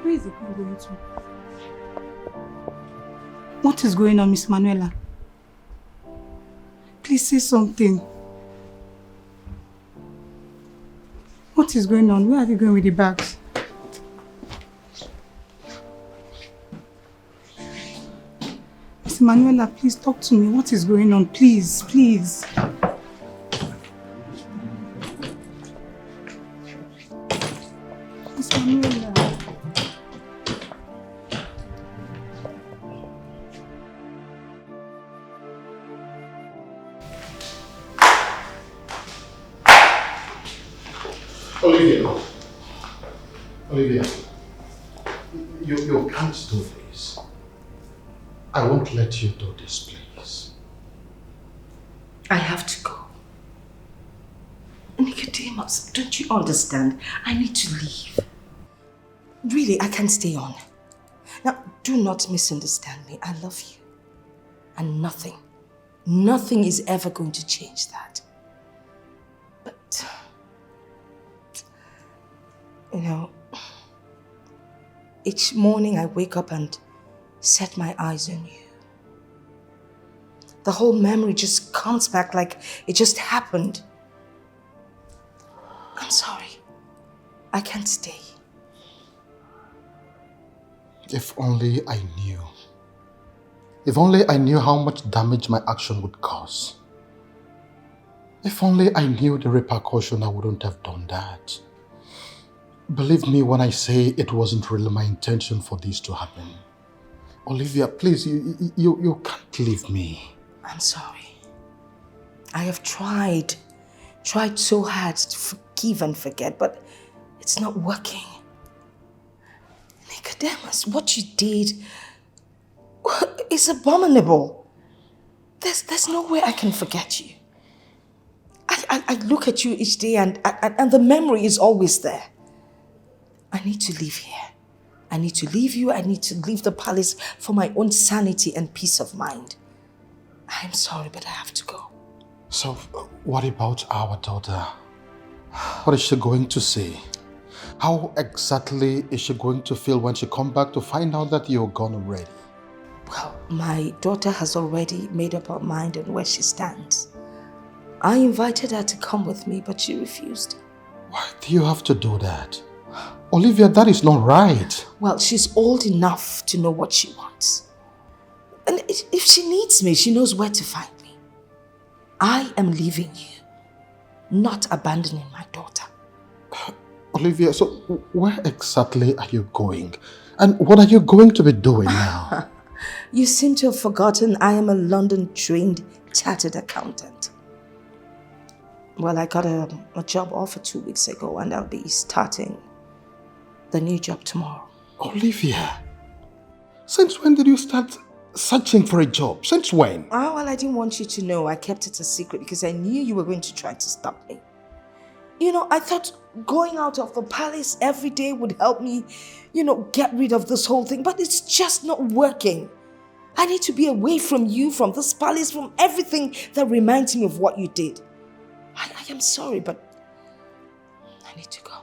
Where is the pen going to? What is going on, Miss Manuela? Please say something. What is going on? Where are they going with the bags? Miss Manuela, please talk to me. What is going on? Please, please. Miss Manuela. Olivia, you can't do this. I won't let you do this, please. I have to go. Nicodemus, don't you understand? I need to leave. Really, I can't stay on. Now, do not misunderstand me. I love you. And nothing is ever going to change that. But, you know, each morning I wake up and set my eyes on you. The whole memory just comes back like it just happened. I'm sorry. I can't stay. If only I knew. If only I knew how much damage my action would cause. If only I knew the repercussion, I wouldn't have done that. Believe me when I say it wasn't really my intention for this to happen. Olivia, please, you can't leave me. I'm sorry. I have tried so hard to forgive and forget, but it's not working. Nicodemus, what you did is abominable. There's no way I can forget you. I look at you each day and the memory is always there. I need to leave here. I need to leave you. I need to leave the palace for my own sanity and peace of mind. I'm sorry, but I have to go. So, what about our daughter? What is she going to say? How exactly is she going to feel when she comes back to find out that you're gone already? Well, my daughter has already made up her mind on where she stands. I invited her to come with me, but she refused. Why do you have to do that? Olivia, that is not right. Well, she's old enough to know what she wants. And if she needs me, she knows where to find me. I am leaving you, not abandoning my daughter. Olivia, so where exactly are you going? And what are you going to be doing now? You seem to have forgotten I am a London-trained chartered accountant. Well, I got a job offer 2 weeks ago and I'll be starting the new job tomorrow. Olivia, since when did you start searching for a job? Since when? Oh, well, I didn't want you to know. I kept it a secret because I knew you were going to try to stop me. You know, I thought going out of the palace every day would help me, get rid of this whole thing. But it's just not working. I need to be away from you, from this palace, from everything that reminds me of what you did. I am sorry, but I need to go.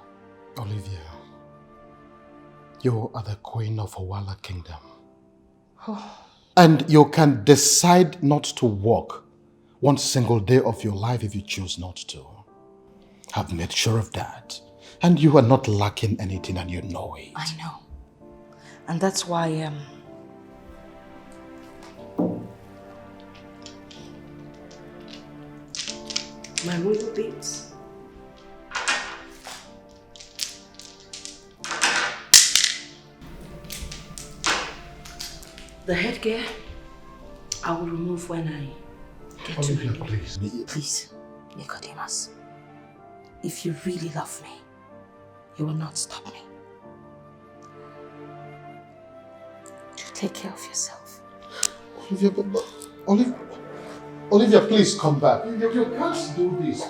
Olivia, you are the queen of Owala Kingdom. Oh. And you can decide not to work one single day of your life if you choose not to. I've made sure of that. And you are not lacking anything and you know it. I know. And that's why my royal babes. The headgear, I will remove when I get to my please. Please, Nicodemus, if you really love me, you will not stop me. Do take care of yourself. Olivia, please come back. You can't do this.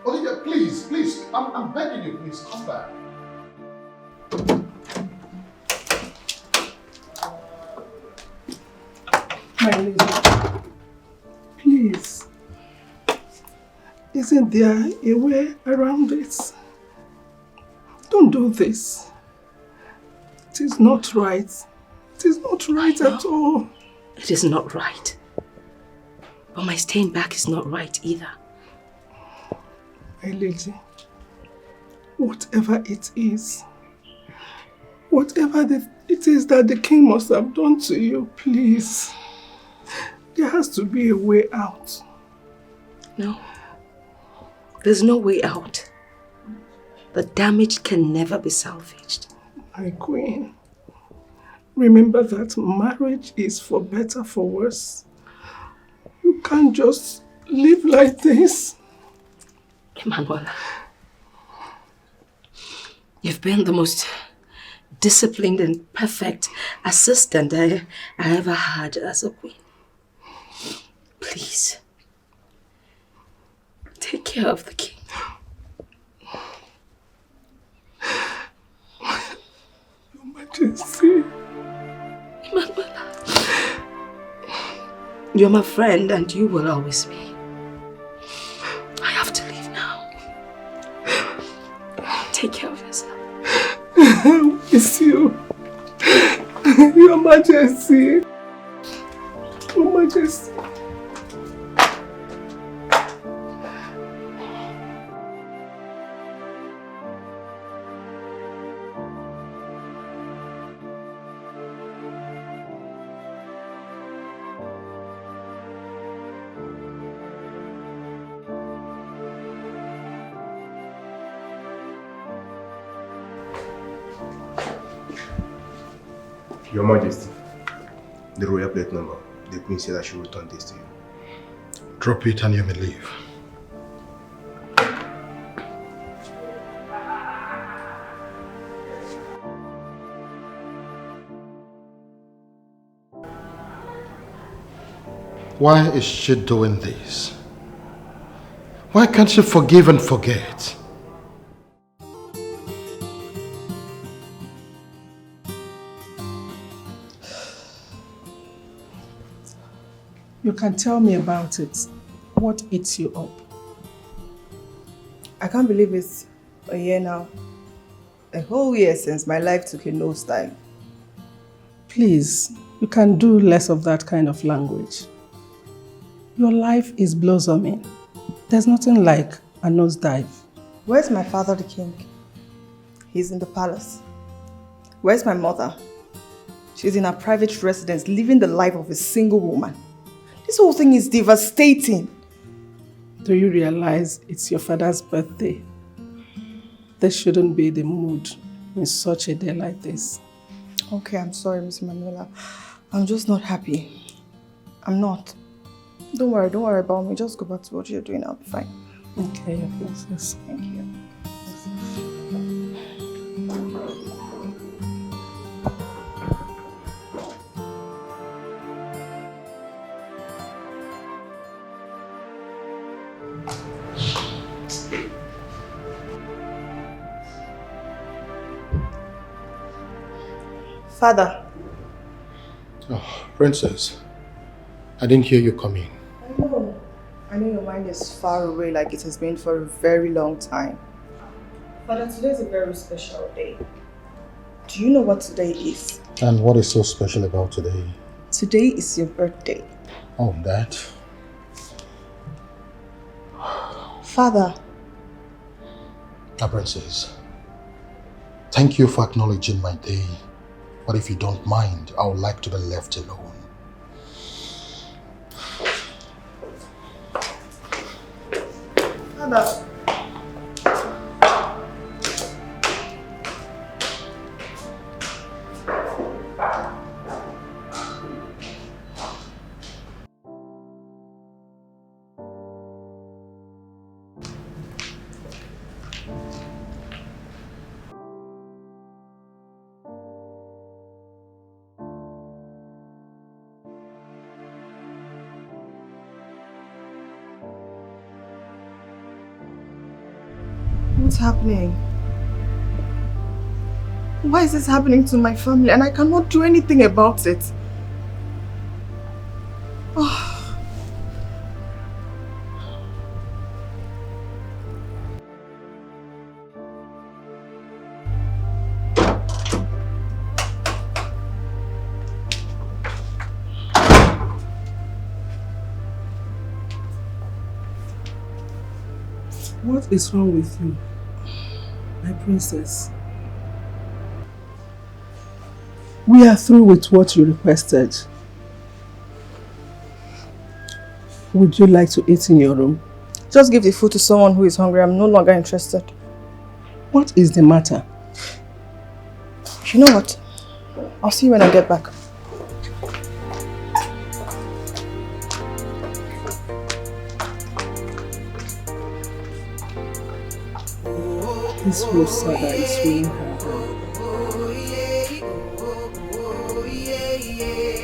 Olivia, please, I'm begging you, please come back. My lady, please, isn't there a way around this? Don't do this. is not right. It is not right at all. It is not right. But my staying back is not right either. My lady, whatever it is that the king must have done to you, please, there has to be a way out. No. There's no way out. The damage can never be salvaged. My queen, remember that marriage is for better, for worse. You can't just live like this. Emanuela, you've been the most disciplined and perfect assistant I ever had as a queen. Please, take care of the king. Your Majesty. Emanuela, you're my friend and you will always be. I have to leave now. Take care of yourself. I miss you. Your Majesty. Your Majesty. Your Majesty, the royal plate number. The Queen said I should return this to you. Drop it and you may leave. Why is she doing this? Why can't she forgive and forget? You can tell me about it. What eats you up? I can't believe it's a year now. A whole year since my life took a nosedive. Please, you can do less of that kind of language. Your life is blossoming. There's nothing like a nosedive. Where's my father, the king? He's in the palace. Where's my mother? She's in her private residence, living the life of a single woman. This whole thing is devastating. Do you realize it's your father's birthday? This shouldn't be the mood in such a day like this. Okay, I'm sorry, Miss Manuela. I'm just not happy. I'm not. Don't worry about me. Just go back to what you're doing. I'll be fine. Okay, your princess. Thank you. Father. Oh, Princess, I didn't hear you come in. I know your mind is far away like it has been for a very long time. Father, today is a very special day. Do you know what today is? And what is so special about today? Today is your birthday. Oh, that? Father. Princess, thank you for acknowledging my day. But if you don't mind, I would like to be left alone. Father. What's happening? Why is this happening to my family and I cannot do anything about it? Oh. What is wrong with you, my princess? We are through with what you requested. Would you like to eat in your room? Just give the food to someone who is hungry. I'm no longer interested. What is the matter? You know what? I'll see you when I get back. This Rosada is weighing her down.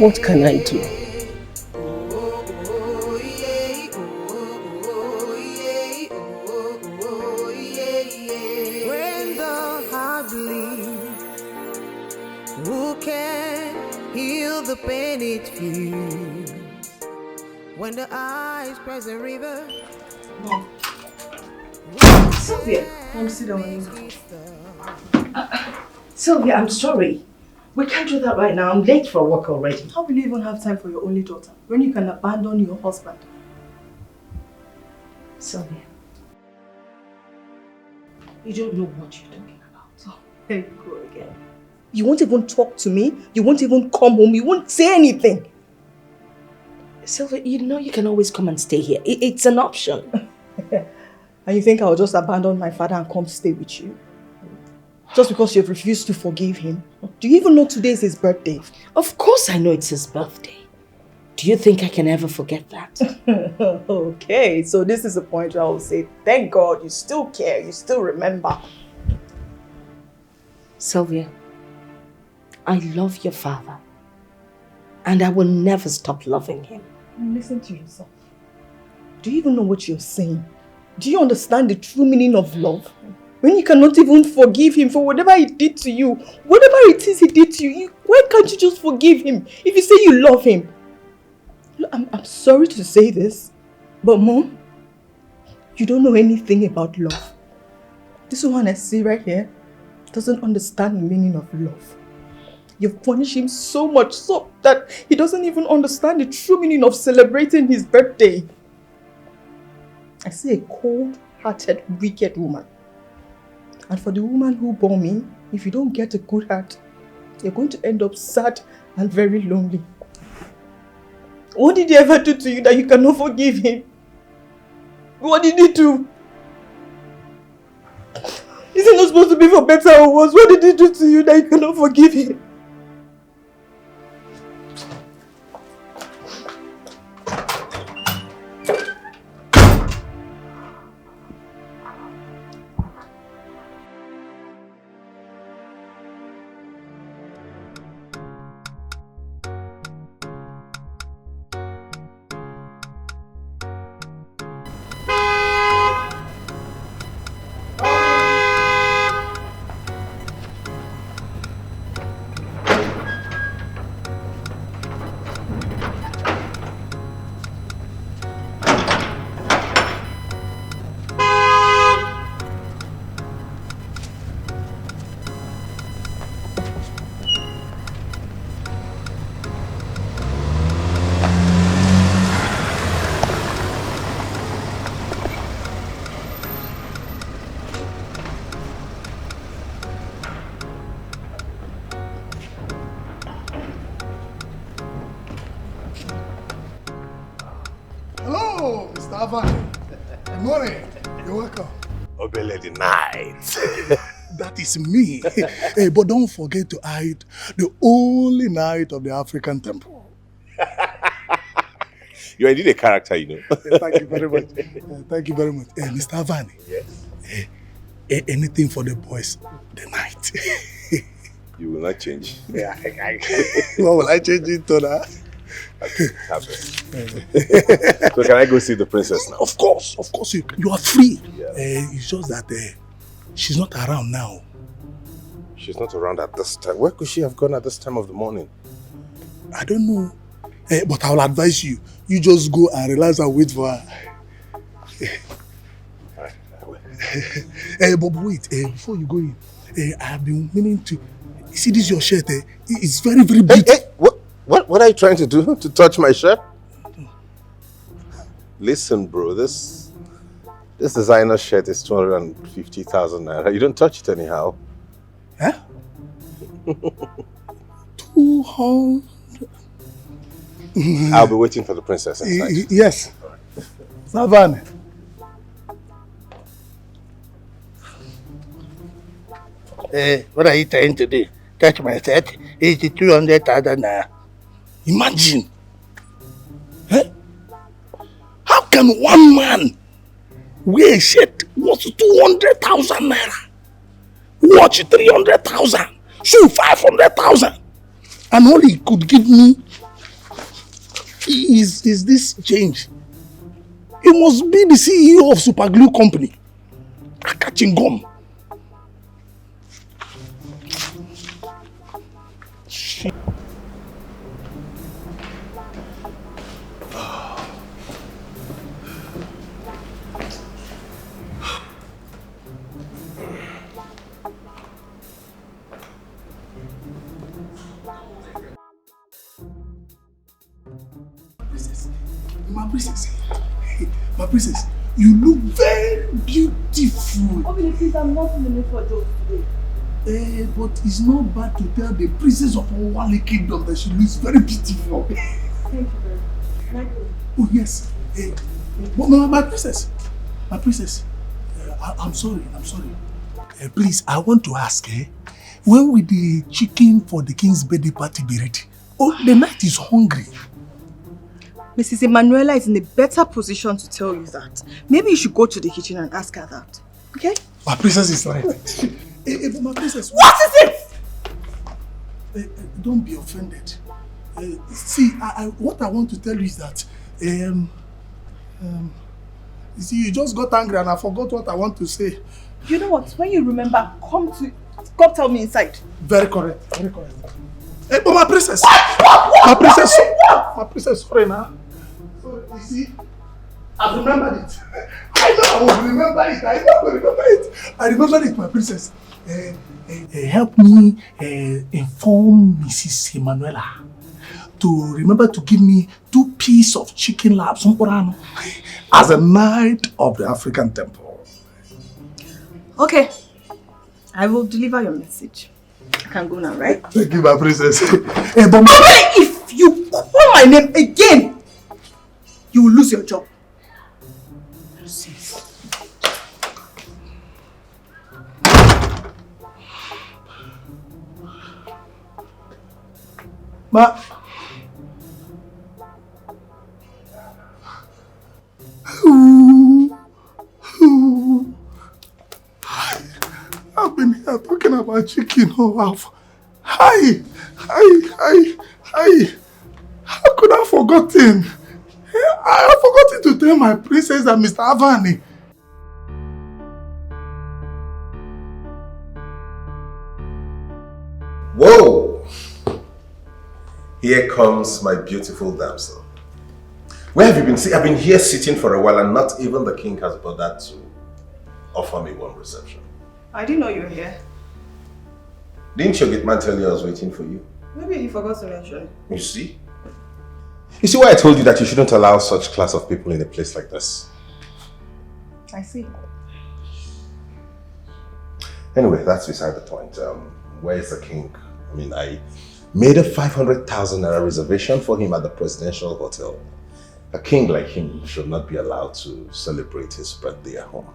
What can I do? When the heart bleeds, who can heal the pain it feels? When the eyes press a river. Sylvia. Come sit down. Sylvia, I'm sorry. We can't do that right now. I'm late for work already. How will you even have time for your only daughter when you can abandon your husband? Sylvia, you don't know what you're talking about. Oh, there you go again. You won't even talk to me. You won't even come home. You won't say anything. Sylvia, you know you can always come and stay here. It's an option. And you think I'll just abandon my father and come stay with you? Just because you've refused to forgive him? Do you even know today is his birthday? Of course I know it's his birthday. Do you think I can ever forget that? Okay, so this is the point where I will say, thank God you still care, you still remember. Sylvia, I love your father. And I will never stop loving him. Listen to yourself. Do you even know what you're saying? Do you understand the true meaning of love? When you cannot even forgive him for whatever he did to you, whatever it is he did to you, why can't you just forgive him if you say you love him? Look, I'm sorry to say this, but Mom, you don't know anything about love. This one I see right here doesn't understand the meaning of love. You've punished him so much so that he doesn't even understand the true meaning of celebrating his birthday. I see a cold-hearted, wicked woman. And for the woman who bore me, if you don't get a good heart, you're going to end up sad and very lonely. What did he ever do to you that you cannot forgive him? What did he do? Is it not supposed to be for better or worse? What did he do to you that you cannot forgive him? Good morning. You're welcome. Ebele the night. That is me. Hey, but don't forget to hide the only night of the African temple. You're indeed a character, you know. Thank you very much. Thank you very much. Mr. Avani. Yes. Anything for the boys tonight. You will not change. Yeah. What will I change it to now? So can I go see the princess now? Of course you are free. Yeah. It's just that she's not around now. She's not around at this time. Where could she have gone at this time of the morning? I don't know. But I will advise you. You just go and relax and wait for her. Alright, I will. But wait, before you go in, I have been meaning to see this your shirt. It's very, very beautiful. Hey, what are you trying to do? To touch my shirt? Listen, bro, this This designer shirt is 250,000 naira. You don't touch it anyhow. Huh? 200. I'll be waiting for the princess inside. Yes. Savan. What are you trying to do? Touch my set? It's 200,000 naira. Imagine. Huh? How can one man wear a shirt worth 200,000 naira? Watch 300,000, shoe 500,000, and all he could give me is this change. He must be the CEO of Super Glue Company. Catching gum. My princess, you look very beautiful. Obviously, I'm not in the mood for jokes today. But it's not bad to tell the princess of Owale Kingdom that she looks very beautiful. Thank you very much. Oh yes. My princess, I'm sorry. Please, I want to ask, when will the chicken for the king's birthday party be ready? Oh, the night is hungry. Mrs. Emanuela is in a better position to tell you that. Maybe you should go to the kitchen and ask her that. Okay? My princess is right. My princess. What is it? Don't be offended. See, what I want to tell you is that you see, you just got angry and I forgot what I want to say. You know what? When you remember, come tell me inside. Very correct. But my princess. My princess, sorry now. So, you see, I've remembered it. I know I will remember it. I remember it, my princess. Help me inform Mrs. Emanuela to remember to give me 2 pieces of chicken laps as a knight of the African temple. Okay. I will deliver your message. I can go now, right? Thank you, my princess. If you call my name again, you will lose your job. Ma. I've been here talking about chicken all half. Hi. How could I have forgotten? I have forgotten to tell my princess and Mr. Avani. Whoa! Here comes my beautiful damsel. Where have you been? See, I've been here sitting for a while and not even the king has bothered to offer me one reception. I didn't know you were here. Didn't your gate man tell you I was waiting for you? Maybe he forgot to mention it. You see? You see why I told you that you shouldn't allow such class of people in a place like this? I see. Anyway, that's beside the point. Where is the king? I mean, I made a 500,000 naira reservation for him at the presidential hotel. A king like him should not be allowed to celebrate his birthday at home.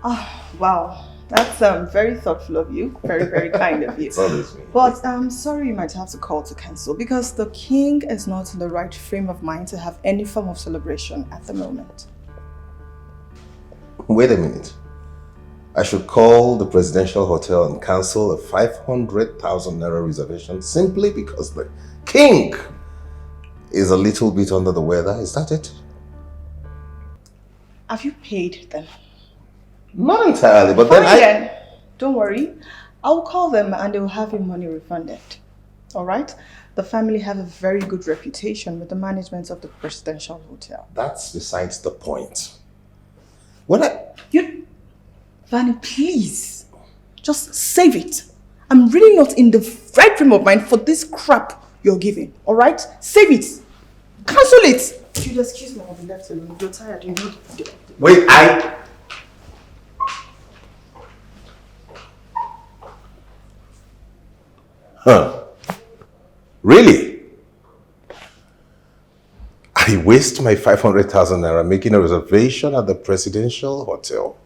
Oh, wow. That's very thoughtful of you. Very, very kind of you. It's always me. But I'm sorry you might have to call to cancel because the king is not in the right frame of mind to have any form of celebration at the moment. Wait a minute. I should call the presidential hotel and cancel a 500,000 naira reservation simply because the king is a little bit under the weather. Is that it? Have you paid them? Not entirely, but Fine then Don't worry. I'll call them and they'll have your money refunded. All right? The family have a very good reputation with the management of the presidential hotel. That's besides the point. Vanny, please. Just save it. I'm really not in the right frame of mind for this crap you're giving. All right? Save it. Cancel it. You'd excuse me, I'll be left alone. If you're tired, you know. Wait, Huh. Really? I waste my 500,000 naira making a reservation at the presidential hotel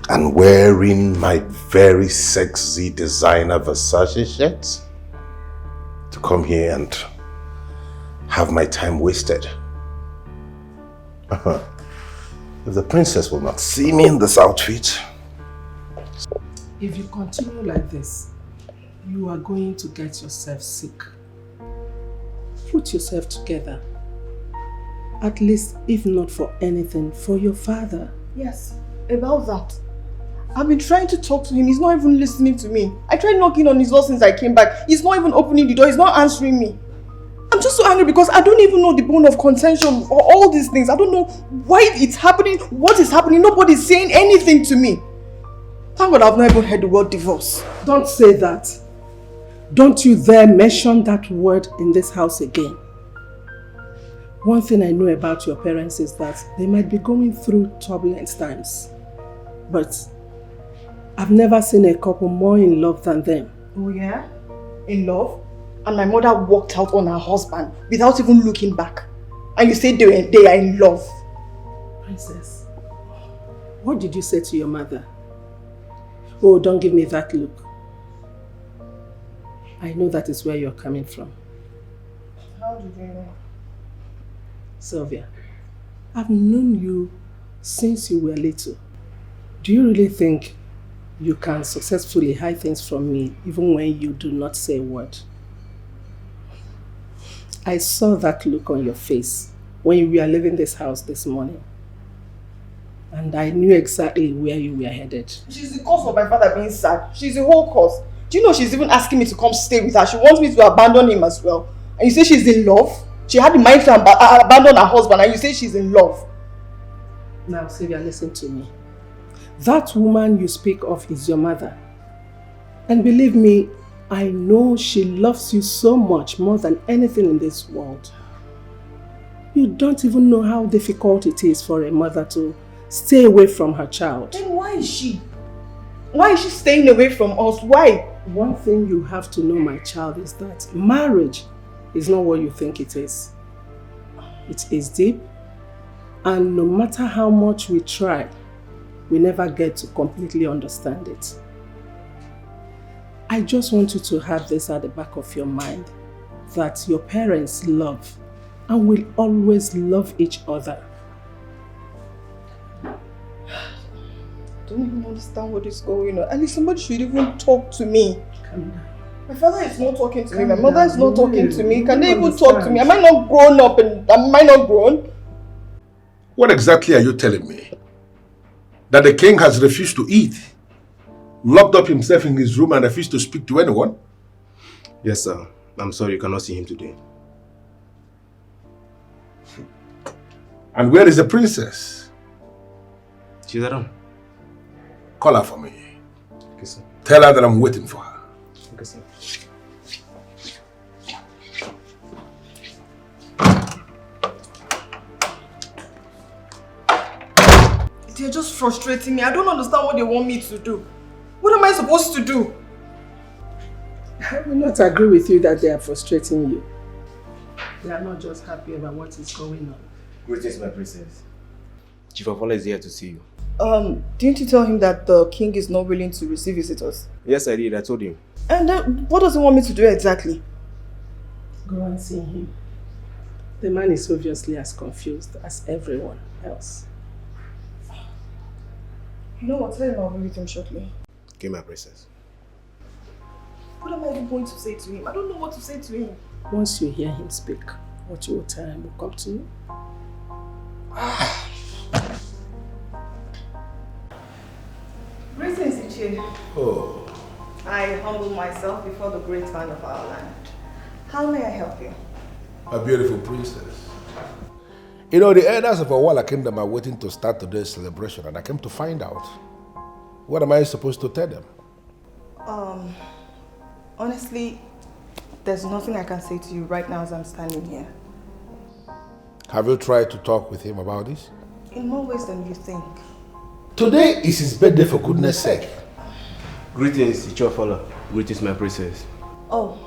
and wearing my very sexy designer Versace shirt to come here and have my time wasted. If the princess will not see me in this outfit. If you continue like this, you are going to get yourself sick. Put yourself together. At least, if not for anything, for your father. Yes, about that. I've been trying to talk to him. He's not even listening to me. I tried knocking on his door since I came back. He's not even opening the door. He's not answering me. I'm just so angry because I don't even know the bone of contention or all these things. I don't know why it's happening, what is happening. Nobody's saying anything to me. Thank God I've not even heard the word divorce. Don't say that. Don't you dare mention that word in this house again. One thing I know about your parents is that they might be going through turbulent times. But I've never seen a couple more in love than them. Oh yeah? In love? And my mother walked out on her husband without even looking back. And you say they are in love. Princess, what did you say to your mother? Oh, don't give me that look. I know that is where you're coming from. How did you know? Sylvia, I've known you since you were little. Do you really think you can successfully hide things from me even when you do not say a word? I saw that look on your face when you were leaving this house this morning. And I knew exactly where you were headed. She's the cause of my father being sad. She's the whole cause. Do you know she's even asking me to come stay with her? She wants me to abandon him as well. And you say she's in love? She had the mind to abandon her husband and you say she's in love. Now, Sylvia, listen to me. That woman you speak of is your mother. And believe me, I know she loves you so much more than anything in this world. You don't even know how difficult it is for a mother to stay away from her child. Then why is she? Why is she staying away from us? Why? One thing you have to know, my child, is that marriage is not what you think it is. It is deep, and no matter how much we try, we never get to completely understand it. I just want you to have this at the back of your mind, that your parents love and will always love each other. I don't even understand what is going on. At least somebody should even talk to me. Calm down. My father is not talking to me. My mother is not talking to me. Can they even talk to me? Am I not grown up and am I not grown? What exactly are you telling me? That the king has refused to eat? Locked up himself in his room and refused to speak to anyone? Yes, sir. I'm sorry you cannot see him today. And where is the princess? She's around. Call her for me. Okay, sir. Tell her that I'm waiting for her. Okay, sir. They're just frustrating me. I don't understand what they want me to do. What am I supposed to do? I will not agree with you that they are frustrating you. They are not just happy about what is going on. Greetings, my princess. Chief of Police is here to see you. Didn't you tell him that the king is not willing to receive visitors? Yes, I did. I told him. And then, what does he want me to do exactly? Go and see him. The man is obviously as confused as everyone else. You know what? Tell him I'll be with him shortly. Okay, my princess. What am I even going to say to him? I don't know what to say to him. Once you hear him speak, what you will tell him will come to you. Greetings, Ichie. Oh. I humble myself before the great man of our land. How may I help you? A beautiful princess. You know, the elders of Awala Kingdom are waiting to start today's celebration, and I came to find out. What am I supposed to tell them? Honestly, there's nothing I can say to you right now as I'm standing here. Have you tried to talk with him about this? In more ways than you think. Today is his birthday, for goodness sake. Greetings, Ichofala. Greetings, my princess. Oh,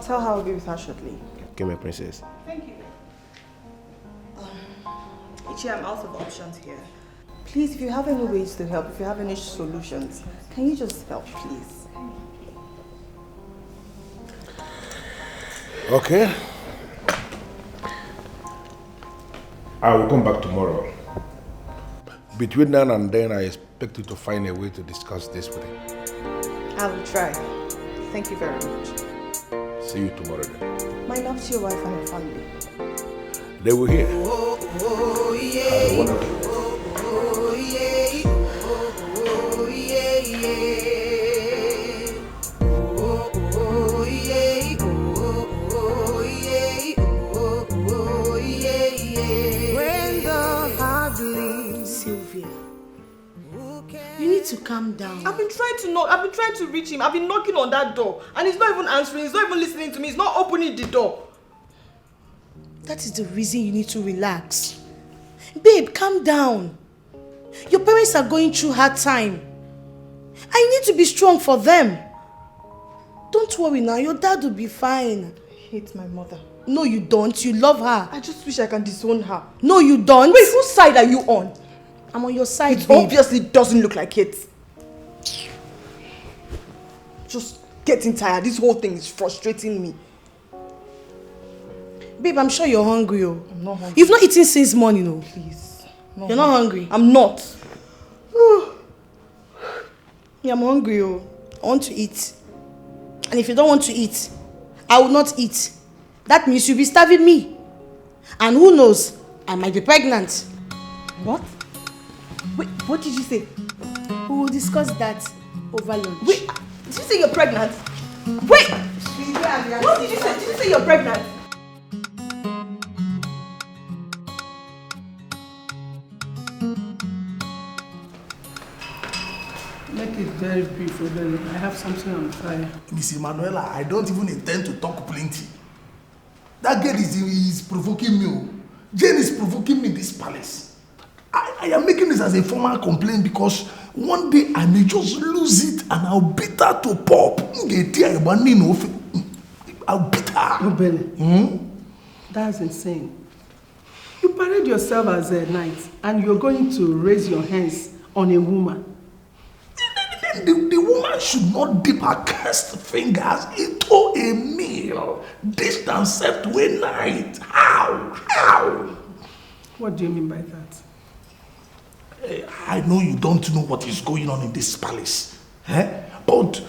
tell her I'll be with her shortly. Okay, my princess. Thank you. Ichi, I'm out of options here. Please, if you have any ways to help, if you have any solutions, can you just help, please? Okay. I will come back tomorrow. Between now and then, I expect you to find a way to discuss this with him. I will try. Thank you very much. See you tomorrow then. My love to your wife and your family. They will hear. Oh, yeah. Have a wonderful day. Oh, yeah. Oh, yeah, yeah. Oh, yeah. Oh, yeah. Oh, yeah. When the heart bleeds. Sylvia, you need to calm down. I've been trying to reach him. I've been knocking on that door and he's not even answering. He's not even listening to me. He's not opening the door. That is the reason you need to relax. Babe, calm down. Your parents are going through hard time. And you need to be strong for them. Don't worry now, your dad will be fine. I hate my mother. No, you don't. You love her. I just wish I can disown her. No, you don't. Wait, whose side are you on? I'm on your side, It babe. obviously doesn't look like it. Just getting tired. This whole thing is frustrating me. Babe, I'm sure you're hungry. Oh. I'm not hungry. You've not eaten since morning, oh. Please. You're not hungry? I'm not. Yeah, I'm hungry. Oh. I want to eat. And if you don't want to eat, I will not eat. That means you'll be starving me. And who knows, I might be pregnant. What? Wait, what did you say? We will discuss that over lunch. Wait, did you say you're pregnant? Wait! What did you say? Did you say you're pregnant? Make it very brief, Ebele. I have something on fire. Miss Emanuela, I don't even intend to talk plenty. That girl is provoking me. Oh. Jane is provoking me in this palace. I am making this as a formal complaint because one day I may just lose it and I'll beat her to pop. I'll beat her. Ebele, that's insane. You parade yourself as a knight and you're going to raise your hands on a woman. The woman should not dip her cursed fingers into a meal, dished and served to a knight. How? What do you mean by that? I know you don't know what is going on in this palace. But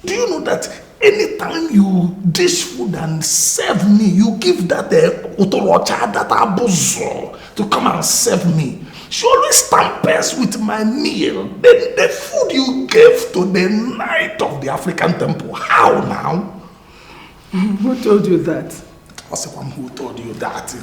do you know that anytime you dish food and serve me, you give that otorocha, that abuso, to come and serve me? She always tampers with my meal. The food you gave to the knight of the African temple. How now? Who told you that? Who told you that?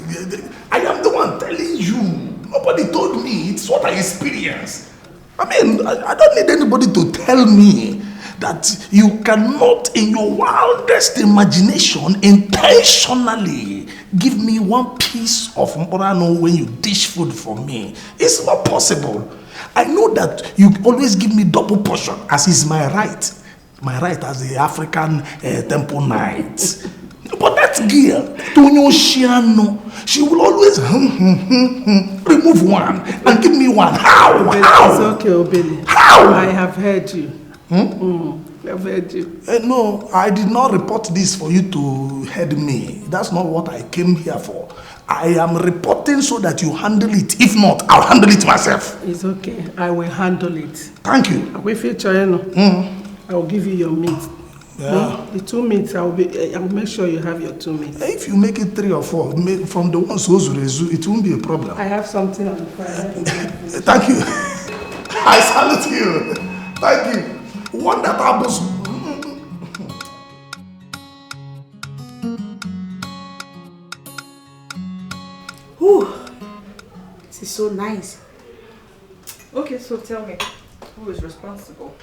I am the one telling you. Nobody told me. It's what I experienced. I mean, I don't need anybody to tell me that you cannot, in your wildest imagination, intentionally give me one piece of mborano when you dish food for me. It's not possible. I know that you always give me double portion, as is my right. My right as the African temple knight. But that girl, Tonyo Shiano, she will always remove one and give me one. How? It's okay, Ebele. How? I have heard you. I've heard you. No, I did not report this for you to head me. That's not what I came here for. I am reporting so that you handle it. If not, I'll handle it myself. It's okay. I will handle it. Thank you. I will feature you. I will give you your meat. Yeah. The 2 meats, I will make sure you have your 2 meats. If you make it 3 or 4, from the ones who's rezu, it won't be a problem. I have something on the fire. Thank you. I salute you. Thank you. One that happens. Whew. This is so nice. Okay, so tell me, who is responsible?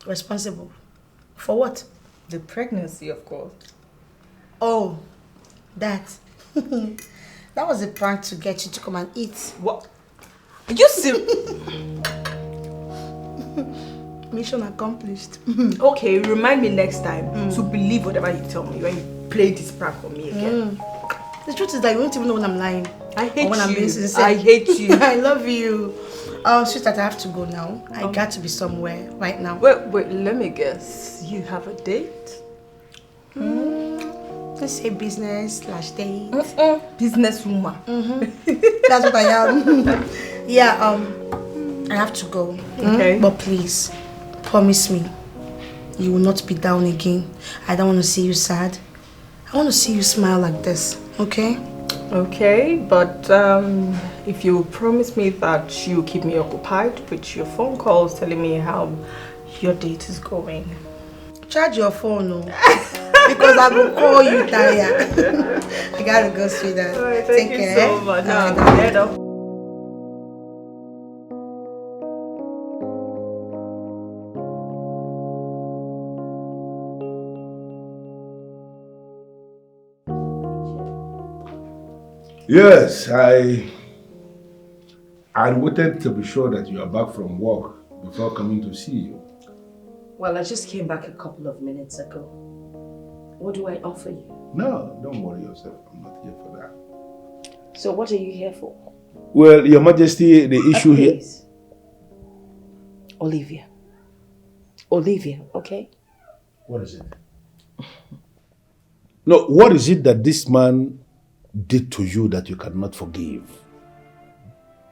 Responsible? For what? The pregnancy, of course. Oh, that. That was a prank to get you to come and eat. What? Are you serious? Mission accomplished. Okay, remind me next time to believe whatever you tell me when you play this prank on me again. The truth is that you won't even know when I'm lying. I hate or when I'm being you. sincere. I hate you. I love you. Sweetheart, I have to go now. I got to be somewhere right now. Wait, let me guess. You have a date? Let's say business/date. Business woman. That's what I am. Yeah, I have to go. Okay. But please, promise me, you will not be down again. I don't want to see you sad. I want to see you smile like this, okay? Okay, but if you promise me that you keep me occupied with your phone calls telling me how your date is going. Charge your phone, no. Because I will call you, Taya. I gotta go, sweetheart. All right, Take thank you care. so much. Yes, I waited to be sure that you are back from work before coming to see you. Well, I just came back a couple of minutes ago. What do I offer you? No, don't worry yourself. I'm not here for that. So what are you here for? Well, Your Majesty, the issue here... Please. Olivia, okay? What is it? No, what is it that this man did to you that you cannot forgive?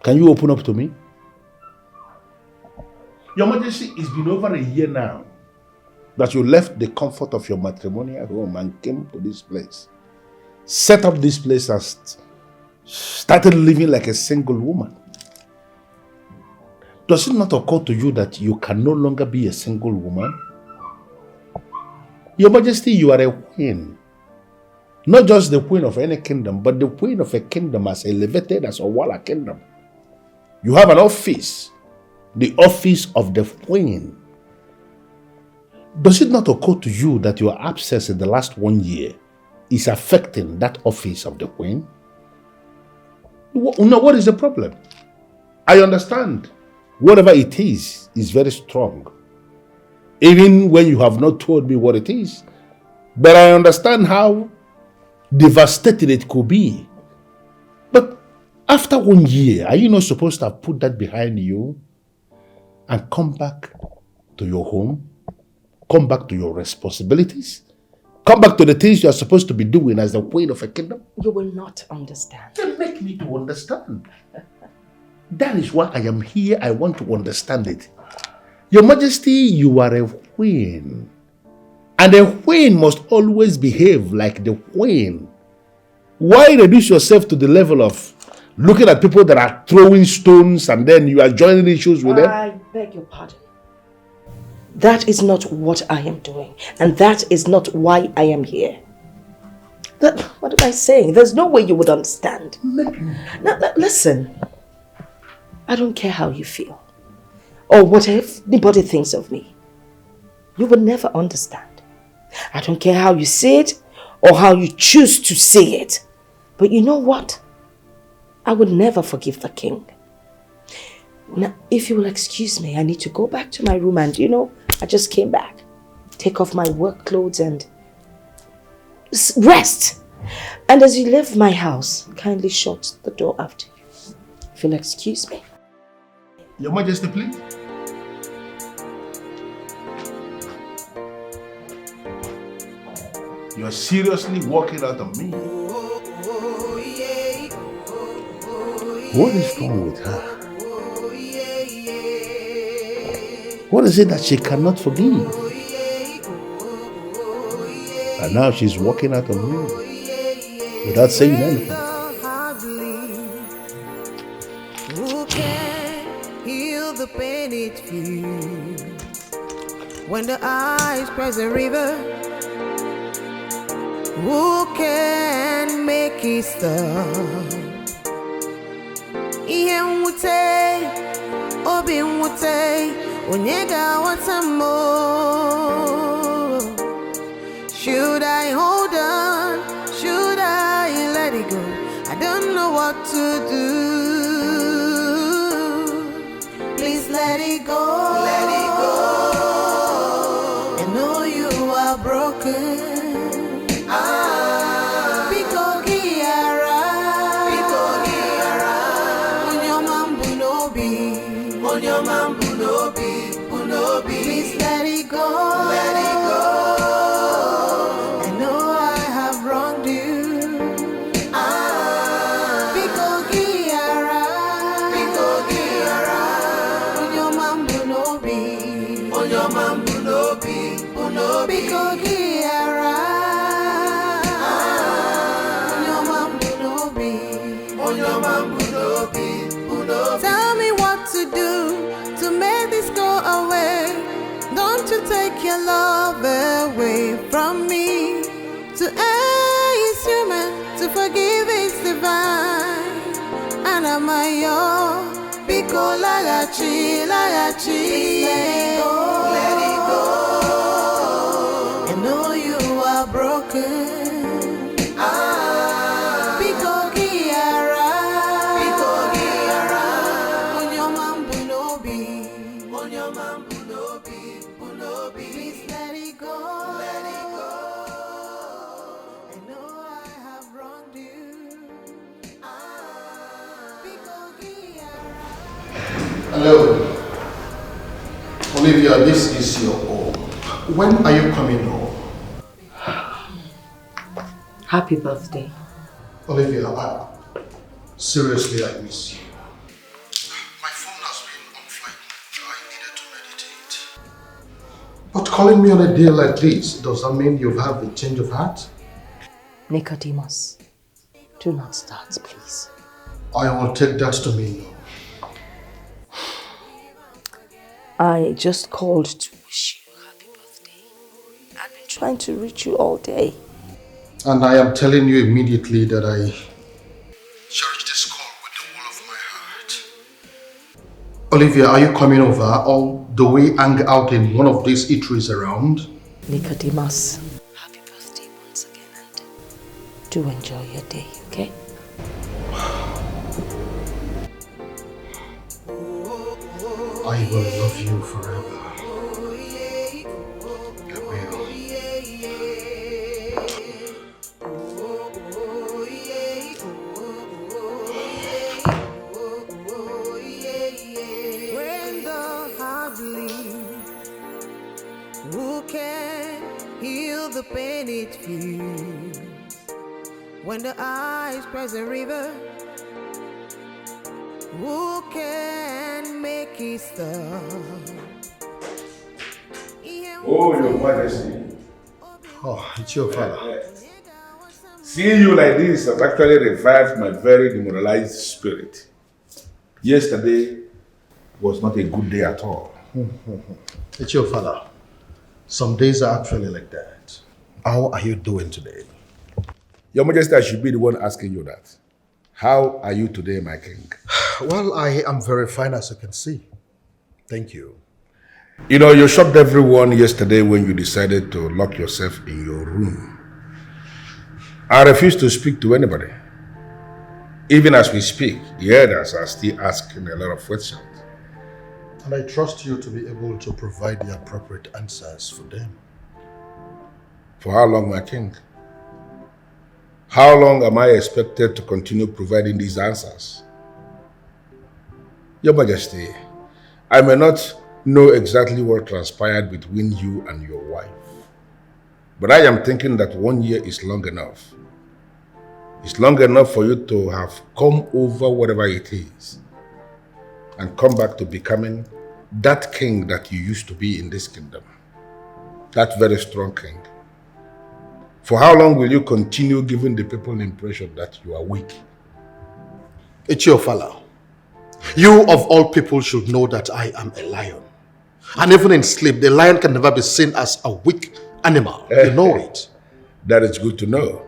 Can you open up to me? Your Majesty, it's been over a year now that you left the comfort of your matrimonial home and came to this place. Set up this place and started living like a single woman. Does it not occur to you that you can no longer be a single woman? Your Majesty, you are a queen. Not just the queen of any kingdom, but the queen of a kingdom as elevated as a Wala kingdom. You have an office, the office of the queen. Does it not occur to you that your absence in the last 1 year is affecting that office of the queen? No, what is the problem? I understand. Whatever it is very strong. Even when you have not told me what it is. But I understand how devastating it could be. But after 1 year, are you not supposed to have put that behind you and come back to your home? Come back to your responsibilities? Come back to the things you are supposed to be doing as the queen of a kingdom? You will not understand. Then make me to understand. That is why I am here. I want to understand it. Your Majesty, you are a queen. And a queen must always behave like the queen. Why reduce yourself to the level of looking at people that are throwing stones and then you are joining issues with them? I beg your pardon. That is not what I am doing. And that is not why I am here. What am I saying? There's no way you would understand. Now, listen. I don't care how you feel. Or what anybody thinks of me. You will never understand. I don't care how you say it or how you choose to say it. But you know what? I would never forgive the king. Now, if you will excuse me, I need to go back to my room and, I just came back. Take off my work clothes and rest. And as you leave my house, kindly shut the door after you. If you'll excuse me. Your Majesty, please. You're seriously walking out on me. What is wrong with her? What is it that she cannot forgive? And now she's walking out on me without saying anything. Who can heal the pain it feels when the eyes cross a river? Who can make it stop? Ihe mwute, obi mwute, onyega wata more. Should I hold on? Should I let it go? I don't know what to do. Please let it go. Let it go. On your man, Bunobi, Bunobi. Please let it go, let it go. I know I have wronged you. On your man, Bunobi, Bunobi. Tell me what to do to make this go away. Don't you take your love away from me. To err is human, to forgive is divine. And am I your Biko Lagachi, Lagachi? Let it go. I know you are broken. Hello. Olivia, this is your home. When are you coming home? Happy birthday. Olivia, seriously, I miss you. My phone has been on flight mode. I needed to meditate. But calling me on a day like this, does that mean you've had a change of heart? Nicodemus, do not start, please. I will take that to mean no. I just called to wish you a happy birthday. I've been trying to reach you all day. And I am telling you immediately that I cherish this call with the whole of my heart. Olivia, are you coming over or do we hang out in one of these eateries around? Nicodemus, happy birthday once again and do enjoy your day, okay? I will love you forever. I will. When the heart bleeds, who can heal the pain it feels? When the eyes cross the river, who can make it stop? Oh, Your Majesty. Oh, it's your father. Seeing you like this has actually revived my very demoralized spirit. Yesterday was not a good day at all. It's your father. Some days are actually like that. How are you doing today? Your Majesty, I should be the one asking you that. How are you today, my king? Well, I am very fine, as you can see. Thank you. You know, you shocked everyone yesterday when you decided to lock yourself in your room. I refuse to speak to anybody. Even as we speak, the elders are still asking a lot of questions. And I trust you to be able to provide the appropriate answers for them. For how long, my king? How long am I expected to continue providing these answers? Your Majesty, I may not know exactly what transpired between you and your wife, but I am thinking that 1 year is long enough. It's long enough for you to have come over whatever it is and come back to becoming that king that you used to be in this kingdom. That very strong king. For how long will you continue giving the people the impression that you are weak? It's your father. You of all people should know that I am a lion. And even in sleep, the lion can never be seen as a weak animal. You know it. That is good to know.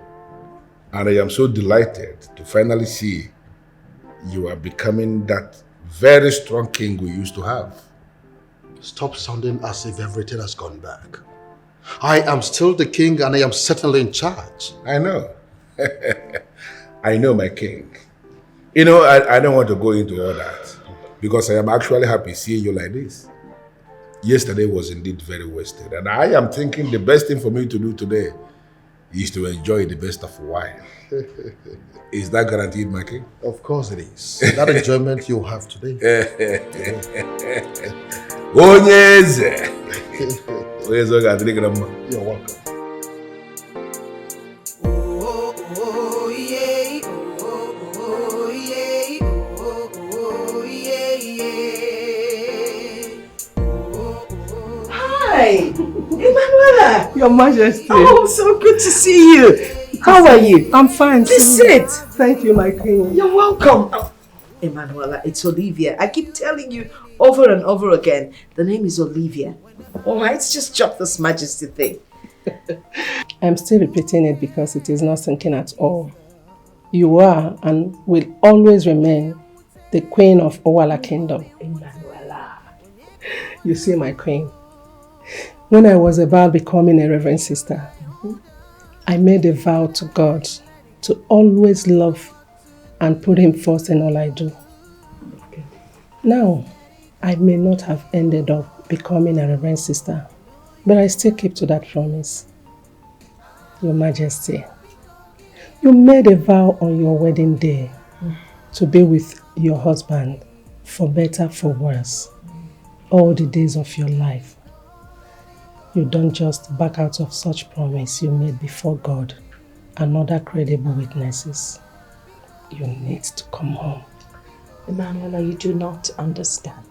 And I am so delighted to finally see you are becoming that very strong king we used to have. Stop sounding as if everything has gone back. I am still the king and I am certainly in charge. I know. I know, my king. You know, I don't want to go into all that because I am actually happy seeing you like this. Yesterday was indeed very wasted. And I am thinking the best thing for me to do today is to enjoy the best of wine. Is that guaranteed, my king? Of course it is. That enjoyment you have today. Onyeze. You're welcome. Hi, Emanuela. Your Majesty. Oh, so good to see you. How are you? I'm fine. Please sit. Thank you, my queen. You're welcome. Oh, Emanuela, it's Olivia. I keep telling you over and over again, the name is Olivia. All right, just drop this Majesty thing. I'm still repeating it because it is not sinking at all. You are and will always remain the queen of Owala Kingdom. Emanuela. You see, my queen, when I was about becoming a reverend sister, I made a vow to God to always love and put him first in all I do. Okay. Now, I may not have ended up becoming a reverend sister, but I still keep to that promise. Your Majesty, you made a vow on your wedding day to be with your husband for better, for worse, all the days of your life. You don't just back out of such promise you made before God and other credible witnesses. You need to come home. Emanuela, you do not understand.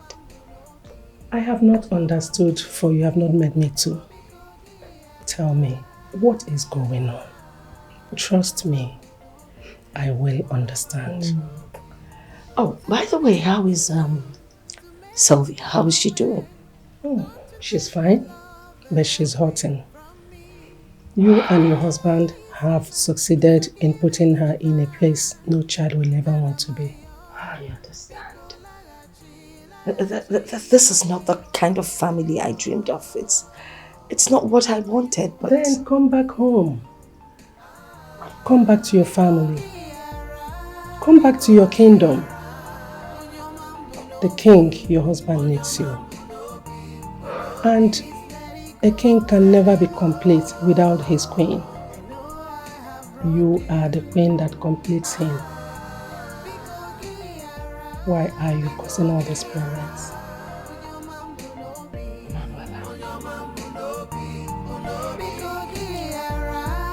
I have not understood, for you have not made me to. Tell me, what is going on? Trust me, I will understand. Oh, by the way, how is Sylvia? How is she doing? Oh, she's fine, but she's hurting. You and your husband have succeeded in putting her in a place no child will ever want to be. I understand. This is not the kind of family I dreamed of. It's not what I wanted, but... Then come back home. Come back to your family. Come back to your kingdom. The king, your husband, needs you. And a king can never be complete without his queen. You are the queen that completes him. Why are you causing all these problems?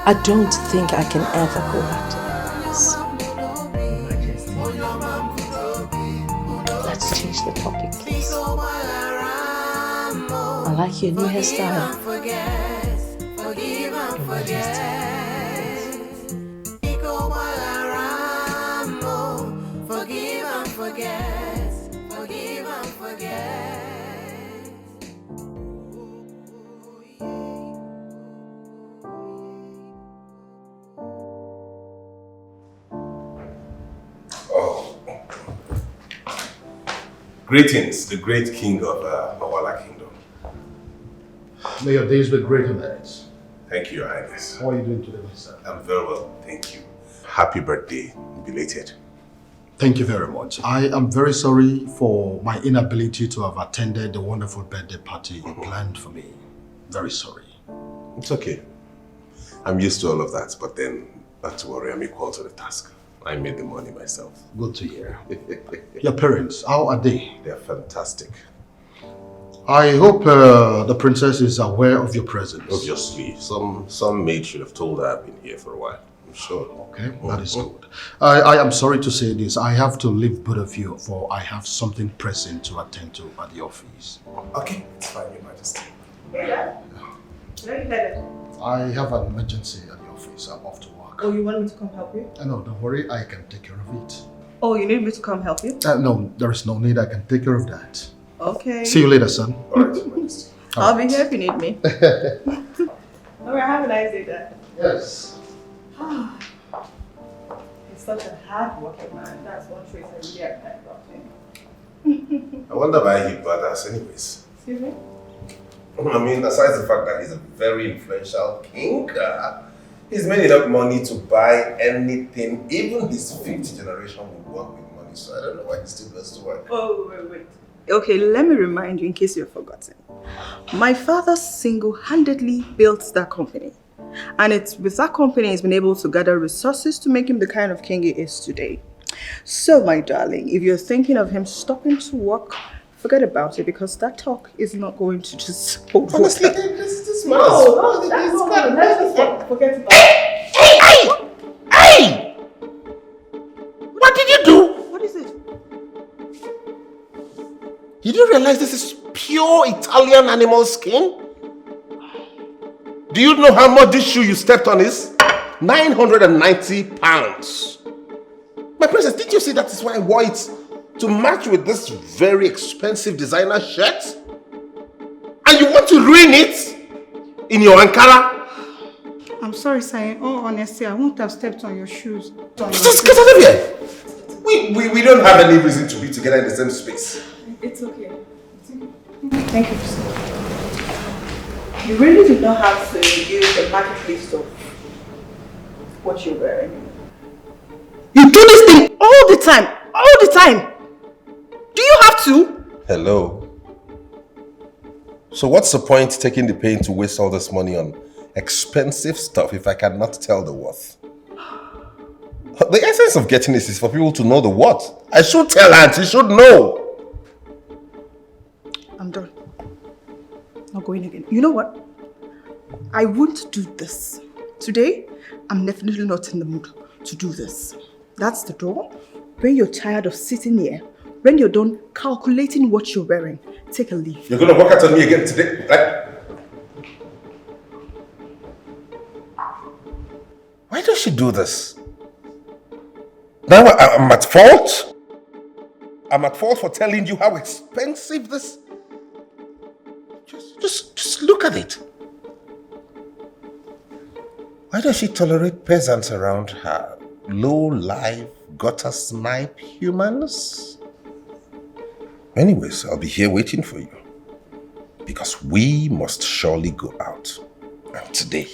I don't think I can ever go back to that place. Let's change the topic, please. I like your new hairstyle. Your Majesty. Greetings, the great king of Owala Kingdom. May your days be great and nights. Thank you, Your Highness. How are you doing today, my son? I'm very well, thank you. Happy birthday, belated. Thank you very much. I am very sorry for my inability to have attended the wonderful birthday party you planned for me. Very sorry. It's okay. I'm used to all of that, but then, not to worry, I'm equal to the task. I made the money myself. Good to hear. Your parents, how are they? They're fantastic. I hope the princess is aware of your presence. Obviously. Some maid should have told her I've been here for a while. I'm sure. Okay, that is good. I am sorry to say this. I have to leave both of you, for I have something pressing to attend to at the office. Okay, it's fine, Your Majesty. Yeah. Where are you headed? I have an emergency at the office. I'm off to work. Oh, you want me to come help you? No, don't worry. I can take care of it. Oh, you need me to come help you? No, there is no need. I can take care of that. Okay. See you later, son. All right, Your Majesty. I'll be here if you need me. Alright, have a nice day, Dad. Yes. He's such a hard-working man. That's one trait I really admire about him. I wonder why he bothered us anyways. Excuse me? I mean, aside the fact that he's a very influential king, he's made enough money to buy anything. Even his fifth generation would work with money, so I don't know why he still goes to work. Oh, wait. Okay, let me remind you in case you've forgotten. My father single-handedly built that company. And it's with that company he's been able to gather resources to make him the kind of king he is today. So, my darling, if you're thinking of him stopping to work, forget about it, because that talk is not going to just hold water. Honestly, this man No, that's not. Let's just forget about it. Hey! What did you do? What is it? You didn't realize this is pure Italian animal skin? Do you know how much this shoe you stepped on is? 990 pounds. My princess, did you see that is why I wore it to match with this very expensive designer shirt? And you want to ruin it in your Ankara? I'm sorry, sir. In all honesty, I won't have stepped on your shoes. Just get out of here! We don't have any reason to be together in the same space. It's okay. Thank you, sir. You really did not have to use a magic list of what you're wearing. You do this thing all the time! All the time! Do you have to? Hello? So what's the point taking the pain to waste all this money on expensive stuff if I cannot tell the worth? The essence of getting this is for people to know the worth. I should tell her, she should know. I'm done. Not going again. You know what? I won't do this. Today, I'm definitely not in the mood to do this. That's the door. When you're tired of sitting here, when you're done calculating what you're wearing, take a leave. You're going to walk out on me again today, right? Why does she do this? Now I'm at fault? I'm at fault for telling you how expensive this... Just look at it. Why does she tolerate peasants around her? Low-life, gutter-snipe humans? Anyways, I'll be here waiting for you. Because we must surely go out. And today,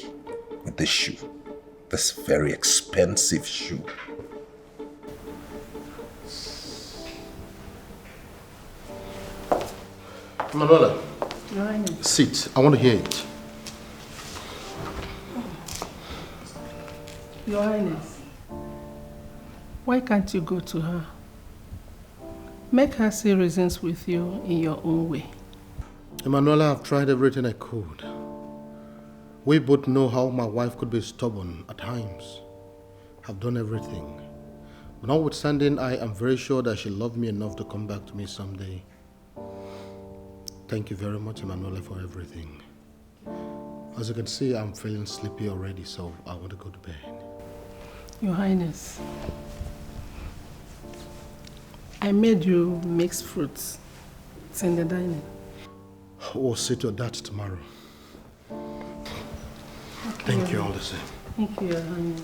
with this shoe. This very expensive shoe. Manuela, Your Highness. sit. I want to hear it. Your Highness, why can't you go to her? Make her see reasons with you in your own way. Emanuela, I've tried everything I could. We both know how my wife could be stubborn at times. I've done everything. But notwithstanding, I am very sure that she loved me enough to come back to me someday. Thank you very much, Emanuela, for everything. As you can see, I'm feeling sleepy already, so I want to go to bed. Your Highness, I made you mixed fruits. It's in the dining. We'll see to that tomorrow. Okay. Thank you all the same. Thank you, Your Highness.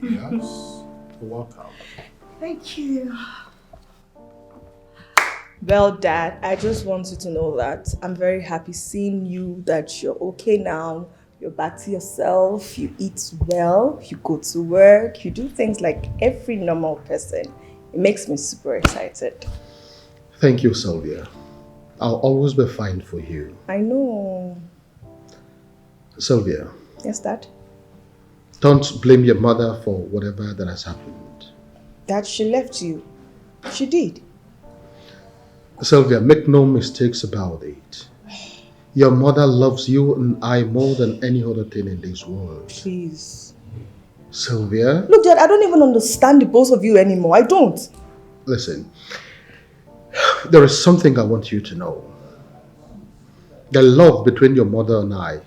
Yes, welcome. Thank you. Well, Dad, I just want you to know that I'm very happy seeing you, that you're okay now. You're back to yourself, you eat well, you go to work, you do things like every normal person. It makes me super excited. Thank you, Sylvia. I'll always be fine for you. I know. Sylvia. Yes, Dad? Don't blame your mother for whatever that has happened. Dad, she left you. She did. Sylvia, make no mistakes about it. Your mother loves you and I more than any other thing in this world. Please. Sylvia? Look, Dad, I don't even understand the both of you anymore. I don't. Listen, there is something I want you to know. The love between your mother and I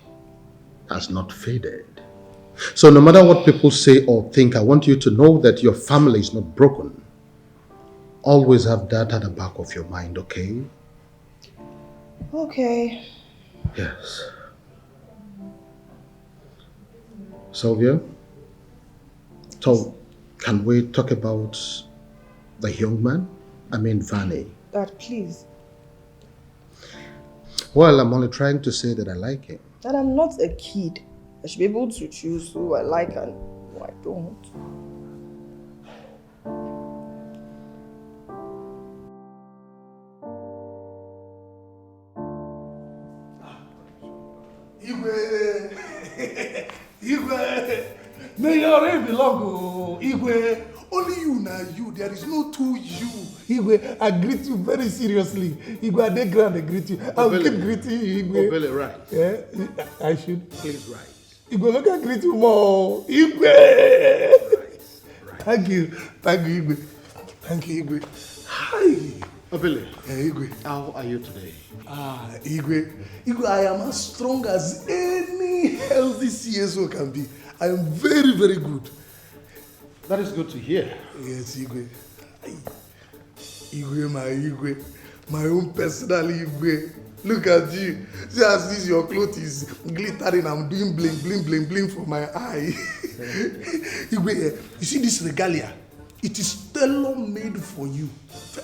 has not faded. So no matter what people say or think, I want you to know that your family is not broken. Always have that at the back of your mind, okay? Okay. Yes. Sylvia, so can we talk about the young man? I mean Vanny. Dad, please. Well, I'm only trying to say that I like him. Dad, I'm not a kid. I should be able to choose who I like and who I don't. Igwe, may your reign belong to Igwe. Only you now, you. There is no two you. Igwe, I greet you very seriously. Igwe, I dey grand, I greet you. I will keep greeting you, Igwe. Obele, right. Yeah, I should. Please rise. Igwe, look at greet you more. Igwe. Rise. Thank you, Igwe. Thank you, Igwe. Hi. Obele, Igwe. how are you today? Igwe, I am as strong as any healthy CSO can be. I am very, very good. That is good to hear. Yes, Igwe. Igwe, my own personal Igwe. Look at you. See as this your clothes is glittering. I'm doing bling, bling, bling, bling for my eye. Igwe, you see this regalia? It is tailor-made for you,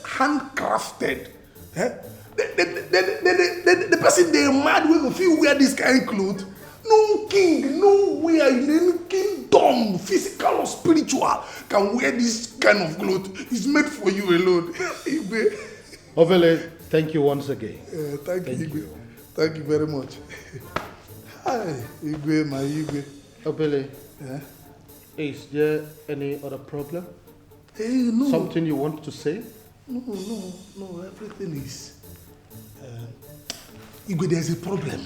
handcrafted. The person they mad wey go fit wear this kind of cloth. No king, nowhere in any kingdom, physical or spiritual, can wear this kind of cloth. It's made for you alone. Obele, thank you once again. Thank you. Thank you very much. Hi, Igwe, my Igwe. Obele, is there any other problem? Hey, no. Something you want to say? No, everything is... Igwe, there's a problem.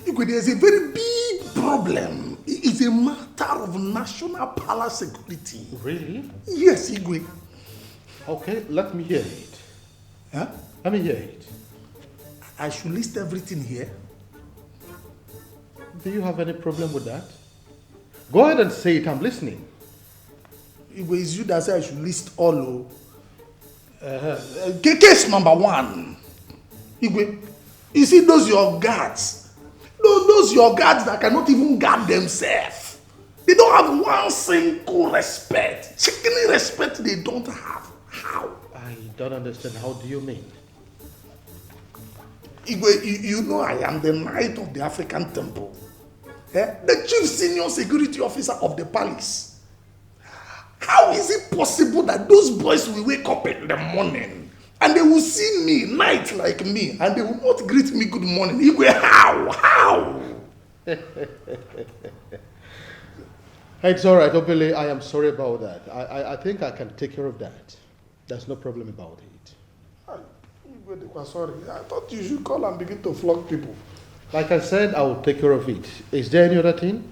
Igwe, there's a very big problem. It's a matter of national palace security. Really? Yes, Igwe. Okay, let me hear it. Huh? Let me hear it. I should list everything here. Do you have any problem with that? Go ahead and say it, I'm listening. Igwe, it's you that say I should list all. Case number 1. Igwe, you see those your guards. Those your guards that cannot even guard themselves. They don't have one single respect. Chicken respect they don't have. How? I don't understand. How do you mean? Igwe, you know I am the knight of the African temple. The chief senior security officer of the palace. How is it possible that those boys will wake up in the morning and they will see me, knight like me, and they will not greet me good morning? Igwe, how? It's all right, Obele. I am sorry about that. I think I can take care of that. There's no problem about it. Igwe, sorry. I thought you should call and begin to flog people. Like I said, I will take care of it. Is there any other thing?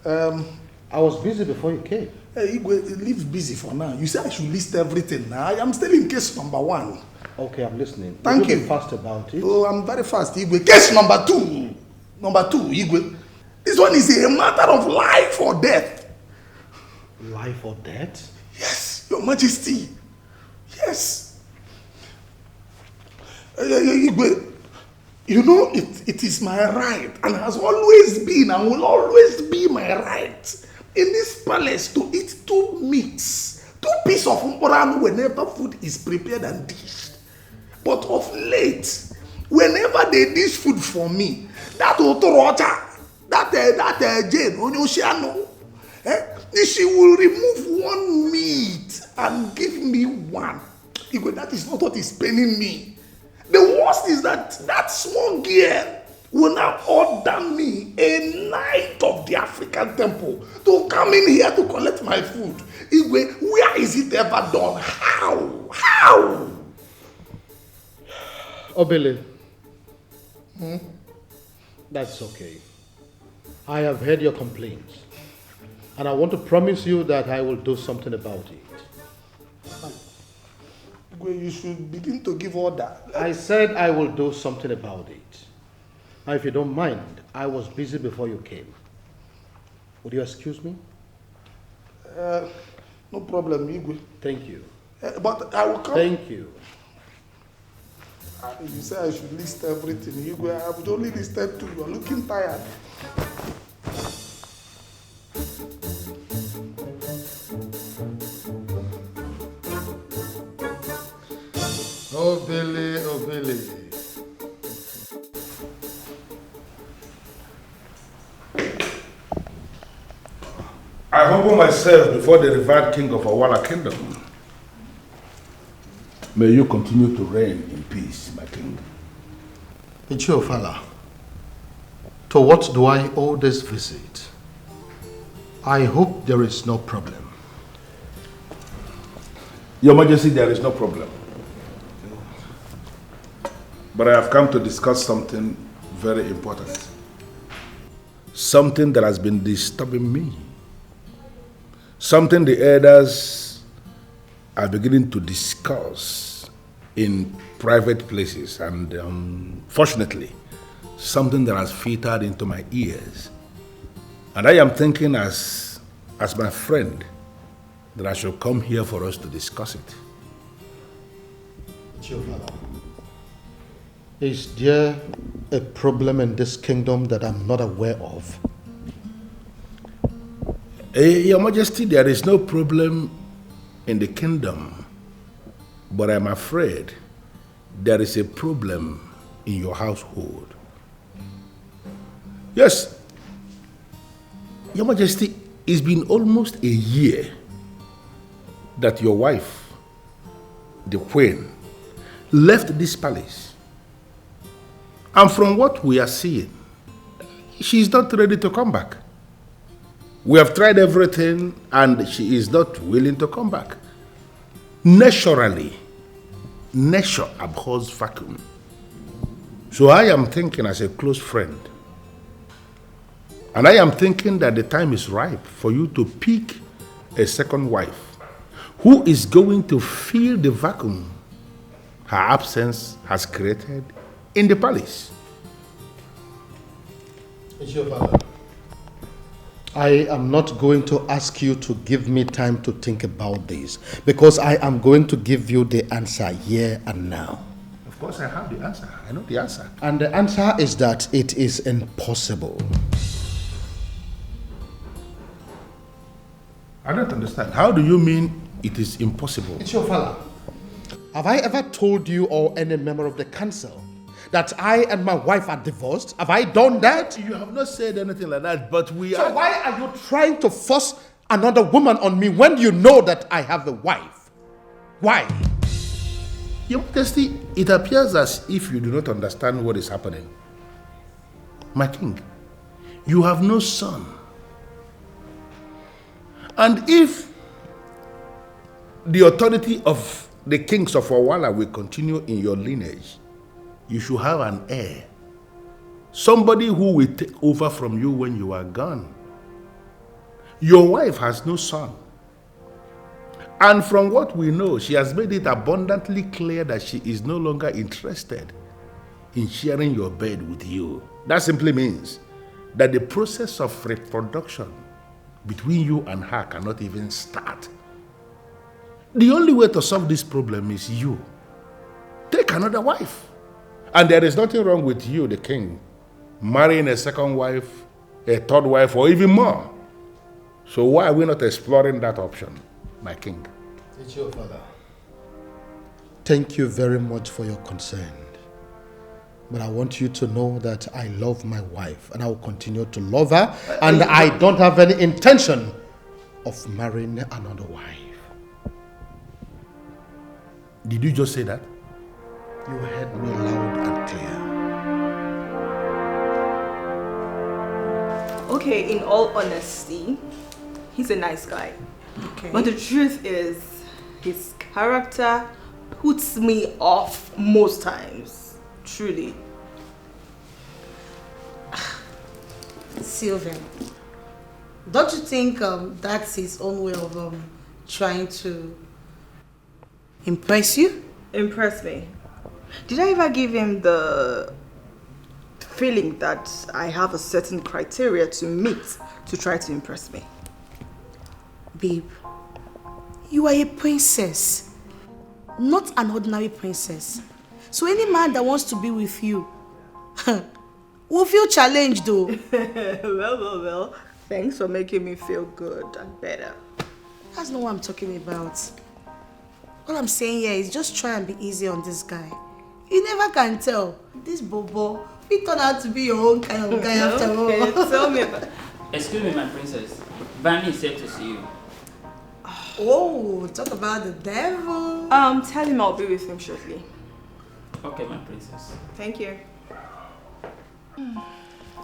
I was busy before you came. Hey, Igwe, leave busy for now. You say I should list everything now. I am still in case number 1. Okay, I'm listening. Thank you. Be fast about it. Oh, I'm very fast, Igwe. Case number 2. Number 2, Igwe. This one is a matter of life or death. Life or death? Yes, Your Majesty. Yes. Igwe, you know it is my right and has always been and will always be my right in this palace to eat 2 meats, 2 pieces of mporan whenever food is prepared and dished. But of late, whenever they dish food for me, that Otorocha, that Jane, Onyoshiano, she will remove 1 meat and give me 1. Igwe, that is not what is paining me. The worst is that small girl will now order me, a knight of the African temple, to come in here to collect my food. Igwe, where is it ever done? How? Obele. That's okay. I have heard your complaints. And I want to promise you that I will do something about it. You should begin to give order. I said I will do something about it. Now, if you don't mind, I was busy before you came. Would you excuse me? No problem, Igwe. Thank you. But I will come. Thank you. You say I should list everything. Igwe, I would only list 2. You are looking tired. Oh, Billy, oh, Billy. I humble myself before the revered king of Awala kingdom. May you continue to reign in peace, my king. Ichiofala, to what do I owe this visit? I hope there is no problem. Your Majesty, there is no problem. But I have come to discuss something very important. Something that has been disturbing me. Something the elders are beginning to discuss in private places, and fortunately, something that has filtered into my ears. And I am thinking as my friend that I should come here for us to discuss it. Is there a problem in this kingdom that I'm not aware of? Your Majesty, there is no problem in the kingdom, but I'm afraid there is a problem in your household. Yes, Your Majesty, it's been almost a year that your wife, the Queen, left this palace. And from what we are seeing, she's not ready to come back. We have tried everything and she is not willing to come back. Naturally, nature abhors vacuum. So I am thinking as a close friend, and I am thinking that the time is ripe for you to pick a second wife who is going to fill the vacuum her absence has created in the palace. I am not going to ask you to give me time to think about this, because I am going to give you the answer here and now. Of course I have the answer. I know the answer. And the answer is that it is impossible. I don't understand. How do you mean it is impossible? Ichiofala, have I ever told you or any member of the council that I and my wife are divorced? Have I done that? You have not said anything like that, but we are... So why are you trying to force another woman on me when you know that I have a wife? Why? Your Majesty, it appears as if you do not understand what is happening. My king, you have no son. And if the authority of the kings of Awala will continue in your lineage, you should have an heir. Somebody who will take over from you when you are gone. Your wife has no son. And from what we know, she has made it abundantly clear that she is no longer interested in sharing your bed with you. That simply means that the process of reproduction between you and her cannot even start. The only way to solve this problem is you take another wife. And there is nothing wrong with you, the king, marrying a second wife, a third wife, or even more. So why are we not exploring that option, my king? It's your father. Thank you very much for your concern. But I want you to know that I love my wife and I will continue to love her, and I don't have any intention of marrying another wife. Did you just say that? You heard me loud and clear. Okay, in all honesty, he's a nice guy. Okay. But the truth is, his character puts me off most times. Truly. Sylvian, don't you think that's his own way of trying to impress you? Impress me. Did I ever give him the feeling that I have a certain criteria to meet to try to impress me? Babe, you are a princess, not an ordinary princess. So any man that wants to be with you will feel challenged though. Well. Thanks for making me feel good and better. That's not what I'm talking about. All I'm saying here is just try and be easy on this guy. You never can tell. This Bobo, he turned out to be your own kind of guy after all. Okay, tell me about it. Excuse me, my princess. Vanny is here to see you. Oh, talk about the devil. Tell him I'll be with him shortly. Okay, my princess. Thank you.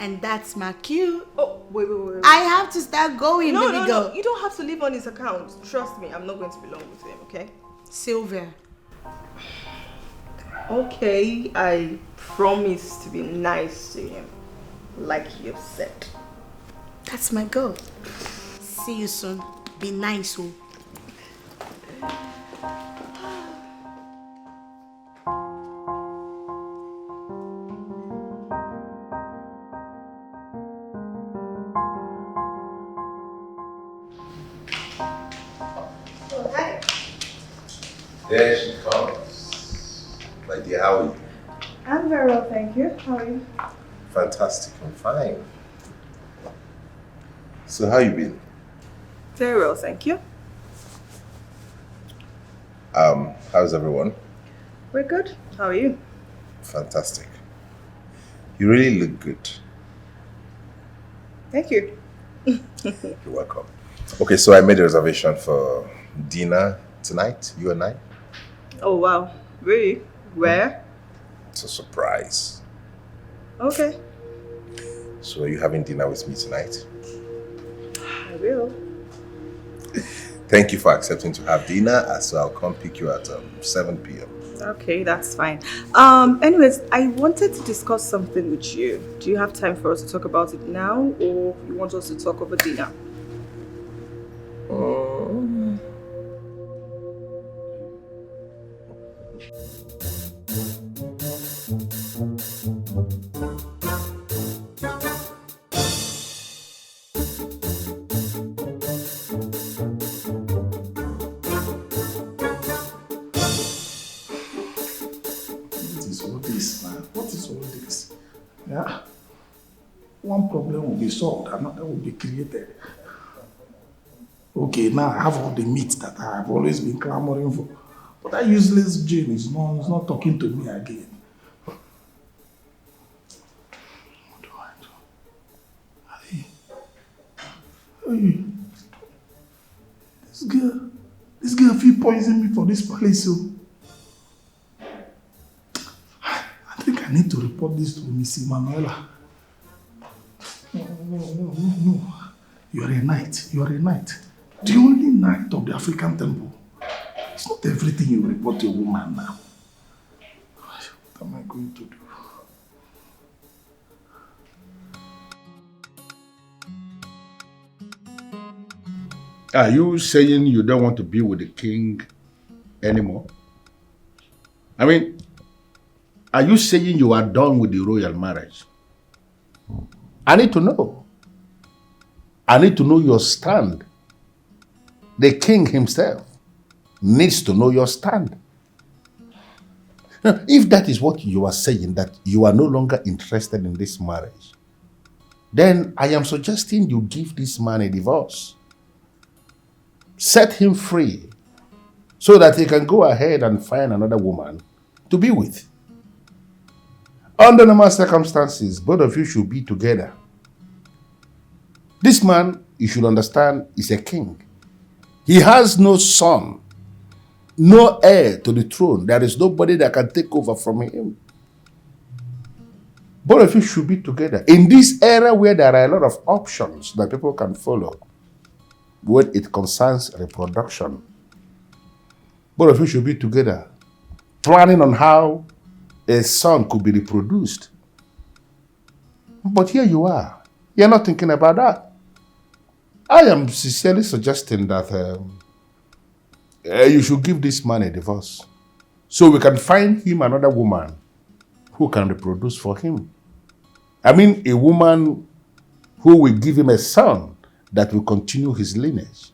And that's my cue. Oh, wait. I have to start going, baby girl. No. You don't have to leave on his account. Trust me, I'm not going to be long with him, okay? Sylvia. Okay, I promise to be nice to him, like you've said. That's my girl. See you soon. Be nice, oh. There she comes. My dear, how are you? I'm very well, thank you. How are you? Fantastic, I'm fine. So how you been? Very well, thank you. How's everyone? We're good. How are you? Fantastic. You really look good. Thank you. You're welcome. Okay, so I made a reservation for dinner tonight, you and I. Oh, wow. Really? Where? It's a surprise. Okay. So are you having dinner with me tonight? I will. Thank you for accepting to have dinner, so I'll come pick you at 7 p.m. Okay, that's fine. Anyways, I wanted to discuss something with you. Do you have time for us to talk about it now, or you want us to talk over dinner? Yeah. One problem will be solved, another will be created. Okay, now I have all the meat that I have always been clamoring for. But that useless Jane is not talking to me again. What do I do? Hey. This girl feel poison me for this place, so. I think I need to report this to Missy Manuela. No. You're a knight. The only knight of the African temple. It's not everything you report to a woman now. What am I going to do? Are you saying you don't want to be with the king anymore? I mean, are you saying you are done with the royal marriage? I need to know. I need to know your stand. The king himself needs to know your stand. Now, if that is what you are saying, that you are no longer interested in this marriage, then I am suggesting you give this man a divorce. Set him free so that he can go ahead and find another woman to be with. Under normal circumstances, both of you should be together. This man, you should understand, is a king. He has no son, no heir to the throne. There is nobody that can take over from him. Both of you should be together. In this era where there are a lot of options that people can follow, when it concerns reproduction, both of you should be together, planning on how a son could be reproduced. But here you are. You're not thinking about that. I am sincerely suggesting that you should give this man a divorce so we can find him another woman who can reproduce for him. I mean, a woman who will give him a son that will continue his lineage.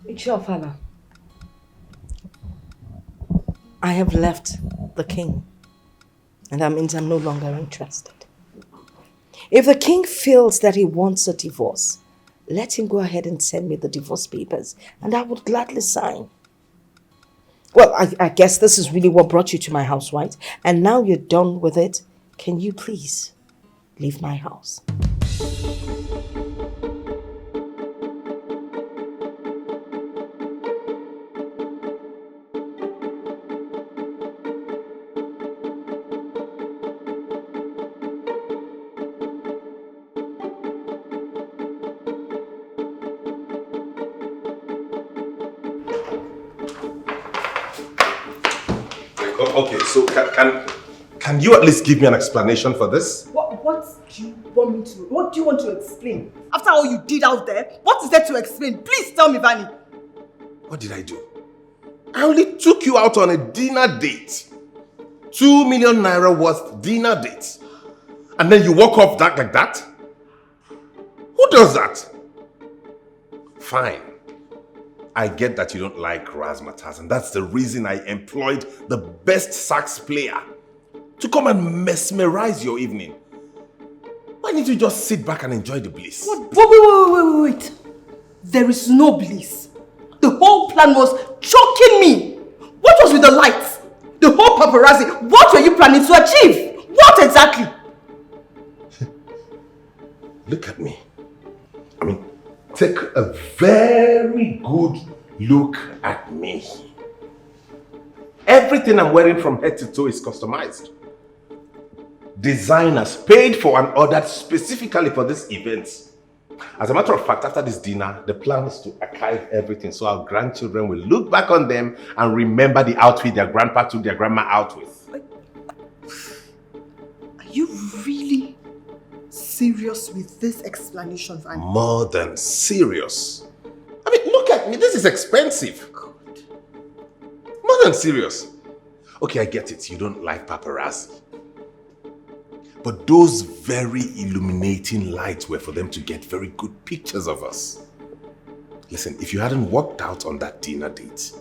It's your father. I have left the king, and that means I'm no longer interested. If the king feels that he wants a divorce, let him go ahead and send me the divorce papers, and I would gladly sign. Well, I guess this is really what brought you to my house, right? And now you're done with it, can you please leave my house? Okay, so can you at least give me an explanation for this? What do you want me to? What do you want to explain? After all you did out there, what is there to explain? Please tell me, Vanny. What did I do? I only took you out on a dinner date. 2 million naira worth dinner date. And then you walk off that like that? Who does that? Fine. I get that you don't like razzmatazz, and that's the reason I employed the best sax player to come and mesmerize your evening. Why didn't you just sit back and enjoy the bliss? Wait. There is no bliss. The whole plan was choking me. What was with the lights? The whole paparazzi. What were you planning to achieve? What exactly? Look at me. I mean, take a very good look at me. Everything I'm wearing from head to toe is customized. Designers paid for and ordered specifically for this event. As a matter of fact, after this dinner, the plan is to archive everything so our grandchildren will look back on them and remember the outfit their grandpa took their grandma out with. Are you really serious with this explanation, Vanny? More than serious. I mean, look at me. This is expensive. God. More than serious. Okay, I get it. You don't like paparazzi. But those very illuminating lights were for them to get very good pictures of us. Listen, if you hadn't worked out on that dinner date,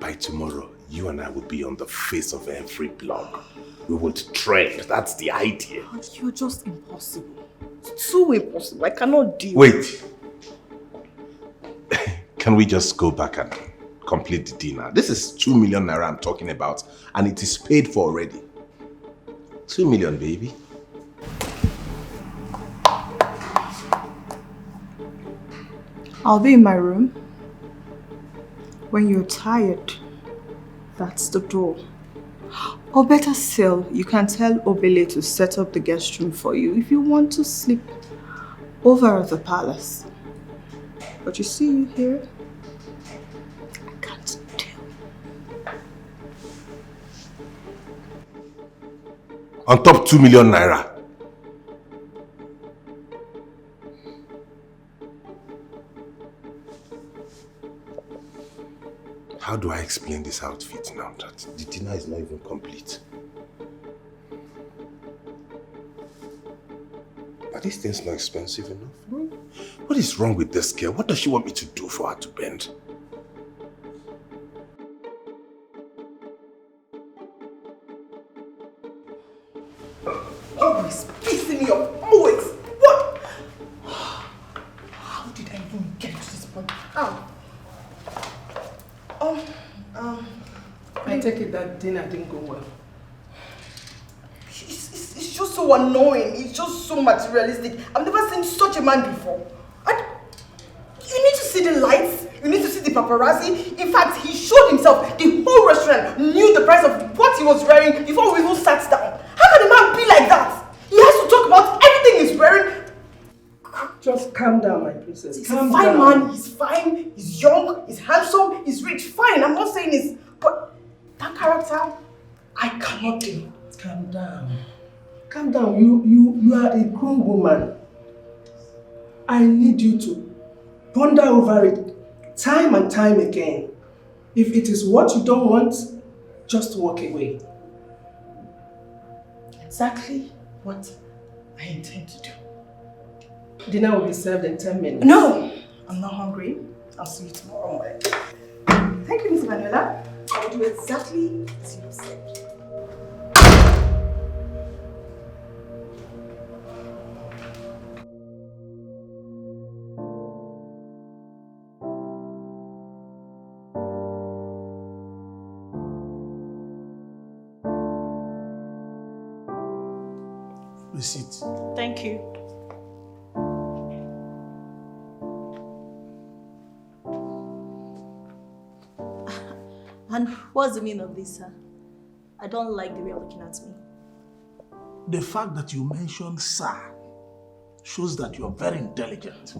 by tomorrow, you and I would be on the face of every blog. We would trend. That's the idea. You're just impossible. It's too impossible. I cannot deal. Wait. Can we just go back and complete the dinner? This is 2 million naira I'm talking about, and it is paid for already. 2 million, baby. I'll be in my room. When you're tired, that's the door. Or better still, you can tell Ebele to set up the guest room for you if you want to sleep over at the palace. But you see you here? I can't tell. On top 2 million naira. How do I explain this outfit now that the dinner is not even complete? Are these things not expensive enough? What is wrong with this girl? What does she want me to do for her to bend? Always pissing me off. Always. What? How did I even get to this point? How? I take it that dinner didn't go well. It's just so annoying. It's just so materialistic. I've never seen such a man before. You need to see the lights. You need to see the paparazzi. In fact, he showed himself. The whole restaurant knew the price of what he was wearing before we even sat down. How can a man be like that? He has to talk about everything he's wearing. Just calm down, my princess. He's a fine man. He's fine. He's young. He's handsome. He's rich. Fine. I'm not saying this. But that character, I cannot do. Calm down. Calm down. You are a grown woman. I need you to ponder over it time and time again. If it is what you don't want, just walk away. Exactly what I intend to do. Dinner will be served in 10 minutes. No! I'm not hungry. I'll see you tomorrow morning. Thank you, Miss Manuela. I will do exactly as you said. Receipt. Thank you. And what's the meaning of this, sir? I don't like the way you're looking at me. The fact that you mentioned sir shows that you are very intelligent.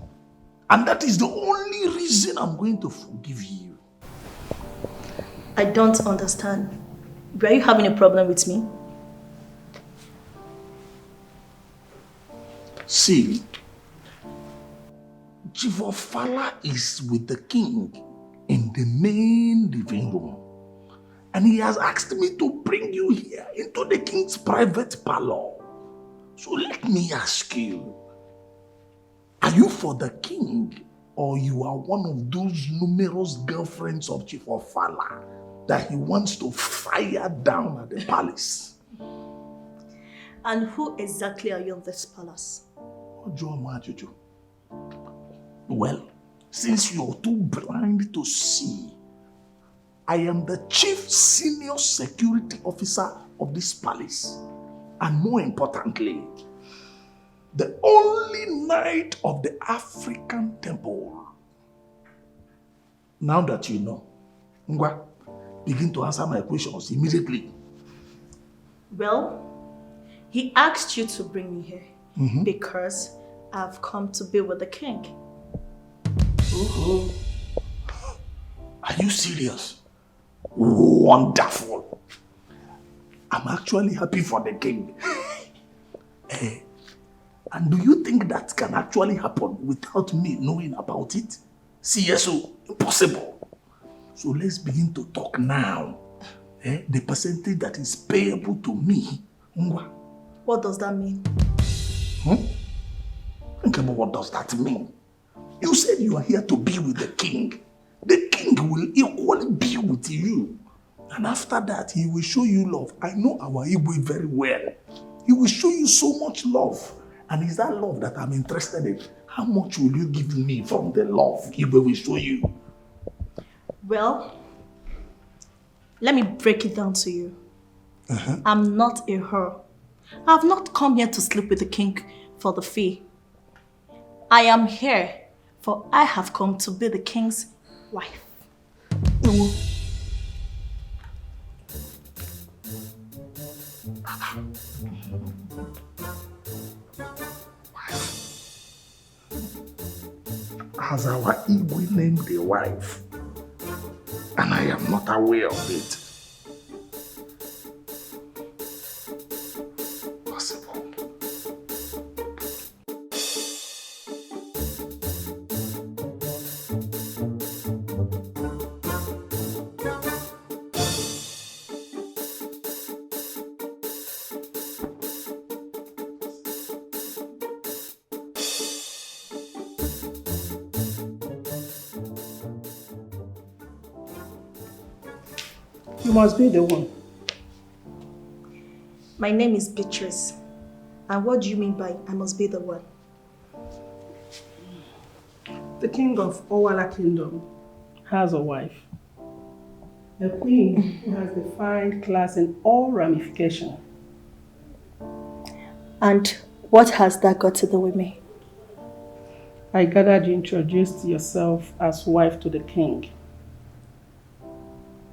And that is the only reason I'm going to forgive you. I don't understand. Were you having a problem with me? See, Chief Ofala is with the king in the main living room. And he has asked me to bring you here into the king's private parlor. So let me ask you, are you for the king or you are one of those numerous girlfriends of Chief Ofala that he wants to fire down at the palace? And who exactly are you in this palace? Well, since you're too blind to see, I am the chief senior security officer of this palace. And more importantly, the only knight of the African temple. Now that you know, Ngwa, begin to answer my questions immediately. Well, he asked you to bring me here because I've come to be with the king. Are you serious? Wonderful. I'm actually happy for the king. And do you think that can actually happen without me knowing about it? CSO, impossible. So let's begin to talk now. The percentage that is payable to me. What does that mean? Think about what does that mean. You said you are here to be with the king. The king will equally be with you. And after that, he will show you love. I know our Igbo very well. He will show you so much love. And it's that love that I'm interested in. How much will you give me from the love Igbo will show you? Well, let me break it down to you. I'm not a whore. I have not come here to sleep with the king for the fee. I am here for I have come to be the king's wife. Has our Igwe named a wife? And I am not aware of it. Possible. You must be the one. My name is Beatrice. And what do you mean by I must be the one? The king of Owala Kingdom has a wife. A queen who has defined class in all ramifications. And what has that got to do with me? I gathered you introduced yourself as wife to the king.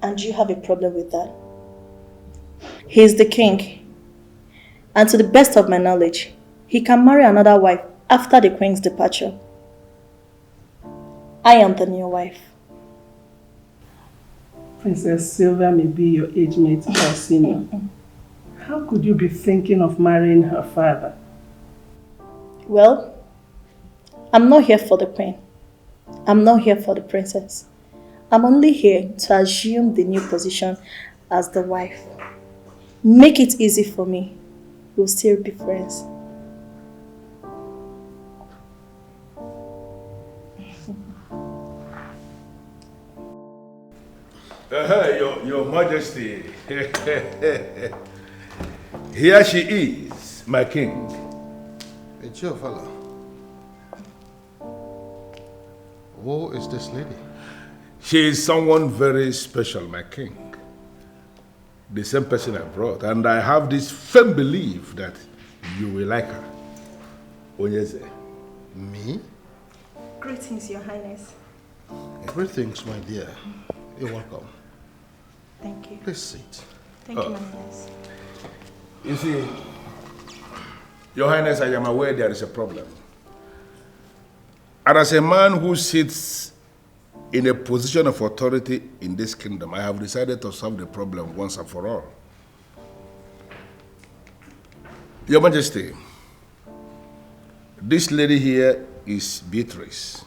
And you have a problem with that? He is the king. And to the best of my knowledge, he can marry another wife after the queen's departure. I am the new wife. Princess Sylvia may be your age mate or senior. How could you be thinking of marrying her father? Well, I'm not here for the queen. I'm not here for the princess. I'm only here to assume the new position as the wife. Make it easy for me. We'll still be friends. Your Majesty. Here she is, my king. It's your fella. Who is this lady? She is someone very special, my king. The same person I brought, and I have this firm belief that you will like her. Onyeze. Me? Greetings, Your Highness. Greetings, my dear. You're welcome. Thank you. Please sit. Thank you, my Highness. You see, Your Highness, I am aware there is a problem. And as a man who sits in a position of authority in this kingdom, I have decided to solve the problem once and for all. Your Majesty, this lady here is Beatrice,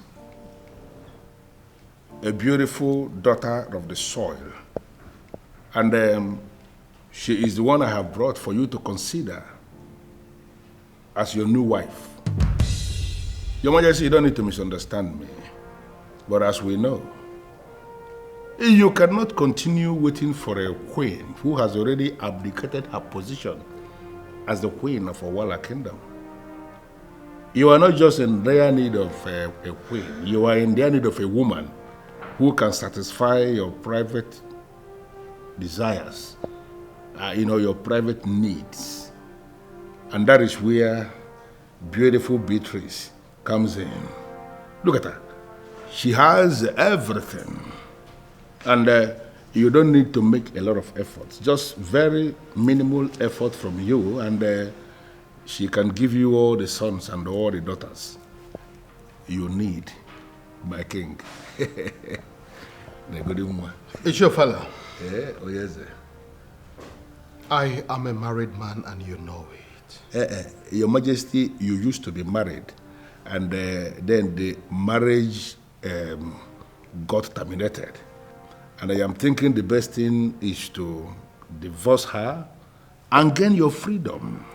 a beautiful daughter of the soil. And she is the one I have brought for you to consider as your new wife. Your Majesty, you don't need to misunderstand me. But as we know, you cannot continue waiting for a queen who has already abdicated her position as the queen of a Wala kingdom. You are not just in dire need of a queen, you are in dire need of a woman who can satisfy your private desires, your private needs. And that is where beautiful Beatrice comes in. Look at her. She has everything. And you don't need to make a lot of efforts. Just very minimal effort from you, and she can give you all the sons and all the daughters you need, my king. It's your fella. Yeah, oh yes. I am a married man and you know it. Your Majesty, you used to be married, and then the marriage got terminated. And I am thinking the best thing is to divorce her and gain your freedom.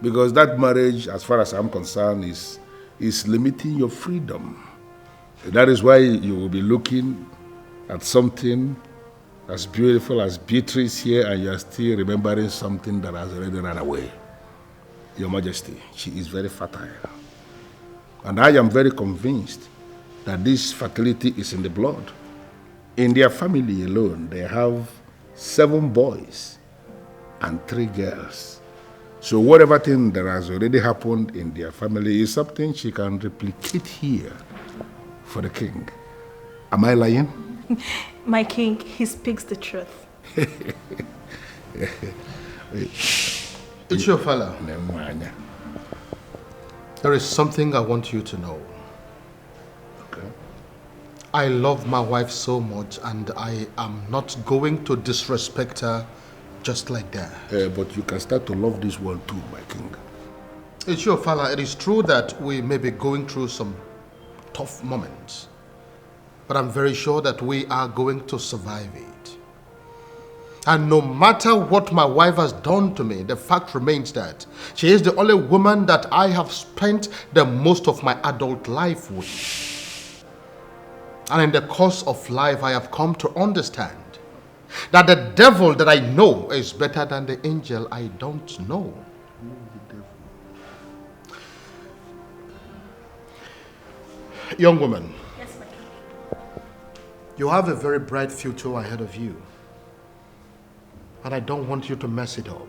Because that marriage, as far as I'm concerned, is limiting your freedom. That is why you will be looking at something as beautiful as Beatrice here, and you are still remembering something that has already run away. Your Majesty, she is very fertile. And I am very convinced that this fertility is in the blood. In their family alone, they have 7 boys and 3 girls. So whatever thing that has already happened in their family is something she can replicate here for the king. Am I lying? My king, he speaks the truth. It's your fella. There is something I want you to know. Okay. I love my wife so much, and I am not going to disrespect her just like that. But you can start to love this world too, my king. It's your fella. It is true that we may be going through some tough moments, but I'm very sure that we are going to survive it. And no matter what my wife has done to me, the fact remains that she is the only woman that I have spent the most of my adult life with. And in the course of life, I have come to understand that the devil that I know is better than the angel I don't know. Young woman. Yes, my king. You have a very bright future ahead of you. And I don't want you to mess it up.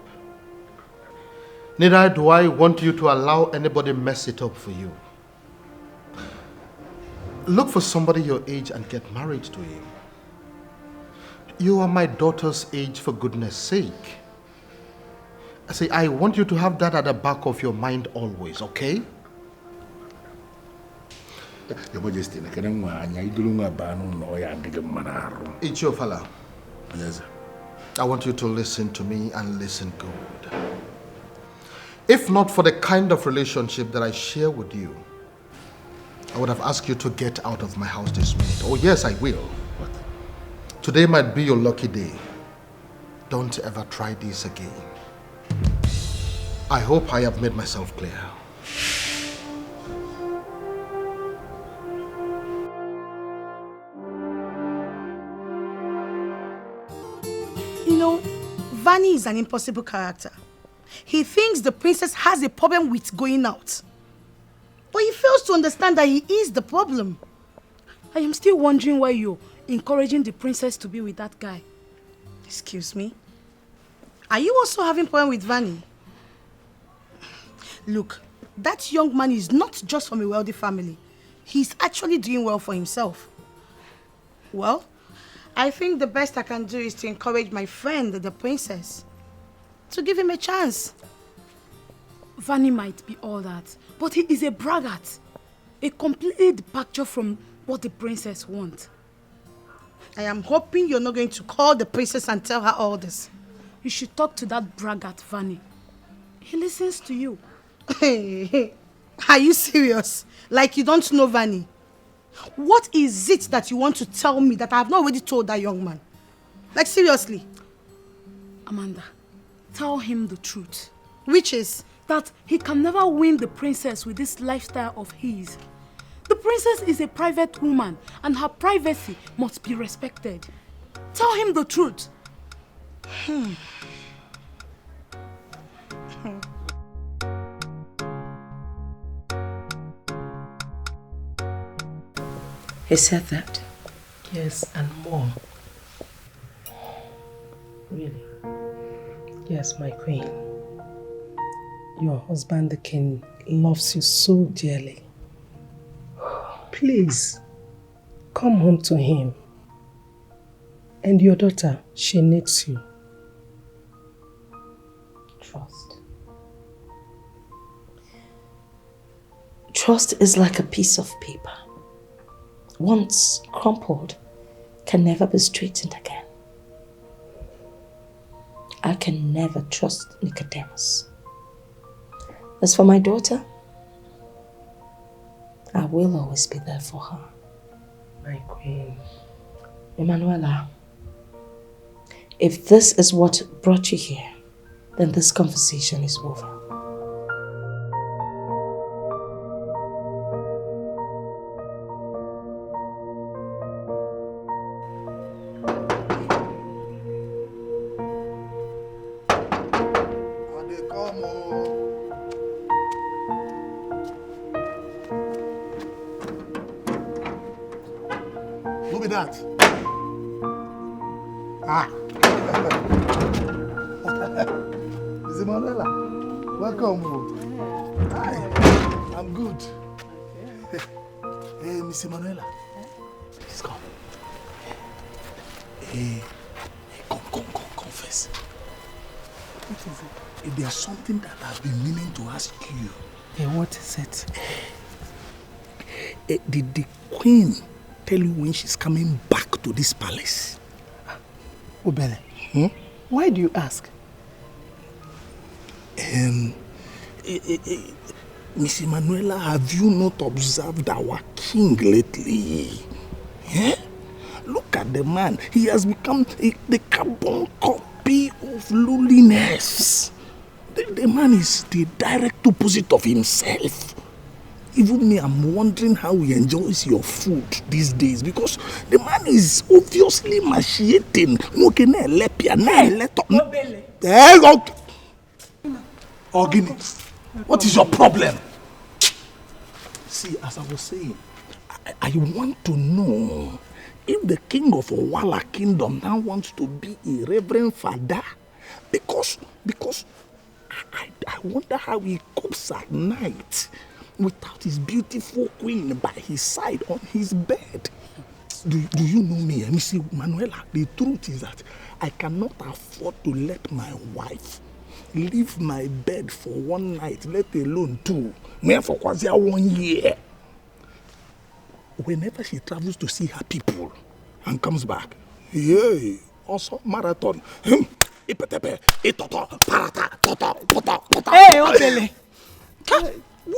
Neither do I want you to allow anybody mess it up for you. Look for somebody your age and get married to him. You are my daughter's age, for goodness sake. I say, I want you to have that at the back of your mind always, okay? Your Majesty, It's your fella. Yes. I want you to listen to me and listen good. If not for the kind of relationship that I share with you, I would have asked you to get out of my house this minute. Oh yes, I will. Today might be your lucky day. Don't ever try this again. I hope I have made myself clear. You know, Vanny is an impossible character. He thinks the princess has a problem with going out. But he fails to understand that he is the problem. I am still wondering why you're encouraging the princess to be with that guy. Excuse me? Are you also having problem with Vanny? Look, that young man is not just from a wealthy family. He's actually doing well for himself. Well, I think the best I can do is to encourage my friend, the princess, to give him a chance. Vanny might be all that, but he is a braggart. A completely departure from what the princess wants. I am hoping you're not going to call the princess and tell her all this. You should talk to that braggart, Vanny. He listens to you. Are you serious? Like you don't know Vanny? What is it that you want to tell me that I have not already told that young man? Like seriously? Amanda, tell him the truth. Which is? That he can never win the princess with this lifestyle of his. The princess is a private woman and her privacy must be respected. Tell him the truth. He said that? Yes, and more. Really? Yes, my queen. Your husband, the king, loves you so dearly. Please, come home to him. And your daughter, she needs you. Trust. Trust is like a piece of paper. Once crumpled, can never be straightened again. I can never trust Nicodemus. As for my daughter, I will always be there for her. My queen. Emanuela, if this is what brought you here, then this conversation is over. Who be that? Ah. Miss Emanuela, welcome. Hi, I'm good. Hey, Miss Emanuela, please come. Hey, come, confess. What is it? There's something that I've been meaning to ask you. Hey, what is it? Did the queen tell you when she's coming back to this palace? Ebele, why do you ask? Miss Emanuela, have you not observed our king lately? Look at the man. He has become the carbon copy of lowliness. The man is the direct opposite of himself. Even me, I'm wondering how he enjoys your food these days because the man is obviously machiating. Ogini, what is your problem? See, as I was saying, I want to know if the king of Owala kingdom now wants to be a reverend father because I wonder how he copes at night without his beautiful queen by his side on his bed. Do you know me, Miss Manuela? The truth is that I cannot afford to let my wife leave my bed for one night, let alone two. For 1 year. Whenever she travels to see her people and comes back, yay, also marathon. Hey, Ebele.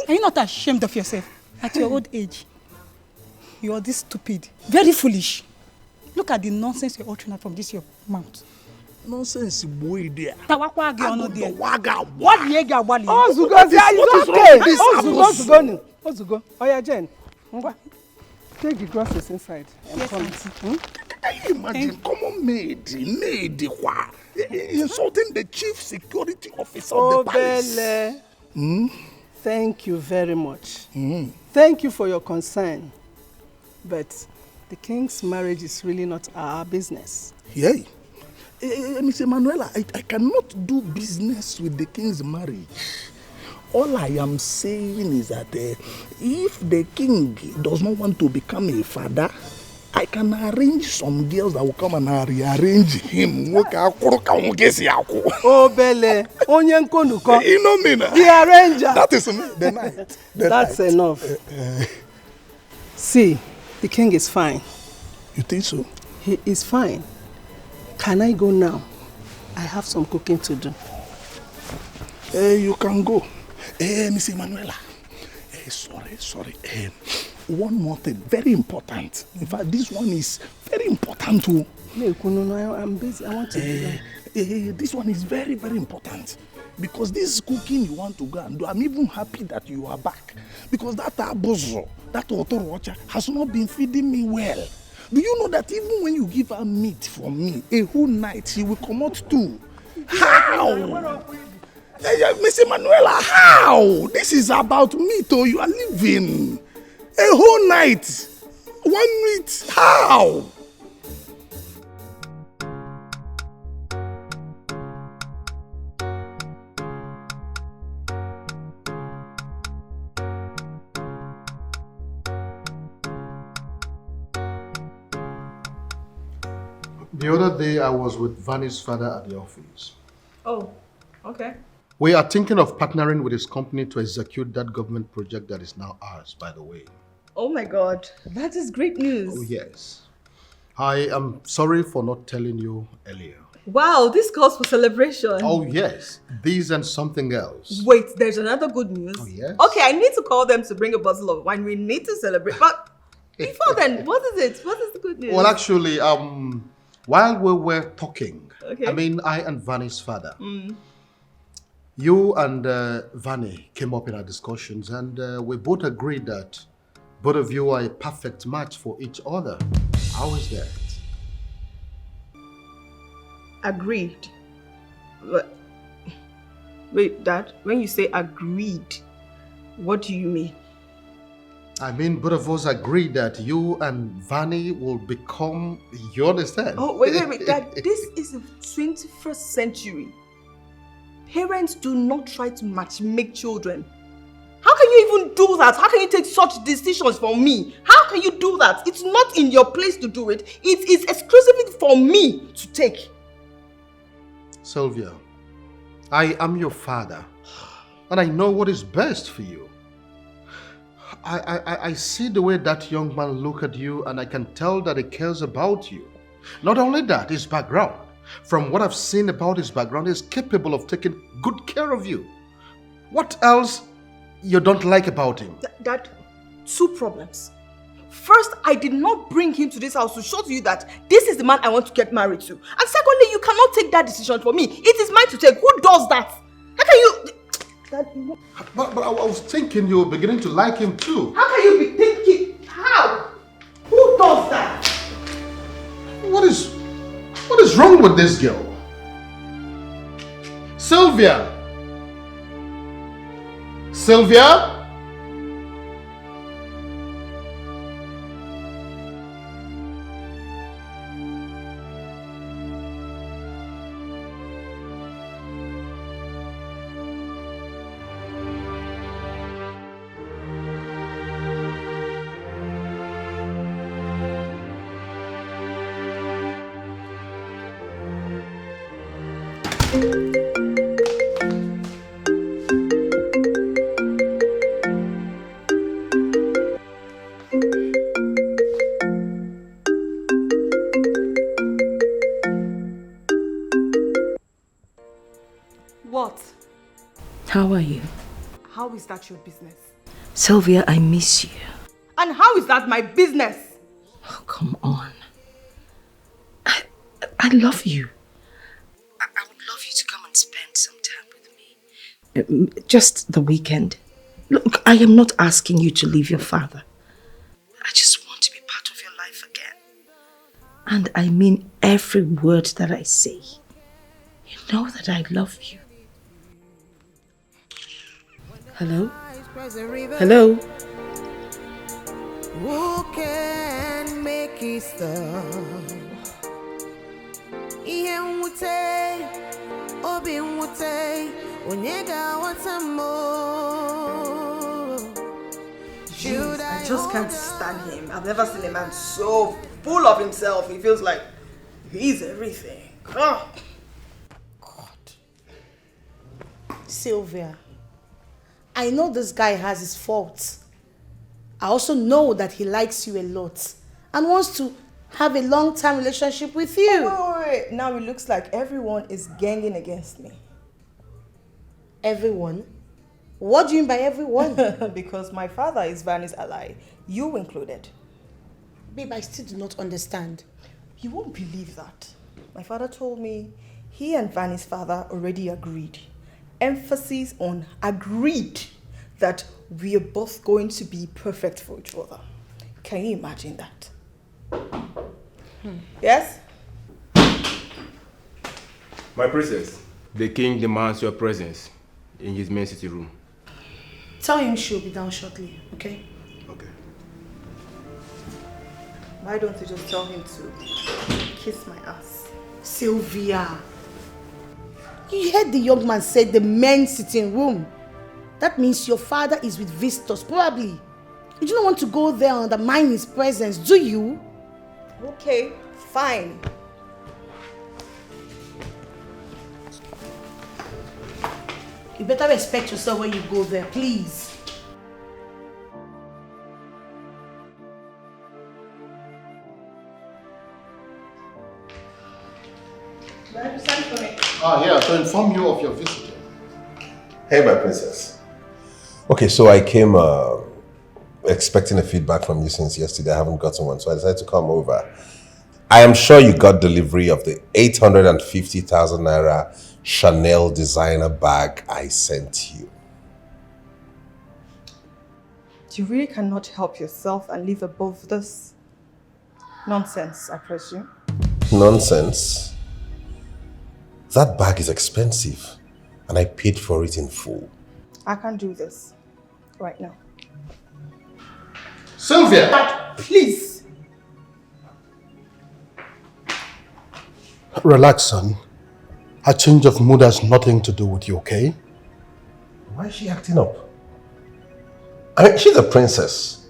Are you not ashamed of yourself at your old age? You are this stupid, very foolish. Look at the nonsense you're uttering out from this your mouth. Nonsense, boy, there. Tawakwa agi ono there. Waga. What the egg wali? Ozugo, Ozugo. Ozugo. Oya Jen. Ngwa. Take the groceries inside. Yes, Auntie. Can you imagine? Common maid, insulting the chief security officer of the palace. Ebele. Thank you very much. Thank you for your concern. But the king's marriage is really not our business. Yay. Miss Emanuela, I cannot do business with the king's marriage. All I am saying is that if the king does not want to become a father, I can arrange some girls that will come and rearrange him. Obele, onyenkonuko. You know me now. The arranger. That is me. The night. That's enough. See, the king is fine. You think so? He is fine. Can I go now? I have some cooking to do. You can go. Miss Emanuela. Sorry. One more thing, very important. In fact, this one is very important too. I'm busy. I want to do that. This one is very, very important. Because this cooking you want to go and do, I'm even happy that you are back. Because that abozo, that otorocha, has not been feeding me well. Do you know that even when you give her meat for me, a whole night, she will come out too? How? Miss Emanuela, how? This is about meat, oh, you are living. A whole night. One meat. How? The other day, I was with Vani's father at the office. Oh, okay. We are thinking of partnering with his company to execute that government project that is now ours, by the way. Oh my God, that is great news. Oh, yes. I am sorry for not telling you earlier. Wow, this calls for celebration. Oh, yes. This and something else. Wait, there's another good news. Oh, yes? Okay, I need to call them to bring a bottle of wine. We need to celebrate. But before then, what is it? What is the good news? Well, actually, while we were talking, okay. I and Vani's father, you and Vani came up in our discussions, and we both agreed that both of you are a perfect match for each other. How is that? Agreed. Wait, Dad, when you say agreed, what do you mean? I mean, both of us agreed that you and Vani will become, you understand? Oh, wait, Dad, this is the 21st century. Parents do not try to match-make children. How can you even do that? How can you take such decisions for me? How can you do that? It's not in your place to do it. It is exclusively for me to take. Sylvia, I am your father, and I know what is best for you. I see the way that young man look at you, and I can tell that he cares about you. Not only that, his background. From what I've seen about his background, he's capable of taking good care of you. What else you don't like about him? Dad, two problems. First, I did not bring him to this house to show to you that this is the man I want to get married to. And secondly, you cannot take that decision for me. It is mine to take. Who does that? How can you... Dad, But I was thinking you were beginning to like him too. How can you be thinking? How? Who does that? What is wrong with this girl? Sylvia! Sylvia? What? How are you? How is that your business? Sylvia, I miss you. And how is that my business? Oh, come on. love you. I would love you to come and spend some time with me. Just the weekend. Look, I am not asking you to leave your father. I just want to be part of your life again. And I mean every word that I say. You know that I love you. Hello? Hello? Who can make it stop? I just can't stand him. I've never seen a man so full of himself. He feels like he's everything. Oh. Sylvia, I know this guy has his faults. I also know that he likes you a lot and wants to have a long-term relationship with you. Wait. Now it looks like everyone is ganging against me. Everyone? What do you mean by everyone? Because my father is Vanny's ally, you included. Babe, I still do not understand. You won't believe that. My father told me he and Vanny's father already agreed. Emphasis on agreed that we are both going to be perfect for each other. Can you imagine that? Yes? My princess, the king demands your presence in his main city room. Tell him she'll be down shortly, okay? Okay. Why don't you just tell him to kiss my ass? Sylvia, you heard the young man say the men's sitting room. That means your father is with visitors, probably. You don't want to go there and undermine his presence, do you? Okay, fine. You better respect yourself when you go there, please. Yeah, to inform you of your visitor. Hey, my princess. Okay, so I came expecting a feedback from you since yesterday. I haven't gotten one, so I decided to come over. I am sure you got delivery of the 850,000 naira Chanel designer bag I sent you. You really cannot help yourself and live above this nonsense, I presume. Nonsense. That bag is expensive, and I paid for it in full. I can't do this right now. Sylvia! Please! Relax, son. A change of mood has nothing to do with you, okay? Why is she acting up? I mean, she's a princess,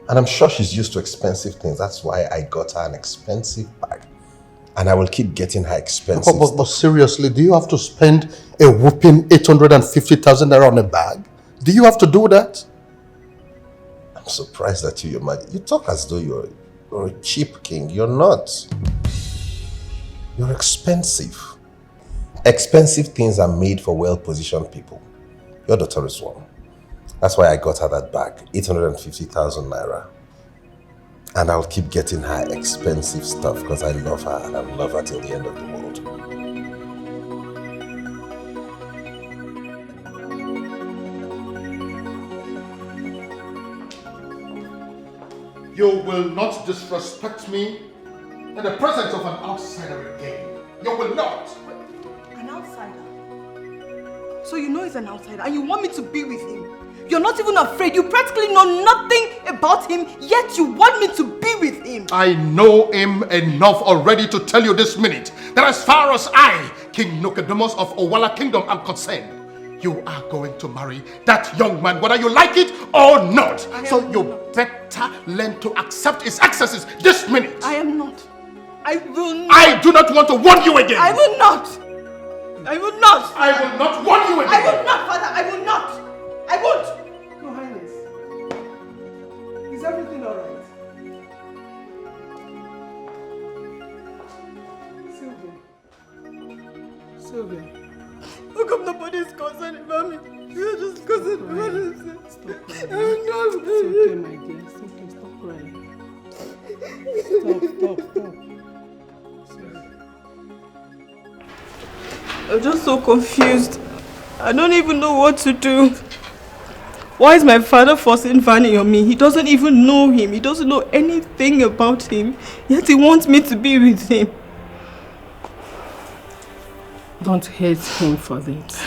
and I'm sure she's used to expensive things. That's why I got her an expensive bag. And I will keep getting her expensive But seriously, do you have to spend a whooping 850,000 naira on a bag? Do you have to do that? I'm surprised at you, your majesty. You talk as though you're a cheap king. You're not. You're expensive. Expensive things are made for well-positioned people. Your daughter is one. That's why I got her that bag, 850,000 naira. And I'll keep getting her expensive stuff because I love her and I'll love her till the end of the world. You will not disrespect me in the presence of an outsider again. You will not. An outsider? So you know he's an outsider and you want me to be with him? You're not even afraid. You practically know nothing about him, yet you want me to be with him. I know him enough already to tell you this minute that as far as I, King Nokodemus of Owala Kingdom, am concerned, you are going to marry that young man, whether you like it or not. So you better learn to accept his excesses this minute. I am not. I will not. I do not want to warn you again. I will not. I will not. I will not warn you again. I will not, Father. I will not. I won't! Your Highness, is everything alright? Sylvia. How come nobody is concerned about me? You're just concerned about yourself. Stop crying. It's okay, my dear. It's okay. Stop crying. Stop. Sorry. I'm just so confused. I don't even know what to do. Why is my father forcing Vanny on me? He doesn't even know him. He doesn't know anything about him. Yet he wants me to be with him. Don't hate him for this.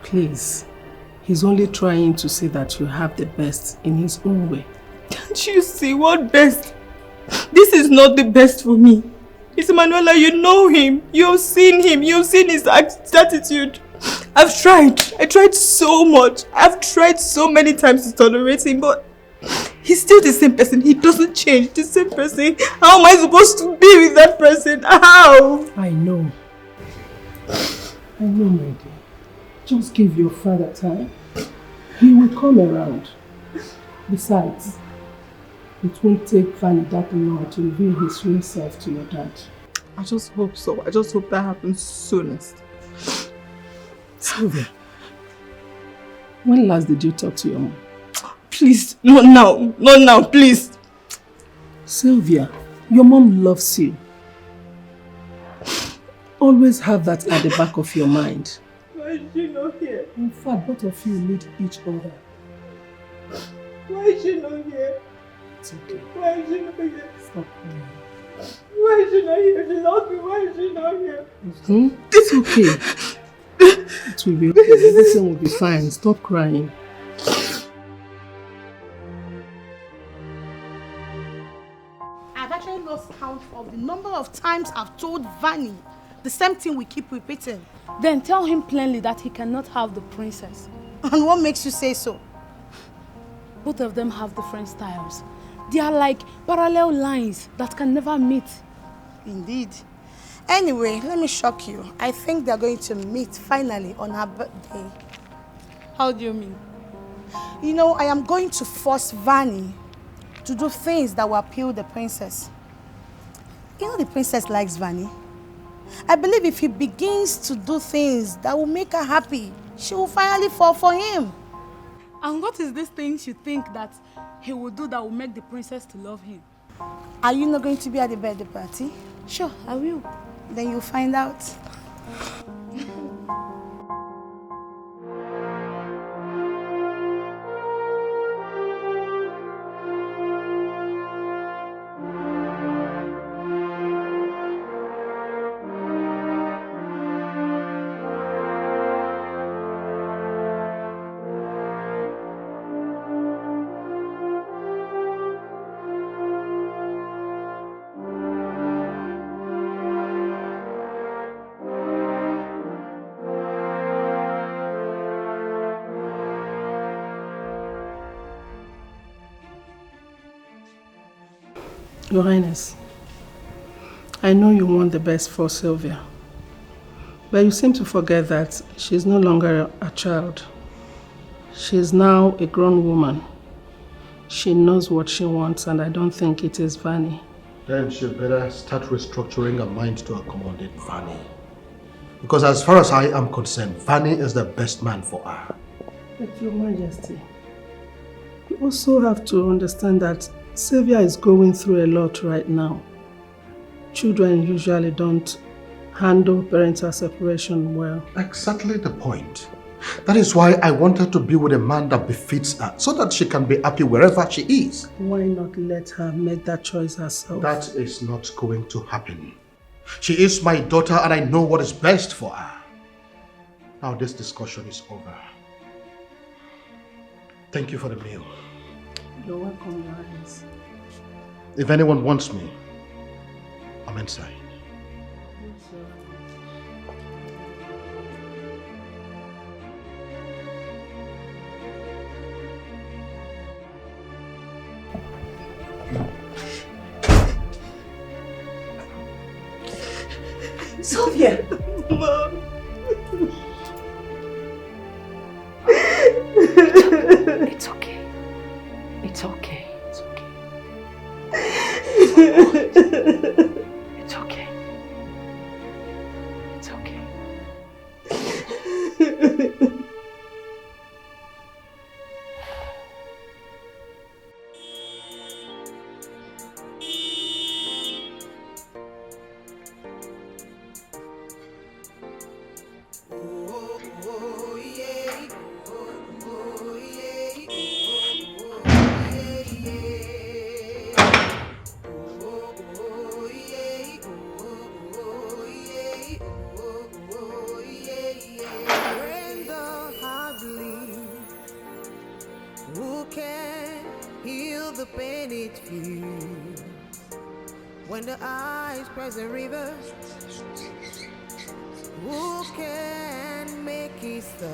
Please. He's only trying to see that you have the best in his own way. Can't you see what best? This is not the best for me. It's Manuela, you know him. You've seen him. You've seen his attitude. I've tried. I tried so much. I've tried so many times to tolerate him, but he's still the same person. He doesn't change. The same person. How am I supposed to be with that person? How? I know. I know, my dear. Just give your father time. He will come around. Besides, it won't take Vanny that long to reveal his real self to your dad. I just hope so. I just hope that happens soonest. Sylvia, when last did you talk to your mom? Please, not now. Not now, please. Sylvia, your mom loves you. Always have that at the back of your mind. Why is she not here? In fact, both of you need each other. Why is she not here? It's okay. Why is she not here? Stop crying. Why is she not here? She loves me. Why is she not here? It's okay. It will be okay. Everything will be fine. Stop crying. I've actually lost count of the number of times I've told Vanny the same thing we keep repeating. Then tell him plainly that he cannot have the princess. And what makes you say so? Both of them have different styles. They are like parallel lines that can never meet. Indeed. Anyway, let me shock you. I think they're going to meet finally on her birthday. How do you mean? You know, I am going to force Vanny to do things that will appeal the princess. You know the princess likes Vanny. I believe if he begins to do things that will make her happy, she will finally fall for him. And what is this thing you think that he will do that will make the princess to love him? Are you not going to be at the birthday party? Sure, I will. Then you'll find out. Your Highness, I know you want the best for Sylvia, but you seem to forget that she's no longer a child. She is now a grown woman. She knows what she wants, and I don't think it is Vanny. Then she better start restructuring her mind to accommodate Vanny. Because as far as I am concerned, Vanny is the best man for her. But Your Majesty, you also have to understand that Sylvia is going through a lot right now. Children usually don't handle parental separation well. Exactly the point. That is why I want her to be with a man that befits her, so that she can be happy wherever she is. Why not let her make that choice herself? That is not going to happen. She is my daughter and I know what is best for her. Now this discussion is over. Thank you for the meal. You're welcome, Your Highness. If anyone wants me, I'm inside. Sylvia! Mom! It's okay. It's okay. It's okay. It's okay. It's okay. to paint it for you. When the eyes cross the river, who can make it stop?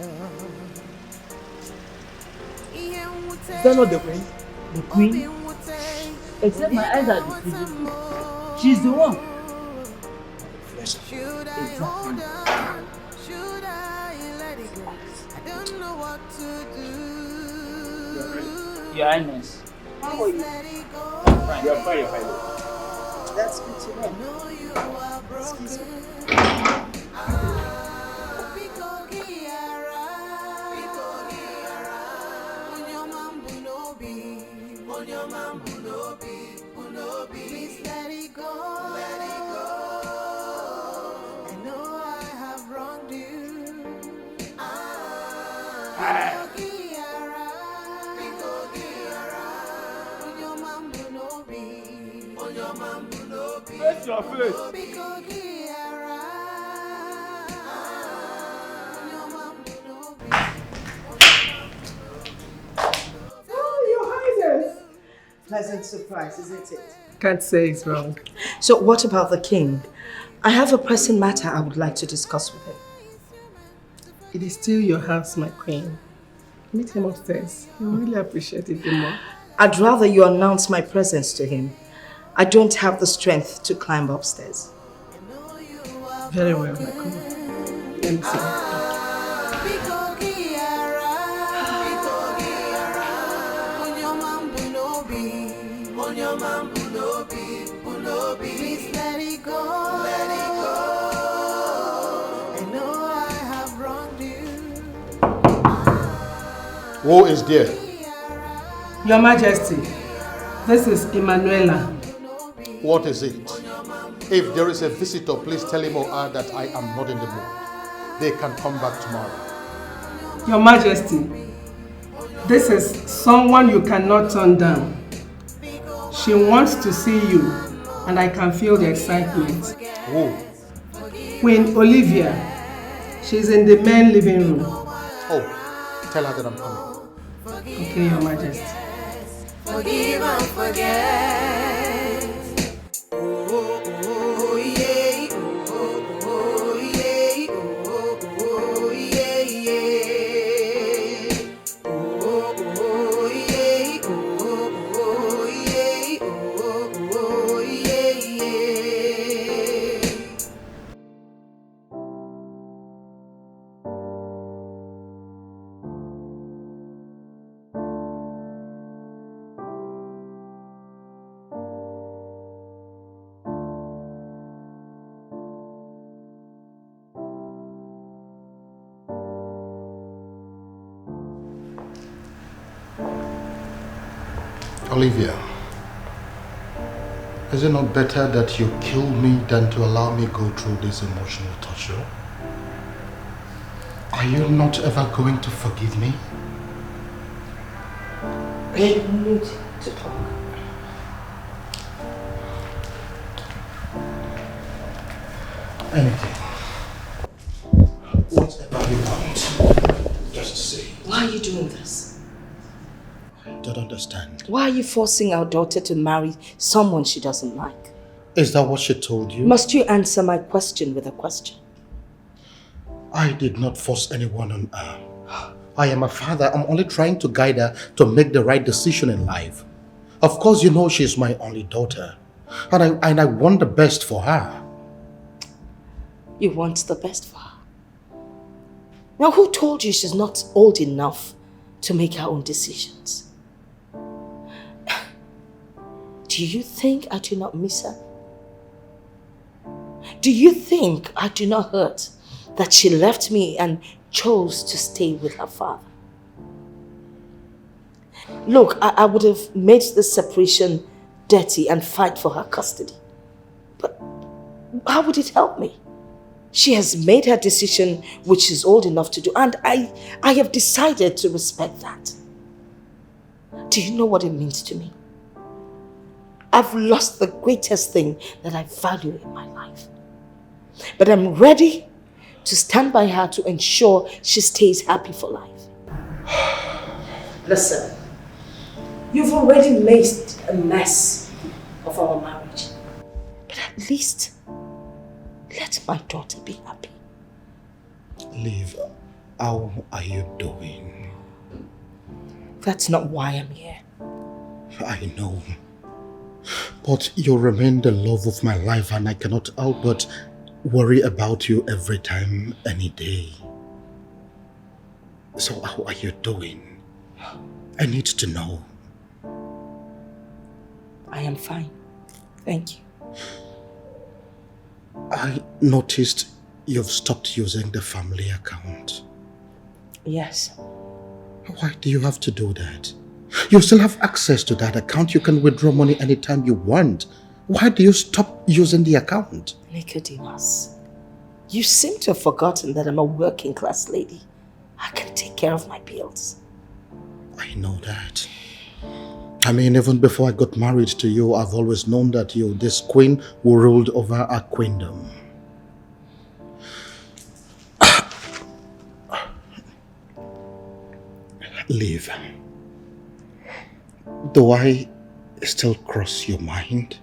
Is that not the queen? The queen? Except my eyes are deceiving. She's the one. Should I hold on? Should I let it go? I don't know what to do. Your Highness. How are you? Fine. You're fine, you're fine. That's good to know. Excuse me. Please let it go. Let it go. I know I have wronged you. Face your face. Oh, Your Highness. Pleasant surprise, isn't it? Can't say it's wrong. So what about the king? I have a pressing matter I would like to discuss with him. It is still your house, my queen. Meet him upstairs. He'll really appreciate it more. I'd rather you announce my presence to him. I don't have the strength to climb upstairs. Very well, my queen. Let me see. Please let it go. Let it go. I know I have wronged you. Who is there? Your Majesty, this is Emanuela. What is it? If there is a visitor, please tell him or her that I am not in the mood. They can come back tomorrow. Your Majesty, this is someone you cannot turn down. She wants to see you, and I can feel the excitement. Who? Queen Olivia. She's in the main living room. Oh, tell her that I'm coming. Okay, Your Majesty. Forgive and forget. Oh, yeah. Oh, yeah. Oh, yeah, yeah. Oh, yeah. Oh, yeah. Oh, yeah, yeah. Olivia, is it not better that you kill me than to allow me go through this emotional torture? Are you not ever going to forgive me? We need to talk. Anything. Whatever you want. Just say. Why are you doing this? I don't understand. Why are you forcing our daughter to marry someone she doesn't like? Is that what she told you? Must you answer my question with a question? I did not force anyone on her. I am a father. I'm only trying to guide her to make the right decision in life. Of course, you know she's my only daughter. And I want the best for her. You want the best for her? Now, who told you she's not old enough to make her own decisions? Do you think I do not miss her? Do you think I do not hurt that she left me and chose to stay with her father? Look, I would have made the separation dirty and fight for her custody. But how would it help me? She has made her decision, which she's old enough to do, and I have decided to respect that. Do you know what it means to me? I've lost the greatest thing that I value in my life. But I'm ready to stand by her to ensure she stays happy for life. Listen, You've already made a mess of our marriage. But at least, let my daughter be happy. Liv, how are you doing? That's not why I'm here. I know. But you remain the love of my life and I cannot help but worry about you every time, any day. So how are you doing? I need to know. I am fine. Thank you. I noticed you've stopped using the family account. Yes. Why do you have to do that? You still have access to that account. You can withdraw money anytime you want. Why do you stop using the account? Nicodemus, you seem to have forgotten that I'm a working class lady. I can take care of my bills. I know that. I mean, even before I got married to you, I've always known that you're this queen who ruled over our queendom. Liv, do I still cross your mind?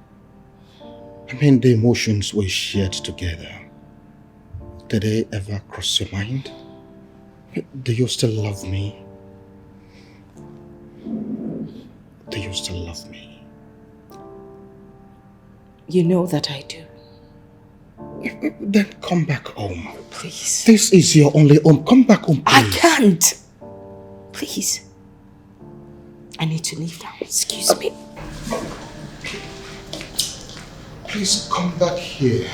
I mean, the emotions we shared together, did they ever cross your mind? Do you still love me? Do you still love me? You know that I do. Then come back home. Please. This is your only home. Come back home, please. I can't. Please. I need to leave now. Excuse me. Please come back here.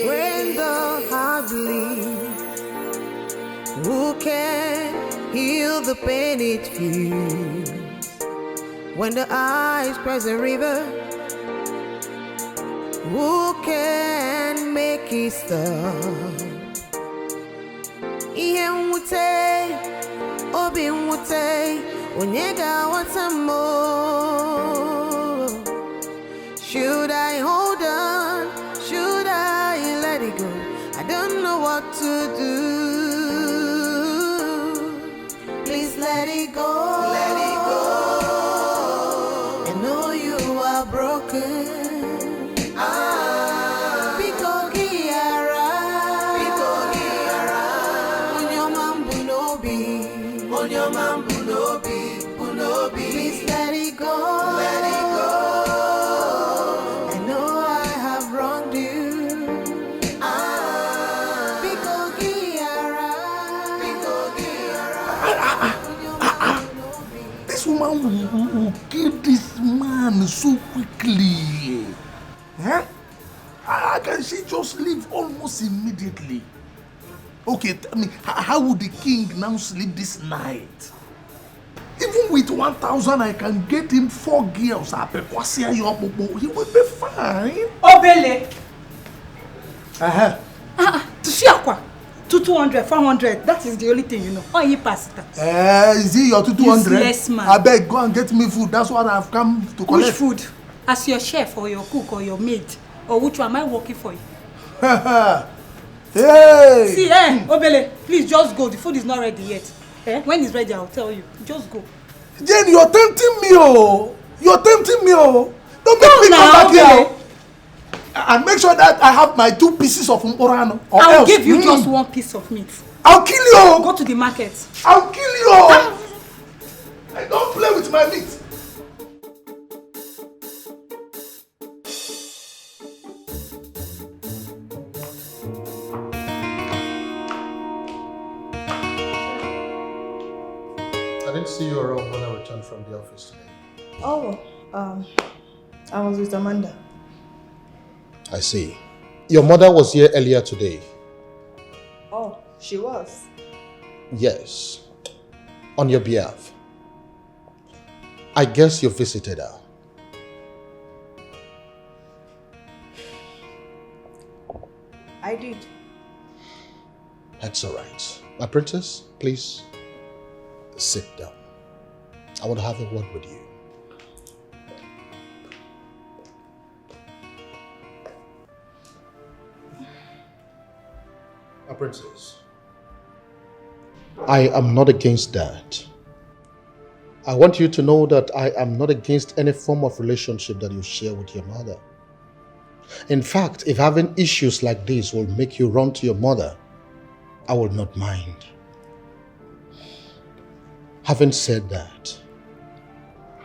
When the heart bleeds, who can heal the pain it feels? When the eyes cross the river, who can make it stop? Ihe mwute, obi mwute, onyega watamo. Should I hold on? Should I let it go? I don't know what to do. Please let it go. Let it go. I know you are broken. Please let it go. Let it go. I know I have wronged you. This woman will kill this man so quickly. Huh? How can she just leave almost immediately? Okay, tell me, how would the king now sleep this night? Even with 1,000, I can get him 4 girls. He will be fine. Ebele. To see aqua. 200, 400. That is the only thing you know. Oh, he passed that. Is it your 200? Useless man. I beg, go and get me food. That's what I've come to collect. Which food? As your chef or your cook or your maid? Or which one am I working for you? Hey! See, Ebele, please just go. The food is not ready yet. When it's ready, I'll tell you. Just go. Jane, you're tempting me, oh! You're tempting me, oh! Don't make me come back here. And make sure that I have my 2 pieces of mporano. I'll give you just 1 piece of meat. I'll kill you! Go to the market. I'll kill you! I don't play with my meat. I didn't see you around when I returned from the office today. Oh, I was with Amanda. I see. Your mother was here earlier today. Oh, she was? Yes. On your behalf. I guess you visited her. I did. That's all right. My princess, please sit down. I want to have a word with you. My princess, I am not against that. I want you to know that I am not against any form of relationship that you share with your mother. In fact, if having issues like this will make you run to your mother, I will not mind. Having said that,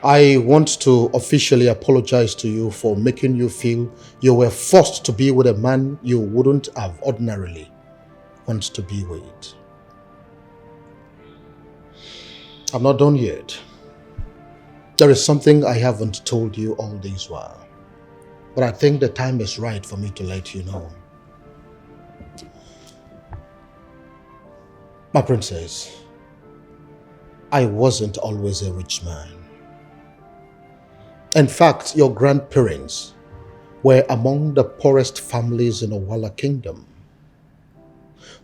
I want to officially apologize to you for making you feel you were forced to be with a man you wouldn't have ordinarily want to be with. I'm not done yet. There is something I haven't told you all this while, but I think the time is right for me to let you know. My princess, I wasn't always a rich man. In fact, your grandparents were among the poorest families in Owala Kingdom.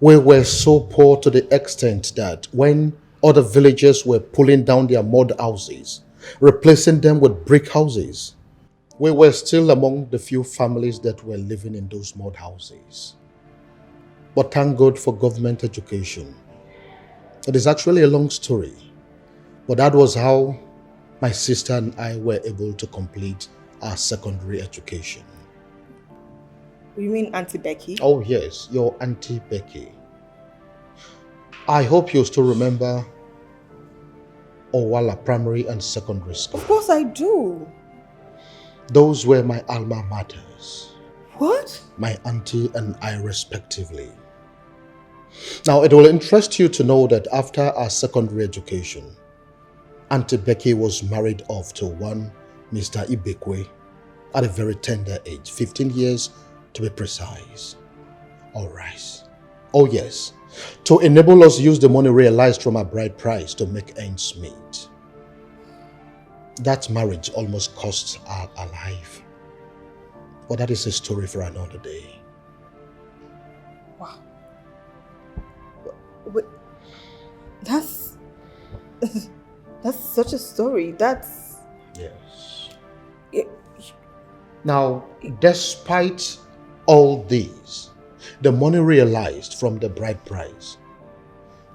We were so poor to the extent that when other villagers were pulling down their mud houses, replacing them with brick houses, we were still among the few families that were living in those mud houses. But thank God for government education. It is actually a long story, but that was how my sister and I were able to complete our secondary education. You mean Auntie Becky? Oh yes, your Auntie Becky. I hope you still remember Owala Primary and Secondary School. Of course I do. Those were my alma maters. What? My auntie and I respectively. Now it will interest you to know that after our secondary education, Auntie Becky was married off to one Mr. Ibekwe at a very tender age, 15 years to be precise. All right. Oh yes, to enable us use the money realized from our bride price to make ends meet. That marriage almost cost her life. But that is a story for another day. Wow. But that's such a story. That's... Yes. Now, despite all these, the money realized from the bride price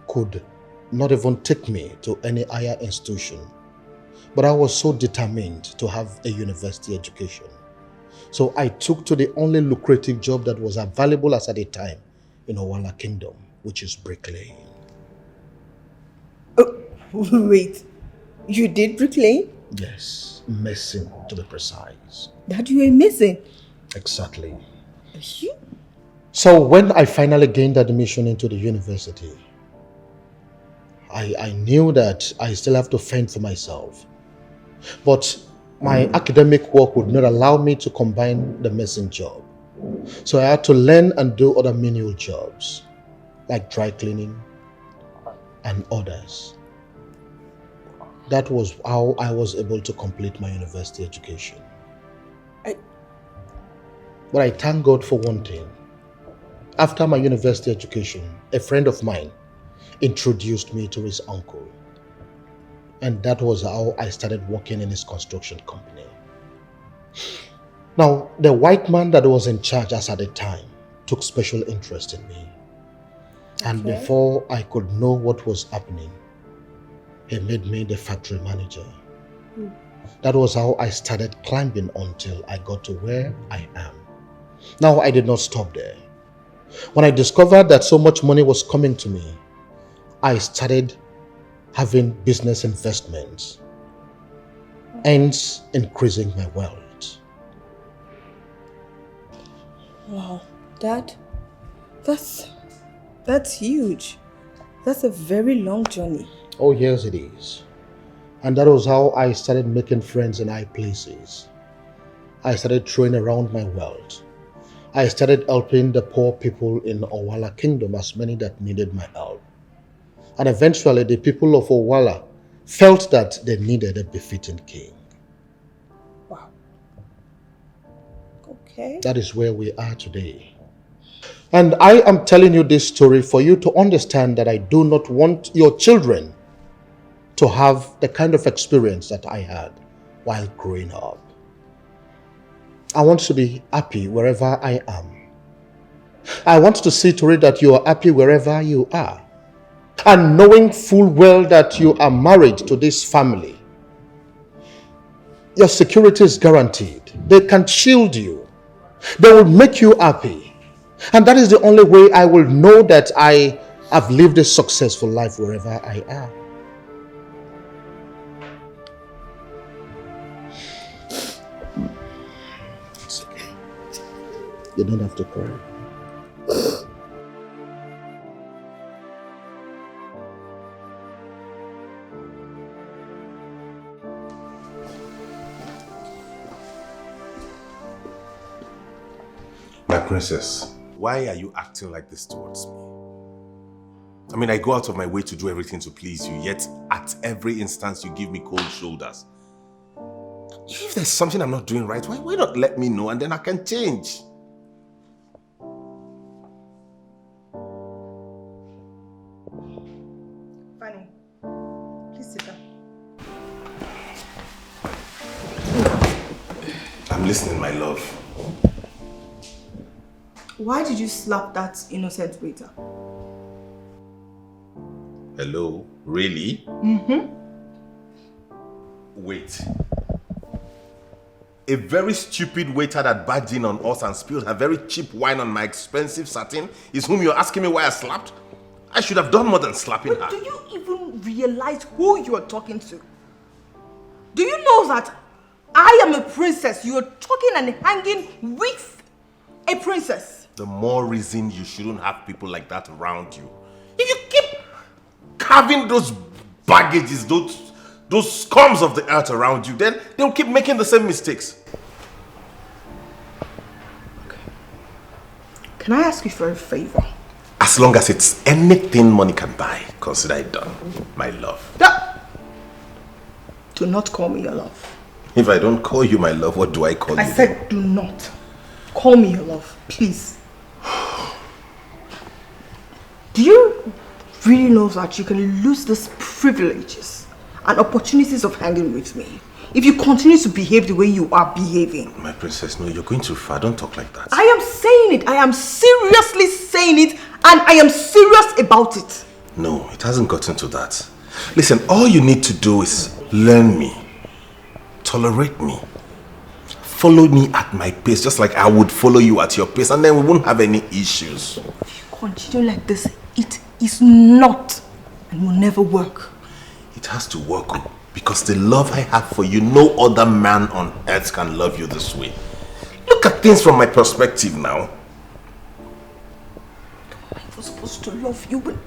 could not even take me to any higher institution. But I was so determined to have a university education. So I took to the only lucrative job that was available as at the time in Owala Kingdom, which is bricklaying. Oh, wait, you did bricklaying? Yes, mason to be precise. That you were missing? Exactly. You? So when I finally gained admission into the university, I knew that I still have to fend for myself. But my academic work would not allow me to combine the mason job. So I had to learn and do other menial jobs, like dry cleaning and others. That was how I was able to complete my university education. But I thank God for one thing. After my university education, a friend of mine introduced me to his uncle. And that was how I started working in his construction company. Now, the white man that was in charge as at the time took special interest in me. And before I could know what was happening, he made me the factory manager. That was how I started climbing until I got to where I am. Now, I did not stop there. When I discovered that so much money was coming to me, I started having business investments, hence increasing my wealth. Wow, Dad, that's huge. That's a very long journey. Oh yes, it is. And that was how I started making friends in high places. I started throwing around my wealth. I started helping the poor people in Owala Kingdom, as many that needed my help. And eventually the people of Owala felt that they needed a befitting king. Wow. Okay. That is where we are today. And I am telling you this story for you to understand that I do not want your children to have the kind of experience that I had while growing up. I want to be happy wherever I am. I want to see to it that you are happy wherever you are. And knowing full well that you are married to this family, your security is guaranteed. They can shield you. They will make you happy. And that is the only way I will know that I have lived a successful life wherever I am. It's okay. You don't have to cry. My princess, why are you acting like this towards me? I mean, I go out of my way to do everything to please you, yet at every instance you give me cold shoulders. If there's something I'm not doing right, why not let me know and then I can change? Fanny, please sit down. I'm listening, my love. Why did you slap that innocent waiter? Hello? Really? Mm-hmm. Wait. A very stupid waiter that barged in on us and spilled her very cheap wine on my expensive satin is whom you're asking me why I slapped? I should have done more than slapping her. Do you even realize who you are talking to? Do you know that I am a princess? You are talking and hanging with a princess. The more reason you shouldn't have people like that around you. If you keep carving those baggages, those scums of the earth around you, then they'll keep making the same mistakes. Can I ask you for a favor? As long as it's anything money can buy, consider it done, my love. Do not call me your love. If I don't call you my love, what do I call you? I said do not call me your love, please. Do you really know that you can lose these privileges and opportunities of hanging with me if you continue to behave the way you are behaving? My princess, no, you're going too far. Don't talk like that. I am saying it. I am seriously saying it, and I am serious about it. No, it hasn't gotten to that. Listen, all you need to do is learn me, tolerate me, follow me at my pace, just like I would follow you at your pace, and then we won't have any issues. If you continue like this, it is not and will never work. It has to work, because the love I have for you, no other man on earth can love you this way. Look at things from my perspective now. I was supposed to love you when...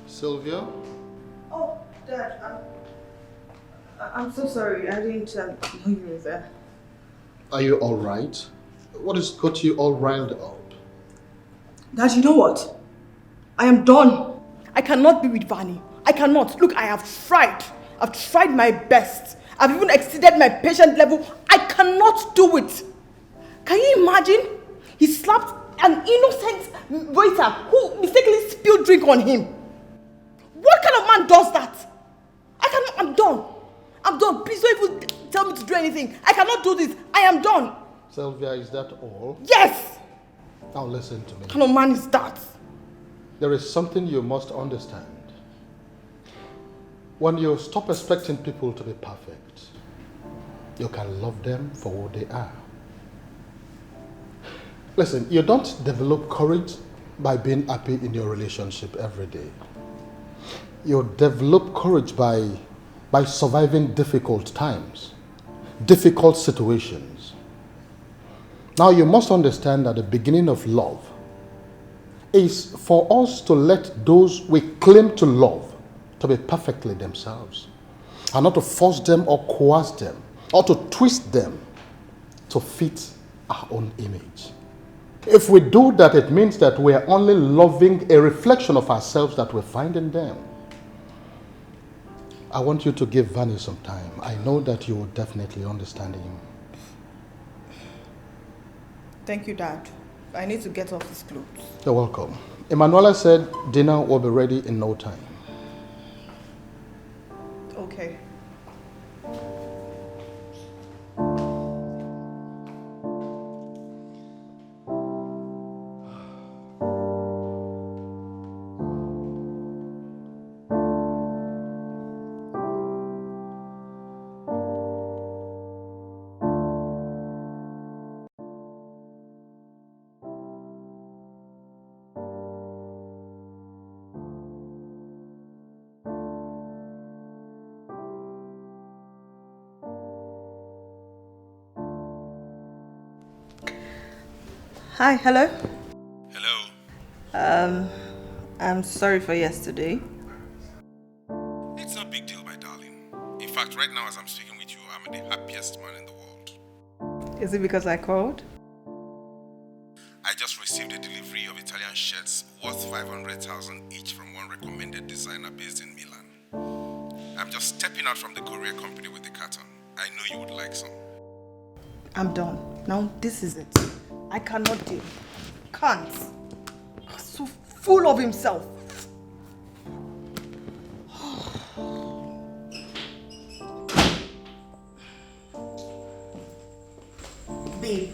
Sylvia? Oh, Dad, I'm so sorry. I didn't know you were there. Are you alright? What has got you all riled up? Dad, you know what? I am done. I cannot be with Vanny. I cannot. Look, I have tried. I've tried my best. I've even exceeded my patient level. I cannot do it. Can you imagine? He slapped an innocent waiter who mistakenly spilled drink on him. What kind of man does that? I cannot. I'm done. I'm done. Please don't even tell me to do anything. I cannot do this. I am done. Sylvia, is that all? Yes! Now listen to me. What kind of man is that? There is something you must understand. When you stop expecting people to be perfect, you can love them for who they are. Listen, you don't develop courage by being happy in your relationship every day. You develop courage by surviving difficult times, difficult situations. Now you must understand that the beginning of love is for us to let those we claim to love to be perfectly themselves, and not to force them or coerce them or to twist them to fit our own image. If we do that, it means that we are only loving a reflection of ourselves that we find in them. I want you to give Vanny some time. I know that you will definitely understand him Thank you, Dad. I need to get off these clothes. You're welcome. Emanuela said dinner will be ready in no time. Okay. Hi, hello? Hello. I'm sorry for yesterday. It's no big deal, my darling. In fact, right now as I'm speaking with you, I'm the happiest man in the world. Is it because I called? I just received a delivery of Italian shirts worth 500,000 each from one recommended designer based in Milan. I'm just stepping out from the courier company with the carton. I know you would like some. I'm done. Now this is it. I cannot deal. Can't. So full of himself. Babe,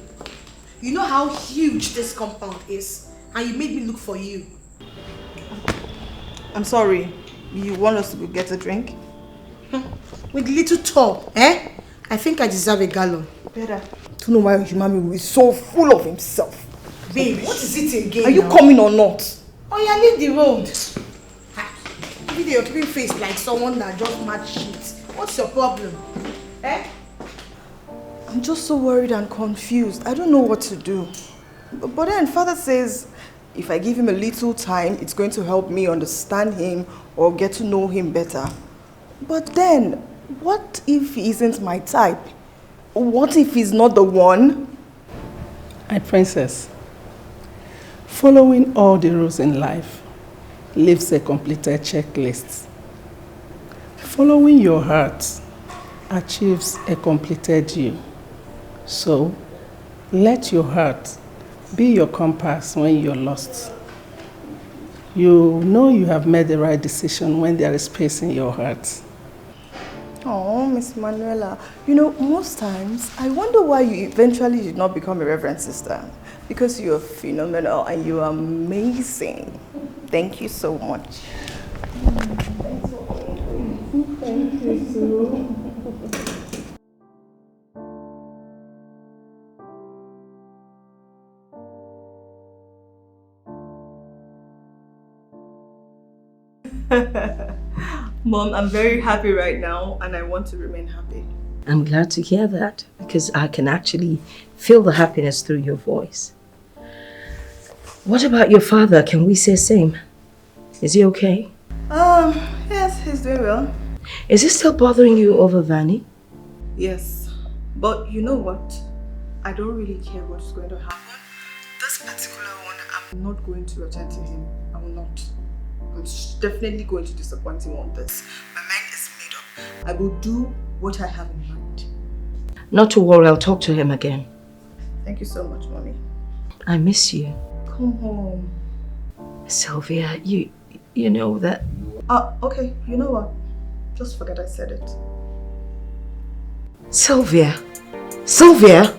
you know how huge this compound is, and you made me look for you. I'm sorry. You want us to go get a drink? With little top, eh? I think I deserve a gallon. Better. I don't know why Jumami is so full of himself. Babe, what is it again? Are you coming or not? Oh, yeah, leave the road. Every day you're keeping face like someone that just mad shit. What's your problem? Eh? I'm just so worried and confused. I don't know what to do. But then Father says if I give him a little time, it's going to help me understand him or get to know him better. But then, what if he isn't my type? What if he's not the one? My princess, following all the rules in life leaves a completed checklist. Following your heart achieves a completed you. So, let your heart be your compass when you're lost. You know you have made the right decision when there is space in your heart. Oh, Miss Manuela, you know, most times I wonder why you eventually did not become a Reverend Sister. Because you're phenomenal and you're amazing. Thank you so much. Thank you, Sue. Mom, I'm very happy right now and I want to remain happy. I'm glad to hear that because I can actually feel the happiness through your voice. What about your father? Can we say same? Is he okay? Yes, he's doing well. Is he still bothering you over Vanny? Yes, but you know what? I don't really care what's going to happen. This particular one, I'm not going to attend to him. I will not. I'm definitely going to disappoint him on this. My mind is made up. I will do what I have in mind. Not to worry, I'll talk to him again. Thank you so much, Mommy. I miss you. Come home. Sylvia, you know that... Okay, you know what? Just forget I said it. Sylvia! Sylvia!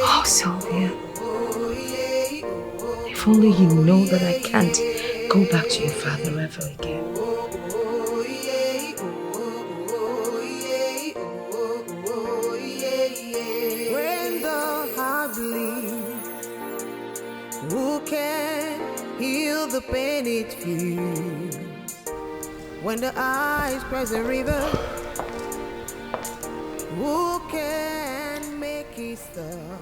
Oh, Sylvia. If only you know that I can't go back to your father ever again. When the heart bleeds, who can heal the pain it feels? When the eyes cross the river, who can make it stop?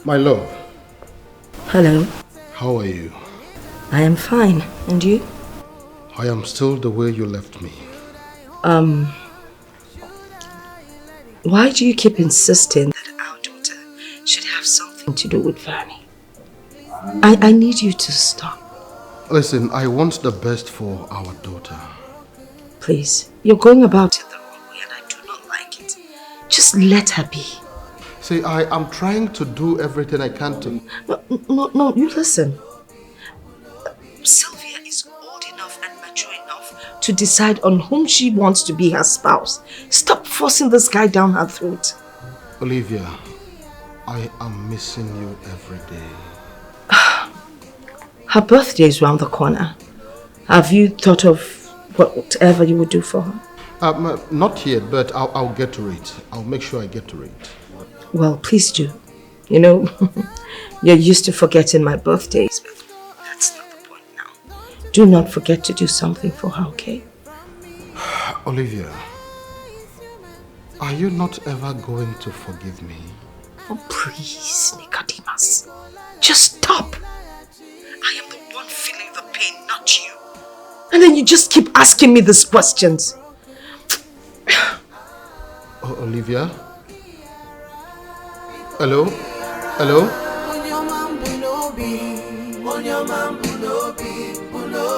My love. Hello. How are you? I am fine. And you? I am still the way you left me. Why do you keep insisting that our daughter should have something to do with Vanny? I need you to stop. Listen, I want the best for our daughter. Please, you're going about it the wrong way and I Just let her be. See, I am trying to do everything I can to... No, you listen. Sylvia is old enough and mature enough to decide on whom she wants to be her spouse. Stop forcing this guy down her throat. Olivia, I am missing you every day. Her birthday is round the corner. Have you thought of whatever you would do for her? Not yet, but I'll get to it. I'll make sure I get to it. Well, please do. You know, you're used to forgetting my birthdays, but that's not the point now. Do not forget to do something for her, okay? Olivia, are you not ever going to forgive me? Oh, please, Nicodemus. Just stop. I am the one feeling the pain, not you. And then you just keep asking me these questions. Oh, Olivia? Hello? Hello?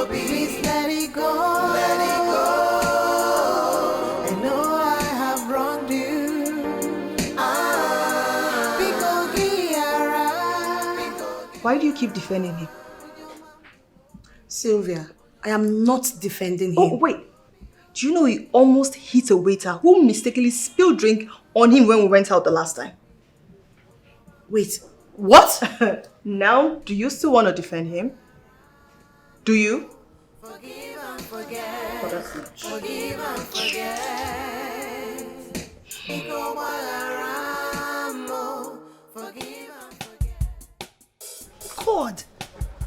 Please let it go. Let it go. I know I have wronged you. Why do you keep defending him? Sylvia, I am not defending him. Oh, wait. Do you know he almost hit a waiter who mistakenly spilled drink on him when we went out the last time? Wait, what? Now, do you still want to defend him? Do you? Forgive and forget. Oh, that's much. Forgive and forget. Forgive and forget. God,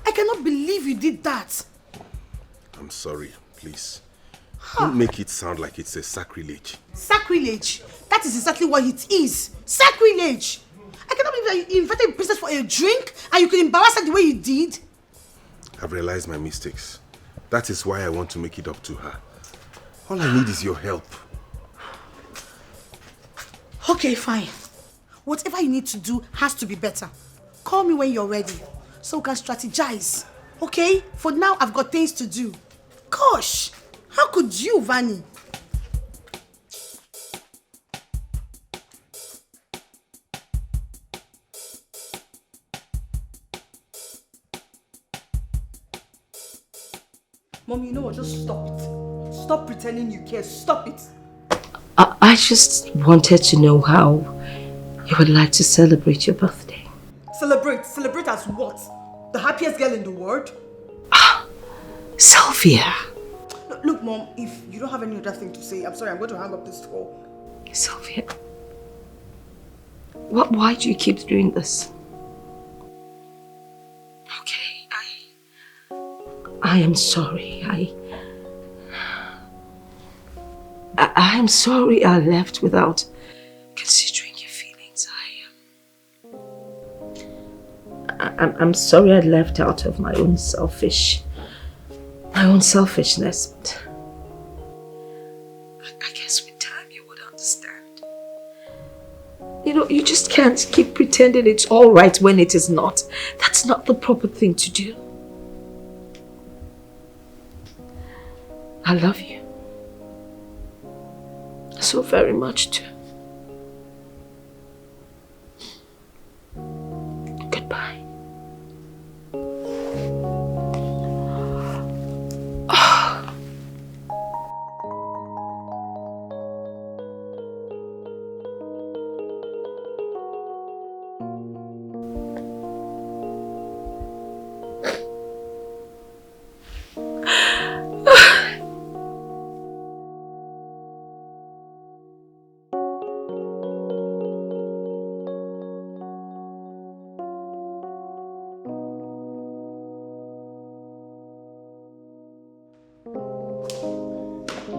I cannot believe you did that. I'm sorry, please. Don't make it sound like it's a sacrilege. Sacrilege? That is exactly what it is. Sacrilege! I cannot believe that you invited a princess for a drink and you could embarrass her the way you did. I've realized my mistakes. That is why I want to make it up to her. All I need is your help. Okay, fine. Whatever you need to do has to be better. Call me when you're ready so we can strategize. Okay? For now, I've got things to do. Gosh! How could you, Vanny? Mom, you know what? Just stop it. Stop pretending you care. Stop it. I just wanted to know how you would like to celebrate your birthday. Celebrate? Celebrate as what? The happiest girl in the world? Sylvia. Look, Mom, if you don't have any other thing to say, I'm sorry, I'm going to hang up this call. Sylvia. Why do you keep doing this? Okay, I am sorry. I am sorry I left without considering your feelings. I'm sorry I left out of my own selfishness. But I guess with time you would understand. You know, you just can't keep pretending it's all right when it is not. That's not the proper thing to do. I love you. So very much too. Goodbye.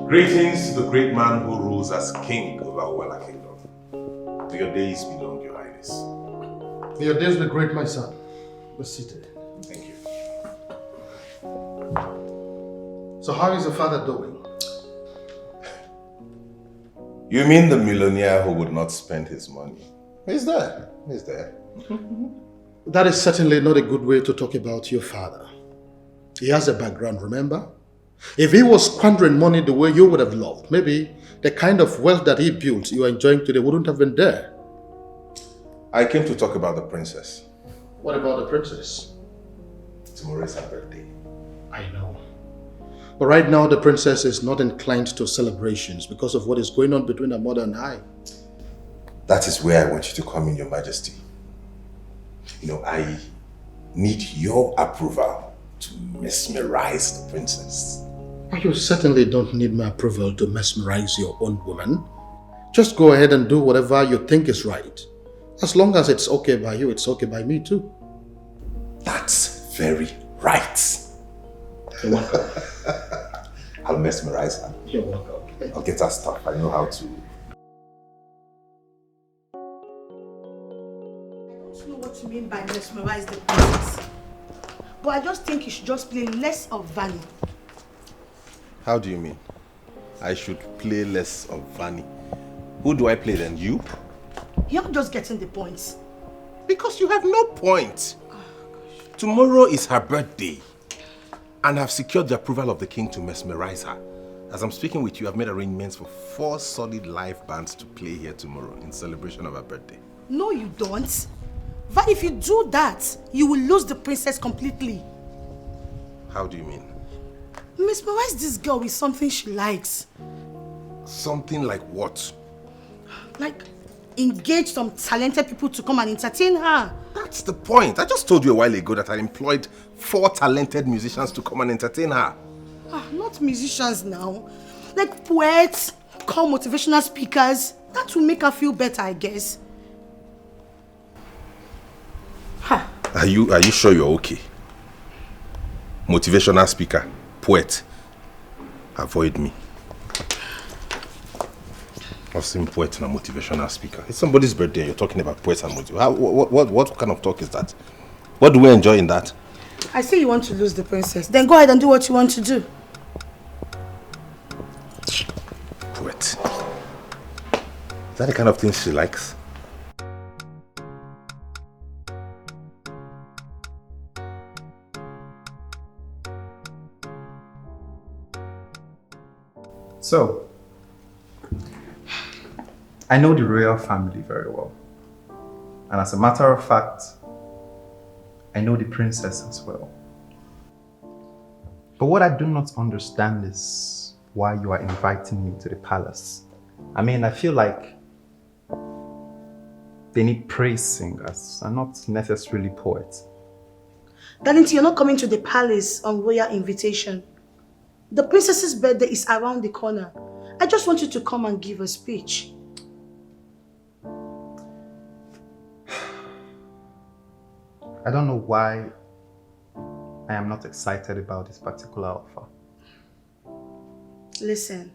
Greetings to the great man who rules as king over Wella Kingdom. May your days be long, Your Highness. May your days be great, my son. Be seated. Thank you. So how is your father doing? You mean the millionaire who would not spend his money? He's there. He's there. That is certainly not a good way to talk about your father. He has a background, remember? If he was squandering money the way you would have loved, maybe the kind of wealth that he built you are enjoying today wouldn't have been there. I came to talk about the princess. What about the princess? Tomorrow is her birthday. I know. But right now the princess is not inclined to celebrations because of what is going on between her mother and I. That is where I want you to come in, Your Majesty. You know, I need your approval to mesmerize the princess. You certainly don't need my approval to mesmerize your own woman. Just go ahead and do whatever you think is right. As long as it's okay by you, it's okay by me too. That's very right. You're welcome. I'll mesmerize her. You're welcome. I'll get her stuff. I know how to. I don't know what you mean by mesmerize the princess. But I just think you should just play less of Vanny. How do you mean? I should play less of Vanny. Who do I play then? You? You're just getting the points. Because you have no point. Tomorrow is her birthday. And I've secured the approval of the king to mesmerize her. As I'm speaking with you, I've made arrangements for 4 solid live bands to play here tomorrow in celebration of her birthday. No, you don't. But if you do that, you will lose the princess completely. How do you mean? Mesmerize this girl with something she likes. Something like what? Like, engage some talented people to come and entertain her. That's the point. I just told you a while ago that I employed 4 talented musicians to come and entertain her. Not musicians now. Like poets, call motivational speakers. That will make her feel better, I guess. Are you sure you're okay? Motivational speaker, poet. Avoid me. I've seen poet and a motivational speaker. It's somebody's birthday and you're talking about poets and motivational. What kind of talk is that? What do we enjoy in that? I say you want to lose the princess. Then go ahead and do what you want to do. Poet. Is that the kind of thing she likes? So, I know the royal family very well. And as a matter of fact, I know the princess as well. But what I do not understand is why you are inviting me to the palace. I mean, I feel like they need praise singers and not necessarily poets. Darlington, you're not coming to the palace on royal invitation. The princess's birthday is around the corner. I just want you to come and give a speech. I don't know why I am not excited about this particular offer. Listen,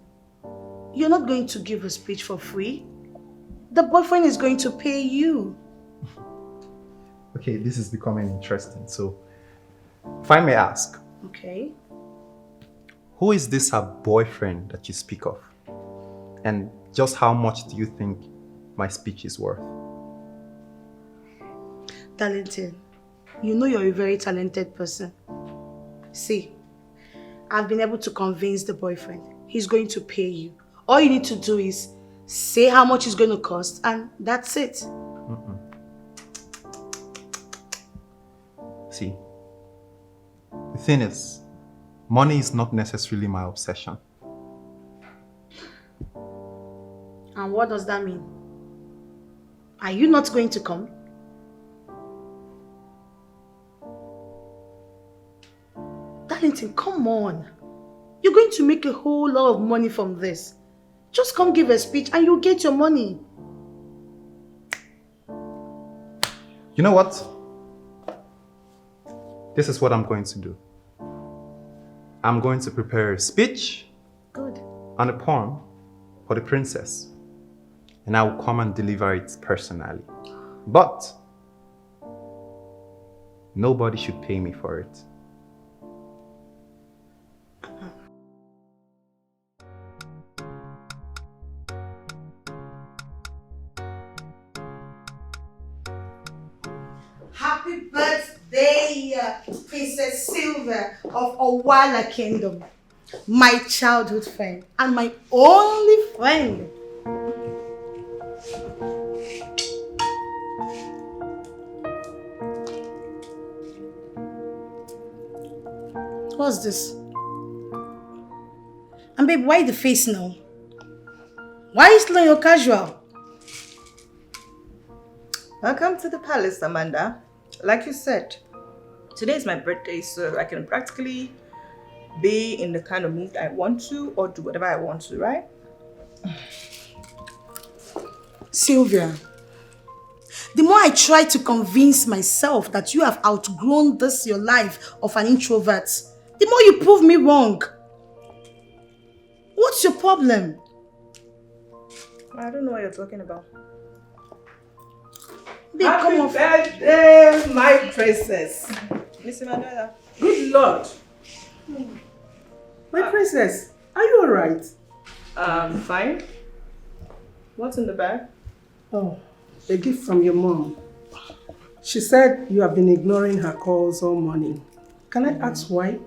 you're not going to give a speech for free. The boyfriend is going to pay you. Okay, this is becoming interesting. So, if I may ask. Okay. Who is this her boyfriend that you speak of? And just how much do you think my speech is worth? Darlington, you know you're a very talented person. See, I've been able to convince the boyfriend. He's going to pay you. All you need to do is say how much it's going to cost and that's it. See, the thing is, money is not necessarily my obsession. And what does that mean? Are you not going to come? Darlington, come on. You're going to make a whole lot of money from this. Just come give a speech and you'll get your money. You know what? This is what I'm going to do. I'm going to prepare a speech and a poem for the princess. And I will come and deliver it personally. But nobody should pay me for it. Happy birthday, Princess Silver of Owala Kingdom. My childhood friend and my only friend. What's this? And babe, why the face now? Why is it your casual? Welcome to the palace, Amanda. Like you said, today is my birthday, so I can practically be in the kind of mood I want to or do whatever I want to, right? Sylvia, the more I try to convince myself that you have outgrown this your life of an introvert, the more you prove me wrong. What's your problem? I don't know what you're talking about. Babe, Happy birthday, my princess. Miss Emanuela. Good Lord. My princess, are you alright? Fine. What's in the bag? Oh, a gift from your mom. She said you have been ignoring her calls all morning. Can I ask why?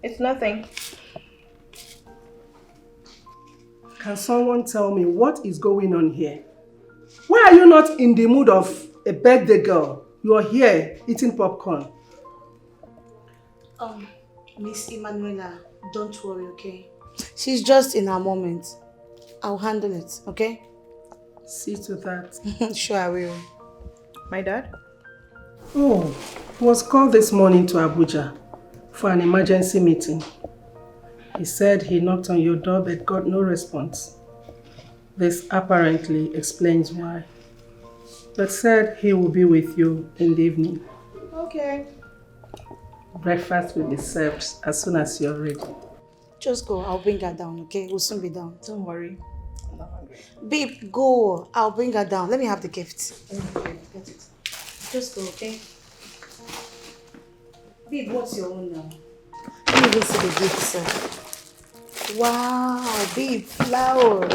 It's nothing. Can someone tell me what is going on here? Why are you not in the mood of a birthday girl? You are here eating popcorn. Miss Emanuela, don't worry, okay? She's just in her moment. I'll handle it, okay? See to that. Sure, I will. My dad? Oh, he was called this morning to Abuja for an emergency meeting. He said he knocked on your door but got no response. This apparently explains why. But said he will be with you in the evening. Okay. Breakfast will be served as soon as you're ready. Just go, I'll bring her down, okay? We'll soon be down. Don't worry. I'm not hungry. Babe, go. I'll bring her down. Let me have the gift. Get it. Just go, okay? Babe, what's your own now? Let me even see the gift, sir. Wow, babe, flower.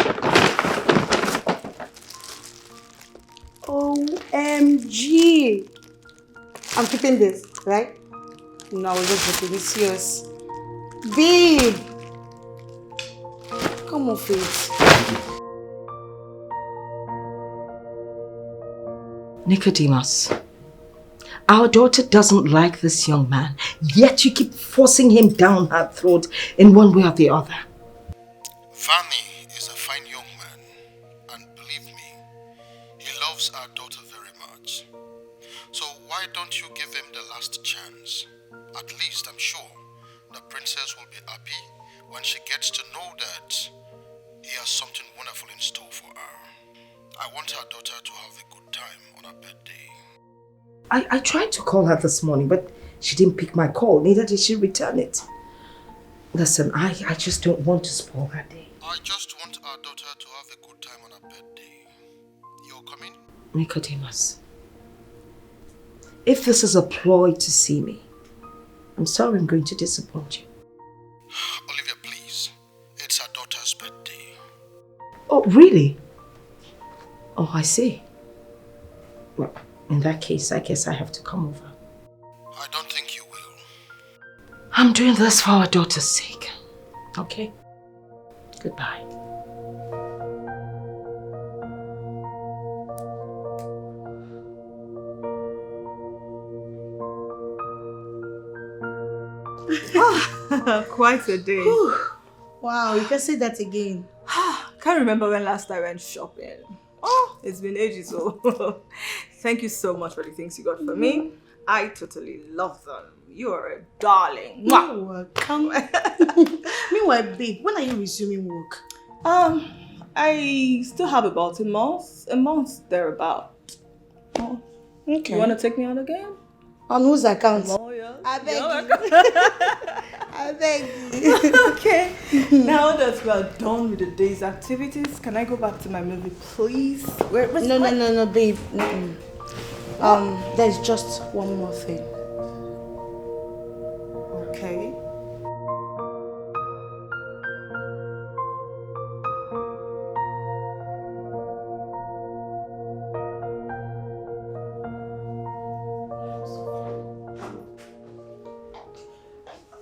OMG. I'm keeping this, right? No, we'll just be delicious. Babe. Come off it. Nicodemus, our daughter doesn't like this young man, yet you keep forcing him down her throat in one way or the other. Vanny is a fine young man, and believe me, he loves our daughter very much. So why don't you give him the last chance? At least I'm sure the princess will be happy when she gets to know that he has something wonderful in store for her. I want our daughter to have a good time on her birthday. I tried to call her this morning, but she didn't pick my call. Neither did she return it. Listen, I just don't want to spoil her day. I just want our daughter to have a good time on her birthday. You're coming? Nicodemus, if this is a ploy to see me, I'm sorry I'm going to disappoint you. Olivia, please. It's our daughter's birthday. Oh, really? Oh, I see. Well, in that case, I guess I have to come over. I don't think you will. I'm doing this for our daughter's sake. Okay? Goodbye. Quite a day. Wow, you can say that again. Can't remember when last I went shopping. Oh, it's been ages. So thank you so much for the things you got for me. I totally love them. You are a darling. You're welcome. Meanwhile, babe, when are you resuming work? I still have about a month thereabout. Oh, okay. You want to take me out again? On whose account? Oh, yeah. I beg you. I beg you. Okay. Now that we are done with the day's activities, can I go back to my movie, please? No, babe. There's just one more thing. Okay.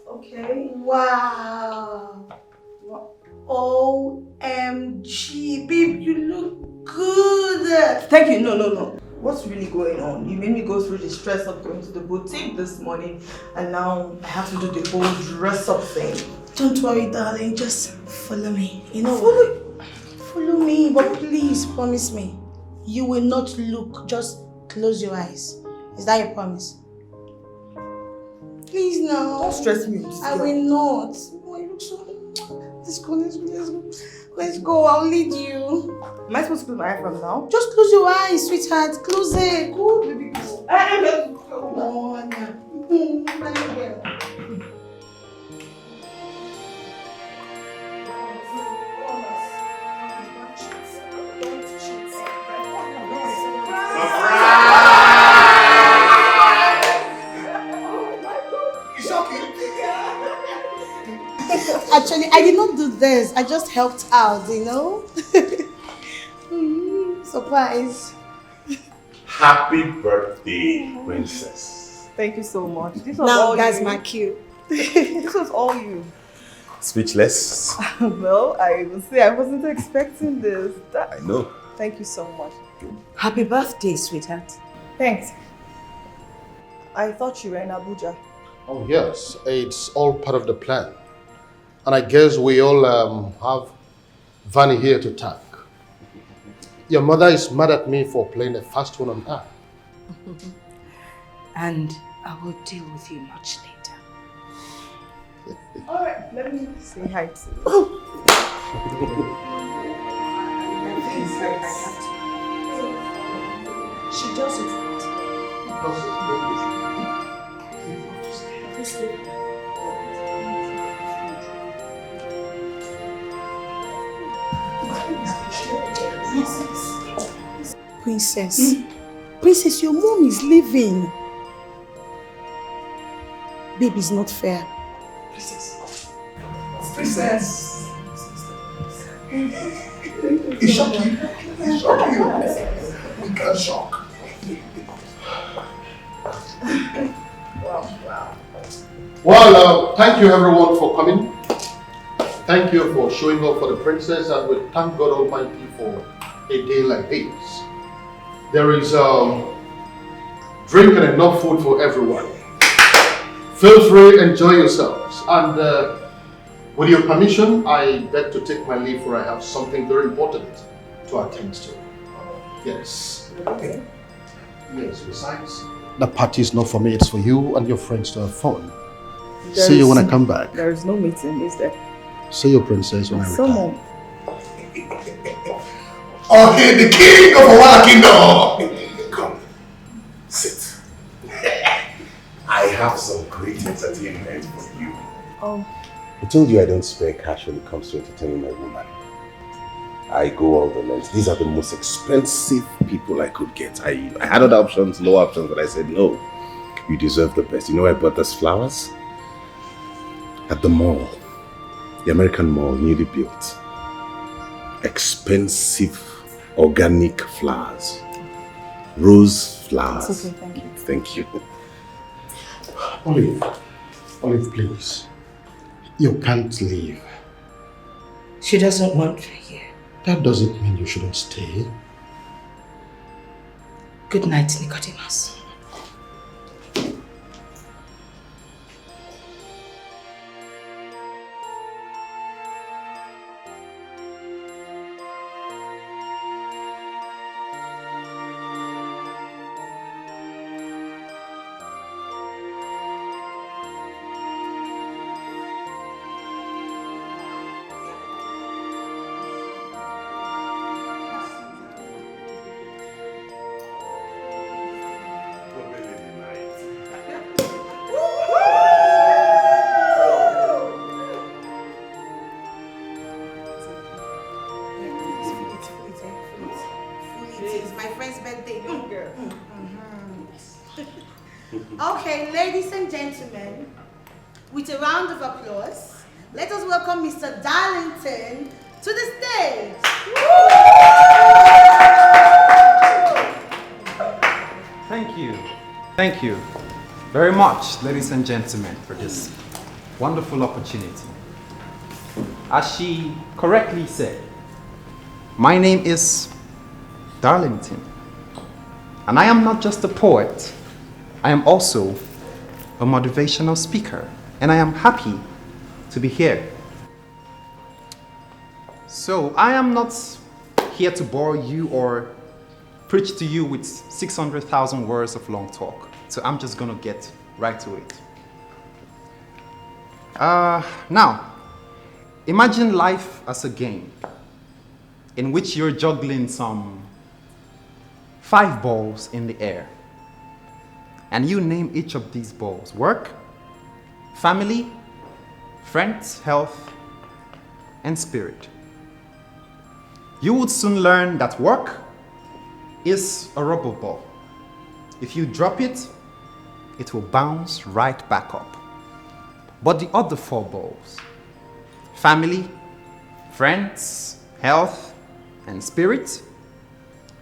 Okay. Hi. Wow. OMG, babe, you look good. Thank you. No. What's really going on? You made me go through the stress of going to the boutique this morning, and now I have to do the whole dress up thing. Don't worry, darling. Just follow me. You know what? Follow me, but please promise me you will not look. Just close your eyes. Is that your promise? Please now. Don't stress me. I will not. Oh, you look so. Let's go. Let's go. I'll lead you. Am I supposed to close my eye from now? Just close your eyes, sweetheart. Close it. Go, baby. Go. Come on. Actually, I did not do this. I just helped out, you know? Surprise. Happy birthday, princess. Thank you so much. This was Now all that's you. my cue. This was all you. Speechless. Well, I will say I wasn't expecting this. I know. Thank you so much. Happy birthday, sweetheart. Thanks. I thought you were in Abuja. Oh yes, it's all part of the plan. And I guess we all have Vanny here to thank. Your mother is mad at me for playing a fast one on her. And I will deal with you much later. Alright, let me say hi to you. She does it. Princess. Princess, your mom is leaving. Baby, it's not fair. Princess. It's shocking. It's shocking. We can't shock. Wow. Well, thank you everyone for coming. Thank you for showing up for the princess, and we thank God Almighty for a day like this. There is drink and enough food for everyone. Feel free, enjoy yourselves. And with your permission, I beg to take my leave, for I have something very important to attend to. Yes. Okay. Yes, besides, the party is not for me, it's for you and your friends to have fun. See you when I come back. There is no meeting, is there? See you, princess, when I return. Someone. Okay, the king of our kingdom. Come, sit. I have some great entertainment for you. Oh. I told you I don't spare cash when it comes to entertaining my woman. I go all the lengths. These are the most expensive people I could get. I had other options, low options, but I said no. You deserve the best. You know where I bought those flowers? At the mall. The American mall, newly built. Expensive organic flowers. Rose flowers. It's okay, thank you. Thank you. Olive, please. You can't leave. She doesn't want me here. That doesn't mean you shouldn't stay. Good night, Nicodemus. Okay, ladies and gentlemen, with a round of applause, let us welcome Mr. Darlington to the stage. Thank you very much, ladies and gentlemen, for this wonderful opportunity. As she correctly said, my name is Darlington. And I am not just a poet, I am also a motivational speaker. And I am happy to be here. So I am not here to bore you or preach to you with 600,000 words of long talk. So I'm just gonna get right to it. Now, imagine life as a game in which you're juggling some 5 balls in the air. And you name each of these balls: work, family, friends, health, and spirit. You would soon learn that work is a rubber ball. If you drop it, it will bounce right back up. But the other 4 balls, family, friends, health, and spirit,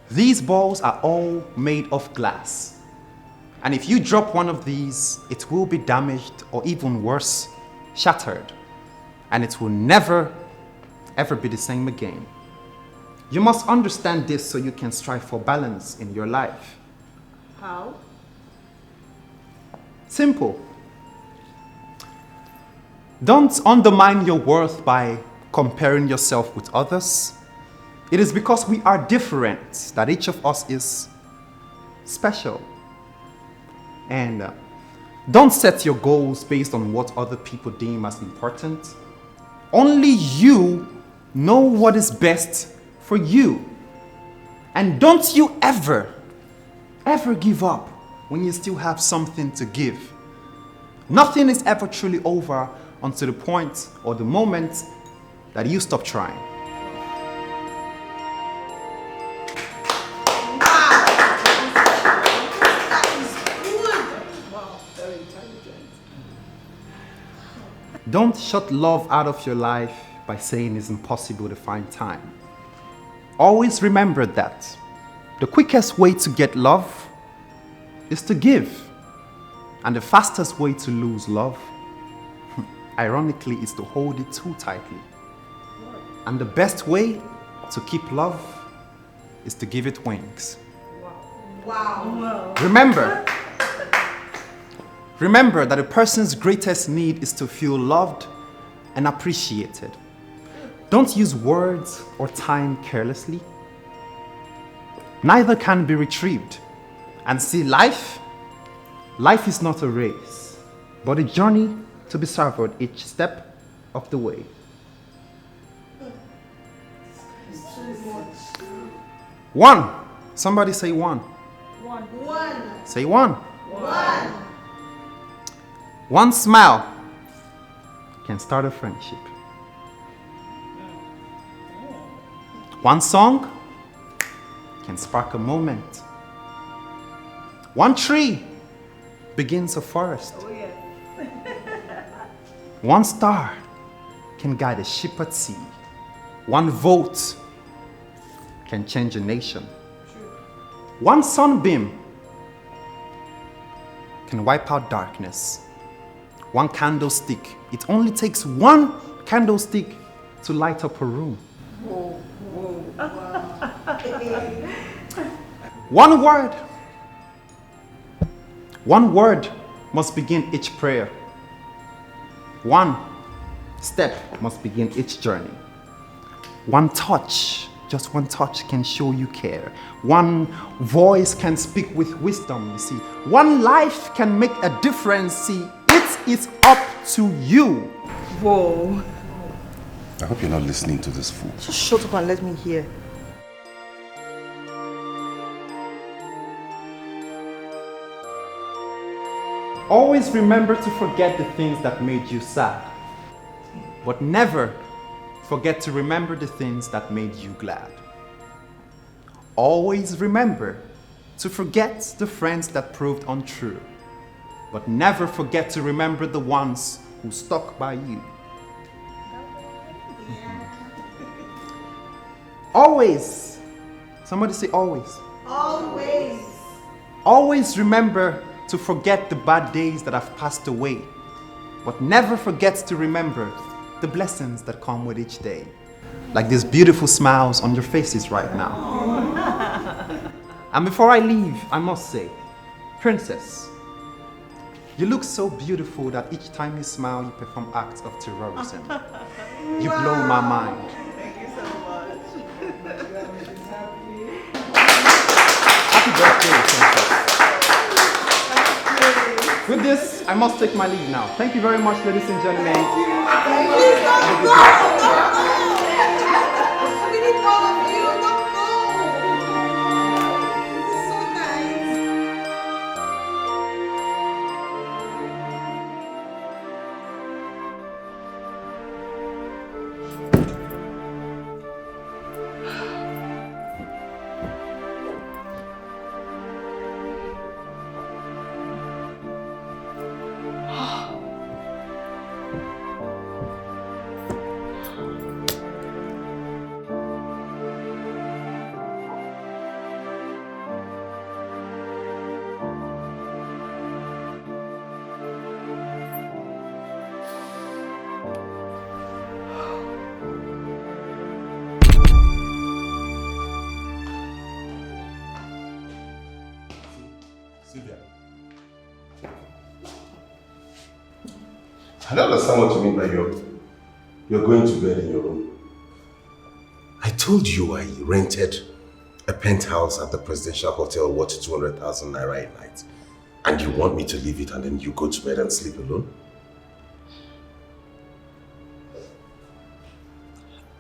these balls are all made of glass. And if you drop one of these, it will be damaged, or even worse, shattered. And it will never, ever be the same again. You must understand this so you can strive for balance in your life. How? Simple. Don't undermine your worth by comparing yourself with others. It is because we are different that each of us is special. And don't set your goals based on what other people deem as important. Only you know what is best for you. And don't you ever give up when you still have something to give. Nothing is ever truly over until the point or the moment that you stop trying. Don't shut love out of your life by saying it's impossible to find time. Always remember that the quickest way to get love is to give. And the fastest way to lose love, ironically, is to hold it too tightly. And the best way to keep love is to give it wings. Wow. Remember that a person's greatest need is to feel loved and appreciated. Don't use words or time carelessly. Neither can be retrieved. And see, life is not a race, but a journey to be savored each step of the way. One. Somebody say one. One. Say one. One. One smile can start a friendship. One song can spark a moment. One tree begins a forest. Oh, yeah. One star can guide a ship at sea. One vote can change a nation. One sunbeam can wipe out darkness. One candlestick. It only takes one candlestick to light up a room. Whoa, whoa, wow. One word. One word must begin each prayer. One step must begin each journey. One touch, just one touch can show you care. One voice can speak with wisdom, you see. One life can make a difference, see. It is up to you. Whoa. I hope you're not listening to this fool. Just shut up and let me hear. Always remember to forget the things that made you sad. But never forget to remember the things that made you glad. Always remember to forget the friends that proved untrue. But never forget to remember the ones who stuck by you. Always. Somebody say always. Always. Always remember to forget the bad days that have passed away. but never forgets to remember the blessings that come with each day. Like these beautiful smiles on your faces right now. And before I leave, I must say, Princess, you look so beautiful that each time you smile, you perform acts of terrorism. You blow my mind. Thank you so much. Happy birthday, Princess. With this, I must take my leave now. Thank you very much, ladies and gentlemen. I don't understand what you mean by you're going to bed in your room. I told you I rented a penthouse at the presidential hotel worth 200,000 naira a night. And you want me to leave it and then you go to bed and sleep alone?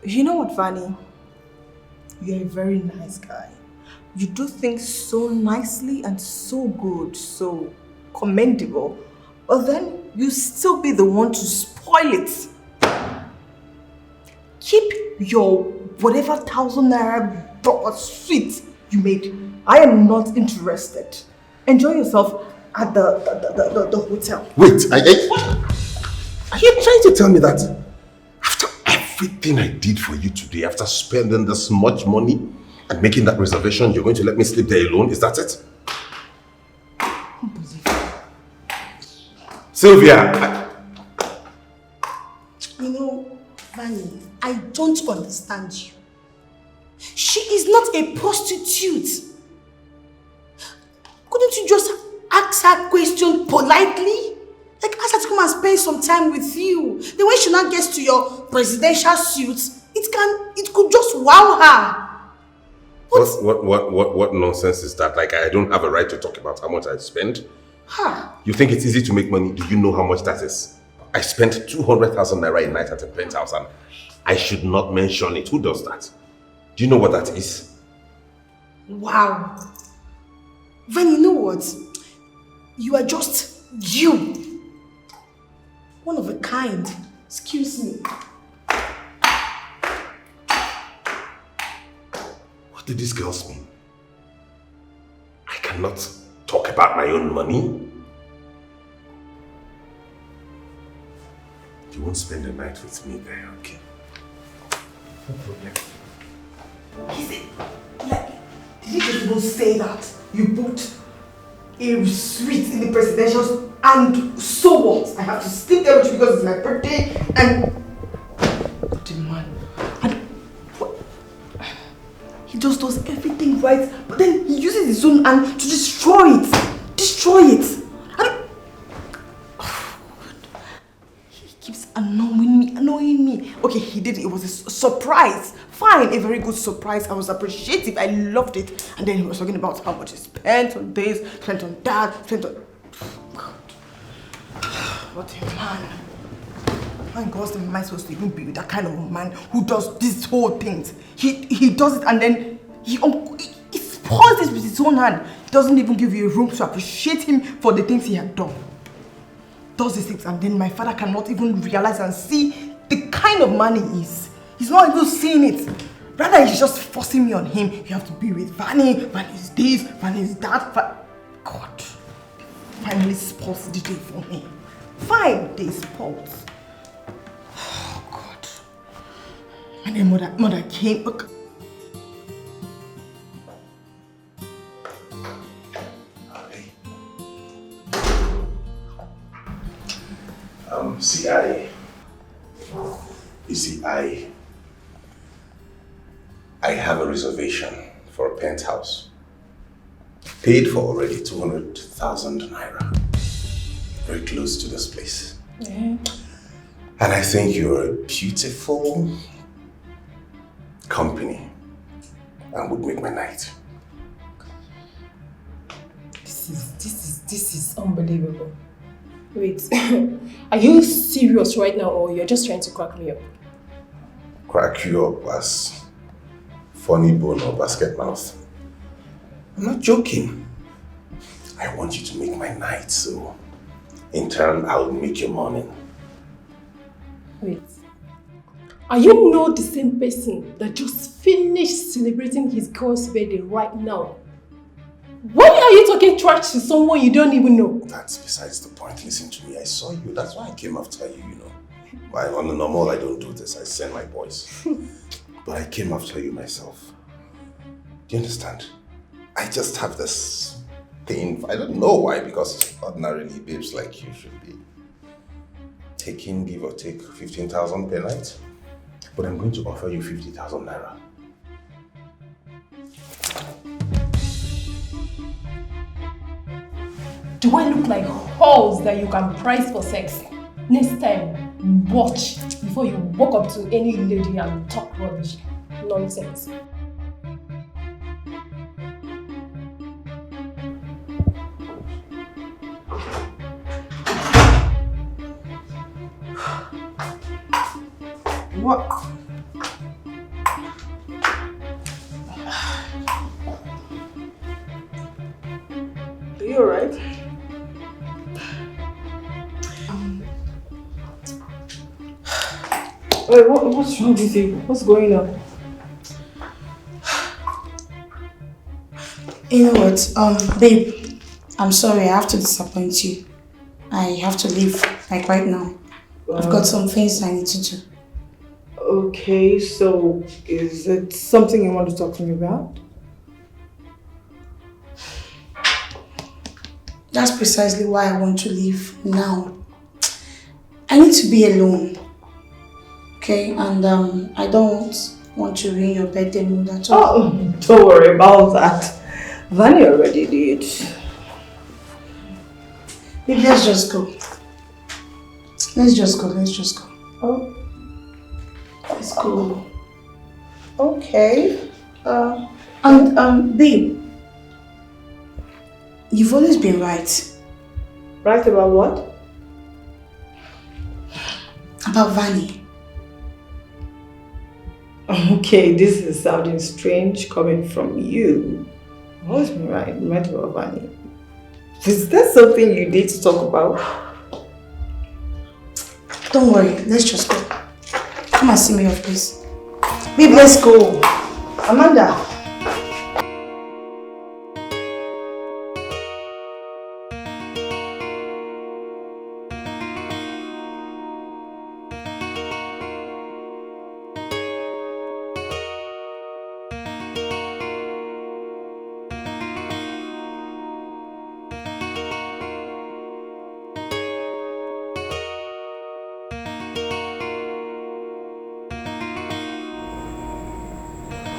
You know what, Vanny? You're a very nice guy. You do things so nicely and so good, so commendable. But then you still be the one to spoil it. Keep your whatever 1,000 naira sweet you made. I am not interested. Enjoy yourself at the hotel. Wait, are you trying to tell me that after everything I did for you today, after spending this much money and making that reservation, you're going to let me sleep there alone? Is that it? Sylvia! You know, Vanny, I don't understand you. She is not a prostitute. Couldn't you just ask her question politely? Like, ask her to come and spend some time with you. Then when she now gets to your presidential suit, it could just wow her. What nonsense is that? Like, I don't have a right to talk about how much I spend? You think it's easy to make money? Do you know how much that is? I spent 200,000 naira a night at a penthouse and I should not mention it. Who does that? Do you know what that is? Wow. Van, you know what? You are just you. One of a kind. Excuse me. What did these girls mean? I cannot talk about my own money. You won't spend the night with me there, okay? No problem. He said, did he just even say that? You booked a suite in the presidential and so what? I have to sleep there with you because it's my birthday and... What a man. He just does everything right, but then he uses his own hand to destroy it. Destroy it. He keeps annoying me. Okay, he did it. It was a surprise. Fine, a very good surprise. I was appreciative. I loved it. And then he was talking about how much he spent on this, spent on that, spent on... God. What a man. My God, am I supposed to even be with that kind of a man who does these whole things? He does it and then he spoils this with his own hand. He doesn't even give you a room to appreciate him for the things he had done. Does these things and then my father cannot even realize and see the kind of man he is. He's not even seeing it. Rather, he's just forcing me on him. You have to be with Vanny. Vanny's this, Vanny's that. God. Finally spoils the day for me. 5 days spoils. Oh, God. And then mother came. Look. I have a reservation for a penthouse. Paid for already 200,000 naira. Very close to this place. Yeah. And I think you're a beautiful company and would make my night. This is unbelievable. Wait, are you serious right now or you're just trying to crack me up? Crack you up as funny bone or basket mouth. I'm not joking. I want you to make my night, so in turn I'll make your morning. Wait, are you not the same person that just finished celebrating his girl's birthday right now? Why are you talking trash to someone you don't even know? That's besides the point. Listen to me. I saw you. That's why I came after you, you know. On the normal, I don't do this. I send my boys. But I came after you myself. Do you understand? I just have this thing. I don't know why, because ordinarily babes like you should be taking, give or take, 15,000 per night. But I'm going to offer you 50,000 naira. Do I look like hoes that you can price for sex? Next time, watch before you walk up to any lady and talk rubbish. Nonsense. What? Are you alright? Wait, what's wrong with you? What's going on? You know what, babe, I'm sorry, I have to disappoint you. I have to leave, like right now. I've got some things I need to do. Okay, so is it something you want to talk to me about? That's precisely why I want to leave now. I need to be alone. Okay, and I don't want to ruin your birthday mood at all. Oh, don't worry about that. Vanny already did. Babe, let's just go. Let's just go. Oh. Let's go. Okay. Babe, you've always been right. Right about what? About Vanny. Okay, this is sounding strange coming from you. I've always been right about Vanny. Is that something you need to talk about? Don't worry, let's just go. Come and see me off, please. Babe, let's go. Amanda.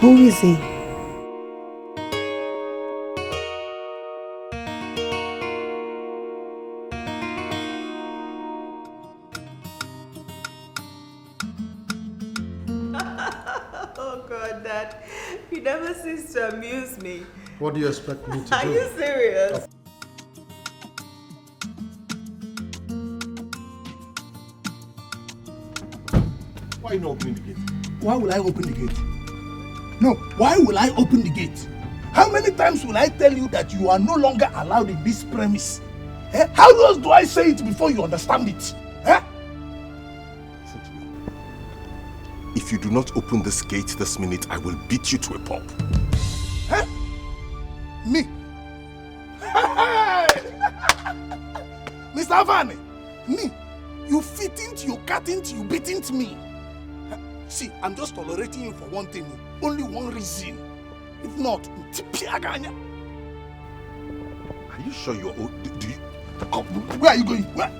Who is he? Oh God, Dad. You never cease to amuse me. What do you expect me to do? Are you serious? Why are you not opening the gate? Why will I open the gate? No, why will I open the gate? How many times will I tell you that you are no longer allowed in this premise? Eh? How else do I say it before you understand it? Eh? Listen to me. If you do not open this gate this minute, I will beat you to a pulp. Eh? Me? Mr. Vanny, me? You fitting, you cutting, you beating me. See, I'm just tolerating you for one thing, only one reason. If not, Are you sure you're... Do you... Where are you going? Where?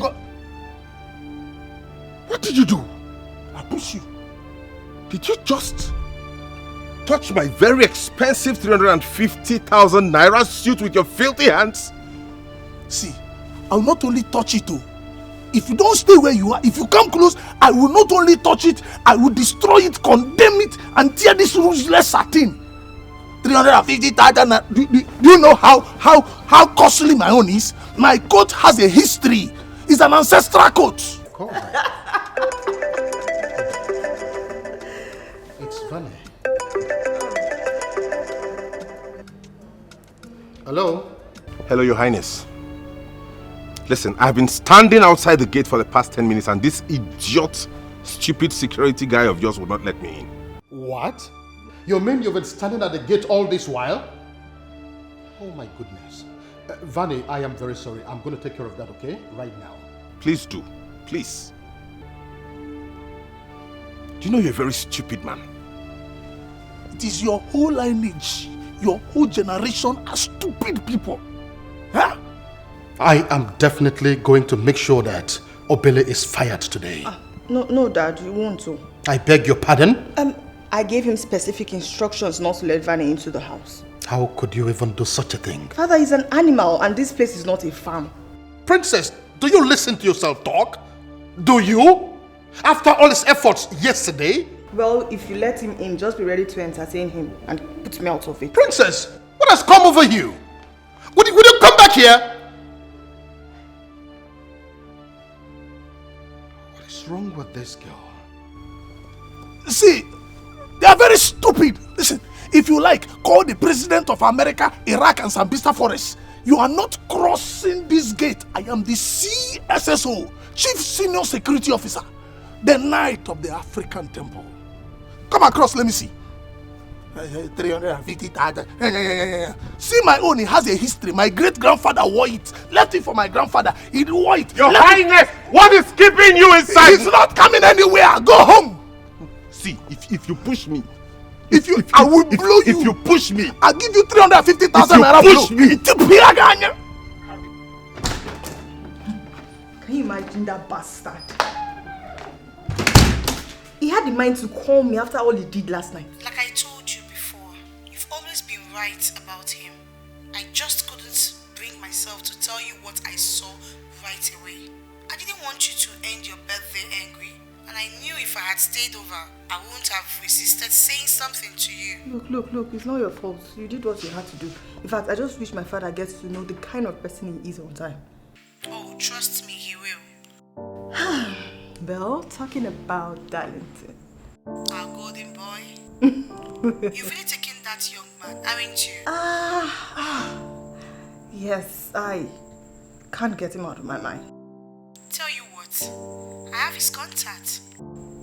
Go. What did you do? I push you. Did you just touch my very expensive 350,000 naira suit with your filthy hands? See, I will not only touch it too. If you don't stay where you are, if you come close, I will not only touch it, I will destroy it, condemn it, and tear this useless satin. 350,000. Do you know how costly my own is? My coat has a history. It's an ancestral coat. It's funny. Hello? Hello, Your Highness. Listen, I've been standing outside the gate for the past 10 minutes and this idiot, stupid security guy of yours would not let me in. What? You mean you've been standing at the gate all this while? Oh my goodness. Vanny, I am very sorry. I'm going to take care of that, okay? Right now. Please do. Please. Do you know you're a very stupid man? It is your whole lineage, your whole generation are stupid people. Huh? I am definitely going to make sure that Ebele is fired today. No, Dad, you won't to. I beg your pardon? I gave him specific instructions not to let Vanny into the house. How could you even do such a thing? Father, he's an animal and this place is not a farm. Princess, do you listen to yourself talk? Do you? After all his efforts yesterday? Well, if you let him in, just be ready to entertain him and put me out of it. Princess, what has come over you? Would you come back here? What is wrong with this girl? See, they are very stupid. Listen, if you like, call the President of America, Iraq and Sambisa Forest. You are not crossing this gate. I am the CSSO, Chief Senior Security Officer, the Knight of the African Temple. Come across, let me see. 350,000. See my own, it has a history. My great-grandfather wore it. Left it for my grandfather. He wore it. Your Highness, what is keeping you inside? He's not coming anywhere. Go home. See, if you push me, I will blow you. If you push me, I'll give you 350,000 naira. Push me. Can you imagine that bastard? He had the mind to call me after all he did last night. Like I told you before, you've always been right about him. I just couldn't bring myself to tell you what I saw right away. I didn't want you to end your birthday angry. And I knew if I had stayed over, I wouldn't have resisted saying something to you. Look, it's not your fault. You did what you had to do. In fact, I just wish my father gets to know the kind of person he is on time. Oh, trust me, he will. Well, talking about Darlington. Our golden boy. You've really taken that young man, haven't you? Yes, I can't get him out of my mind. Tell you what, I have his contact.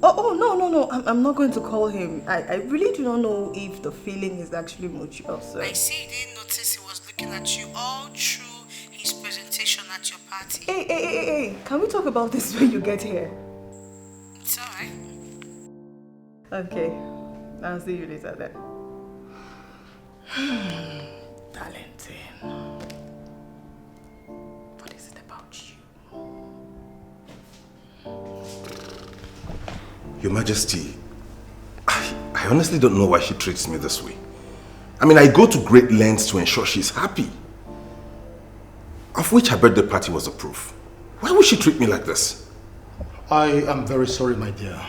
No, I'm not going to call him. I really do not know if the feeling is actually mutual, so. I see you didn't notice he was looking at you all through his presentation at your party. Hey, can we talk about this when you get here? It's alright. Okay, I'll see you later then. Darlington. What is it about you? Your Majesty, I honestly don't know why she treats me this way. I mean, I go to great lengths to ensure she's happy. Of which her birthday party was a proof. Why would she treat me like this? I am very sorry, my dear.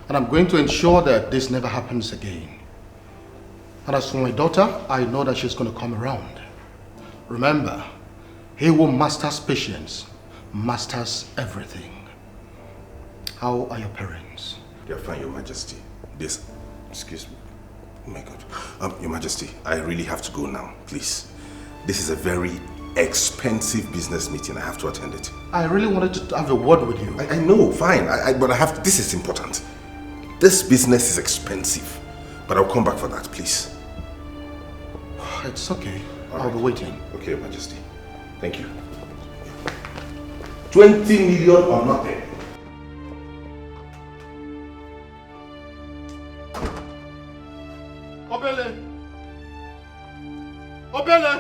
And I'm going to ensure that this never happens again. And as for my daughter, I know that she's going to come around. Remember, he who masters patience, masters everything. How are your parents? They're fine, Your Majesty. Excuse me. Oh my God. Your Majesty, I really have to go now, please. This is a very expensive business meeting. I have to attend it. I really wanted to have a word with you. I know, fine. But I have to, this is important. This business is expensive. But I'll come back for that, please. It's okay. I'll be waiting. Okay, Your Majesty. Thank you. 20 million or nothing. Ebele!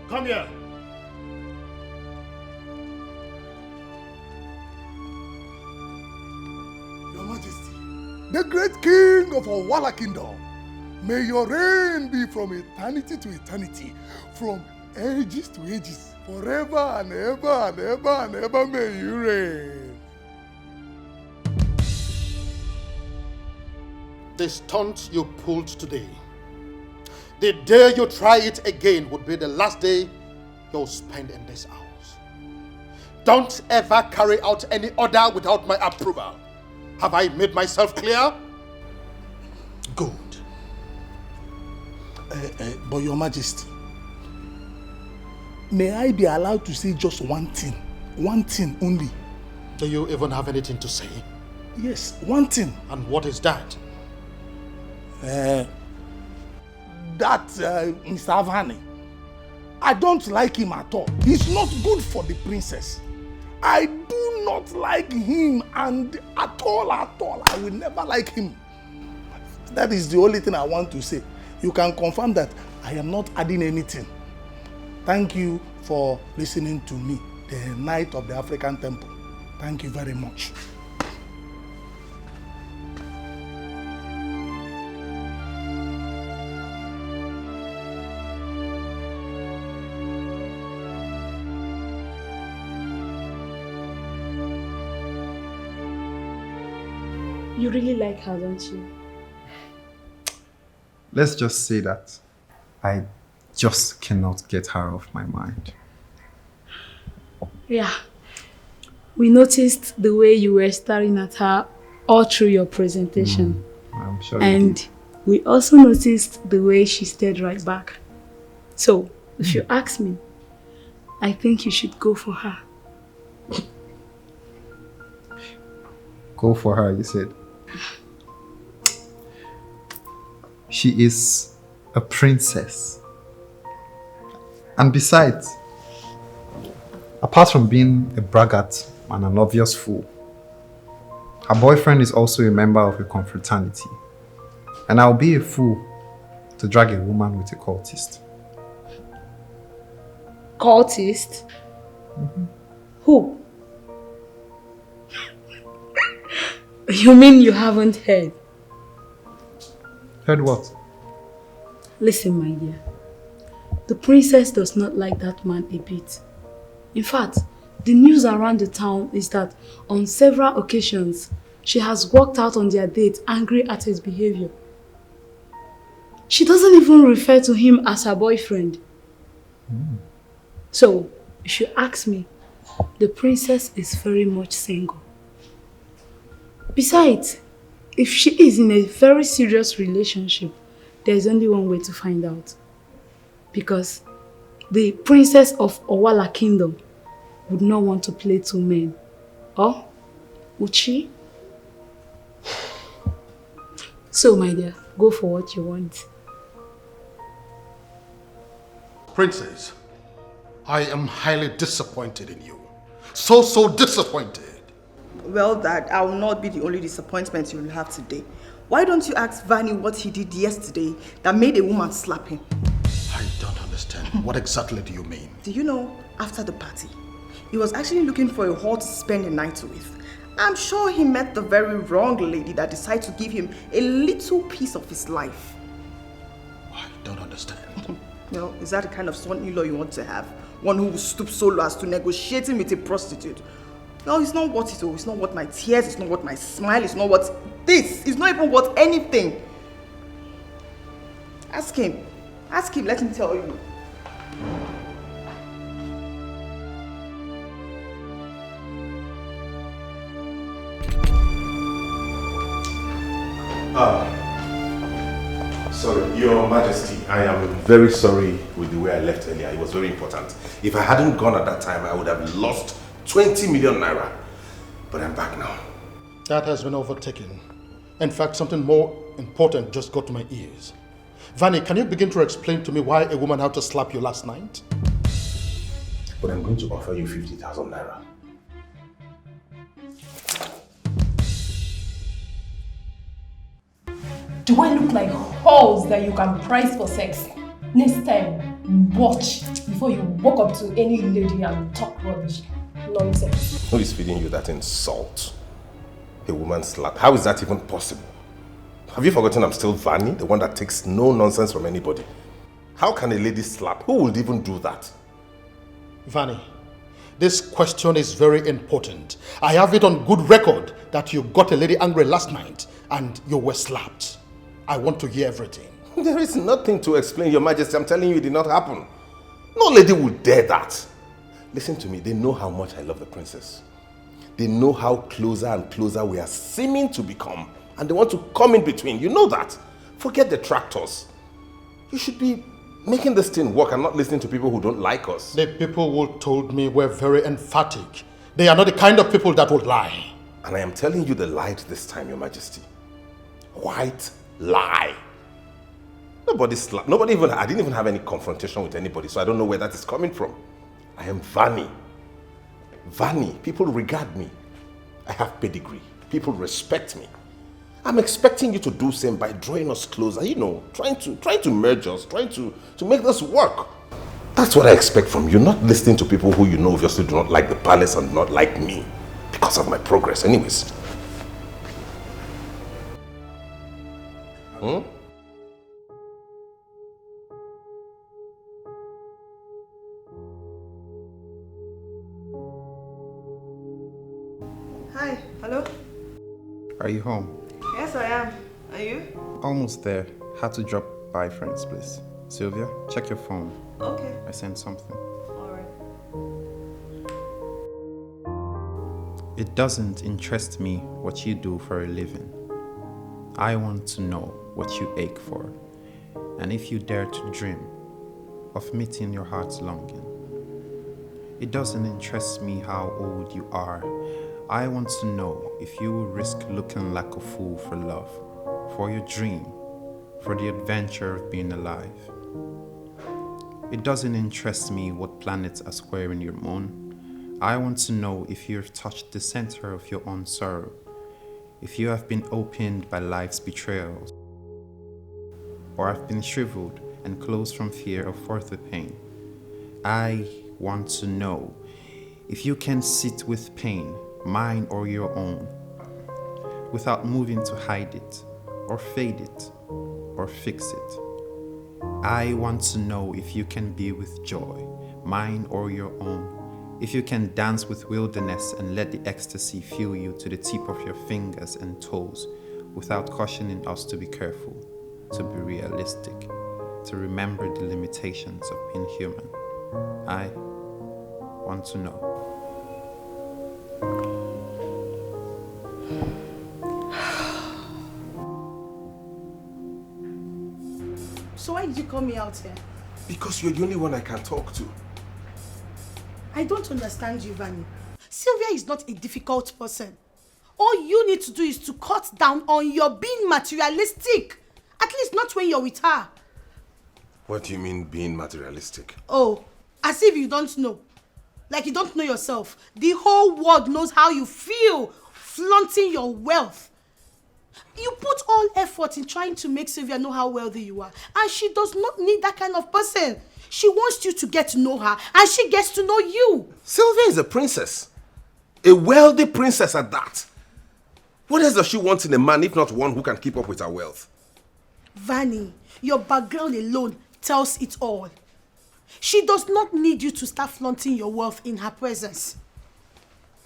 Come here. the great king of Owala Kingdom, may your reign be from eternity to eternity, from ages to ages, forever and ever and ever and ever may you reign. The stunt you pulled today, the day you try it again would be the last day you'll spend in this house. Don't ever carry out any order without my approval. Have I made myself clear? Good. But Your Majesty, may I be allowed to say just one thing only? Do you even have anything to say? Yes, one thing. And what is that? Mr. Vani, I don't like him at all. He's not good for the princess. I do not like him, and at all, I will never like him. That is the only thing I want to say. You can confirm that I am not adding anything. Thank you for listening to me, the Knight of the African Temple. Thank you very much. You really like her, don't you? Let's just say that I just cannot get her off my mind. Yeah. We noticed the way you were staring at her all through your presentation. I'm sure and you did. We also noticed the way she stared right back. So, if you ask me, I think you should go for her. Go for her, you said. She is a princess. And besides, apart from being a braggart and an obvious fool, her boyfriend is also a member of a confraternity. And I'll be a fool to drag a woman with a cultist. Cultist? Who? You mean you haven't heard? Heard what? Listen, my dear. The princess does not like that man a bit. In fact, the news around the town is that on several occasions, she has walked out on their date angry at his behavior. She doesn't even refer to him as her boyfriend. So, if you ask me, the princess is very much single. Besides, if she is in a very serious relationship, there is only one way to find out. Because the princess of Owala Kingdom would not want to play two men. Or would she? So, my dear, go for what you want. Princess, I am highly disappointed in you. So disappointed. Well, Dad, I will not be the only disappointment you will have today. Why don't you ask Vani what he did yesterday that made a woman slap him? I don't understand. What exactly do you mean? Do you know, after the party, he was actually looking for a hall to spend the night with. I'm sure he met the very wrong lady that decided to give him a little piece of his life. I don't understand. You know, is that the kind of son-in-law you want to have? One who will stoop so low as to negotiating with a prostitute? No, it's not worth it. It's not worth my tears. It's not worth my smile. It's not worth this. It's not even worth anything. Ask him. Ask him. Let him tell you. Sorry, Your Majesty, I am very sorry with the way I left earlier. It was very important. If I hadn't gone at that time, I would have lost 20 million naira. But I'm back now. That has been overtaken. In fact, something more important just got to my ears. Vani, can you begin to explain to me why a woman had to slap you last night? But I'm going to offer you 50,000 naira. Do I look like hoes that you can price for sex? Next time, watch before you walk up to any lady and talk rubbish. Nonsense. Who is feeding you that insult? A woman slap. How is that even possible? Have you forgotten I'm still Vanny, the one that takes no nonsense from anybody? How can a lady slap? Who would even do that? Vanny, this question is very important. I have it on good record that you got a lady angry last night and you were slapped. I want to hear everything. There is nothing to explain, Your Majesty. I'm telling you, it did not happen. No lady would dare that. Listen to me, they know how much I love the princess. They know how closer and closer we are seeming to become. And they want to come in between. You know that. Forget the tractors. You should be making this thing work and not listening to people who don't like us. The people who told me were very emphatic. They are not the kind of people that would lie. And I am telling you the light this time, Your Majesty. White lie. I didn't even have any confrontation with anybody, so I don't know where that is coming from. I am Vanny. Vanny, people regard me. I have pedigree. People respect me. I'm expecting you to do the same by drawing us closer, you know, trying to merge us, trying to make this work. That's what I expect from you, not listening to people who you know obviously do not like the palace and not like me because of my progress anyways. Hi, hello? Are you home? Yes, I am. Are you? Almost there. Had to drop by friends, please. Sylvia, check your phone. Okay. I sent something. Alright. It doesn't interest me what you do for a living. I want to know what you ache for, and if you dare to dream of meeting your heart's longing. It doesn't interest me how old you are. I want to know if you will risk looking like a fool for love, for your dream, for the adventure of being alive. It doesn't interest me what planets are squaring your moon. I want to know if you've touched the center of your own sorrow, if you have been opened by life's betrayals, or have been shriveled and closed from fear of further pain. I want to know if you can sit with pain, mine or your own, without moving to hide it, or fade it, or fix it. I want to know if you can be with joy, mine or your own, if you can dance with wilderness and let the ecstasy fill you to the tip of your fingers and toes, without cautioning us to be careful, to be realistic, to remember the limitations of being human. I want to know. So why did you call me out here? Because you're the only one I can talk to. I don't understand you, Vanny. Sylvia is not a difficult person. All you need to do is to cut down on your being materialistic. At least not when you're with her. What do you mean being materialistic? Oh, as if you don't know. Like you don't know yourself. The whole world knows how you feel flaunting your wealth. You put all effort in trying to make Sylvia know how wealthy you are. And she does not need that kind of person. She wants you to get to know her and she gets to know you. Sylvia is a princess. A wealthy princess at that. What else does she want in a man if not one who can keep up with her wealth? Vanny, your background alone tells it all. She does not need you to start flaunting your wealth in her presence.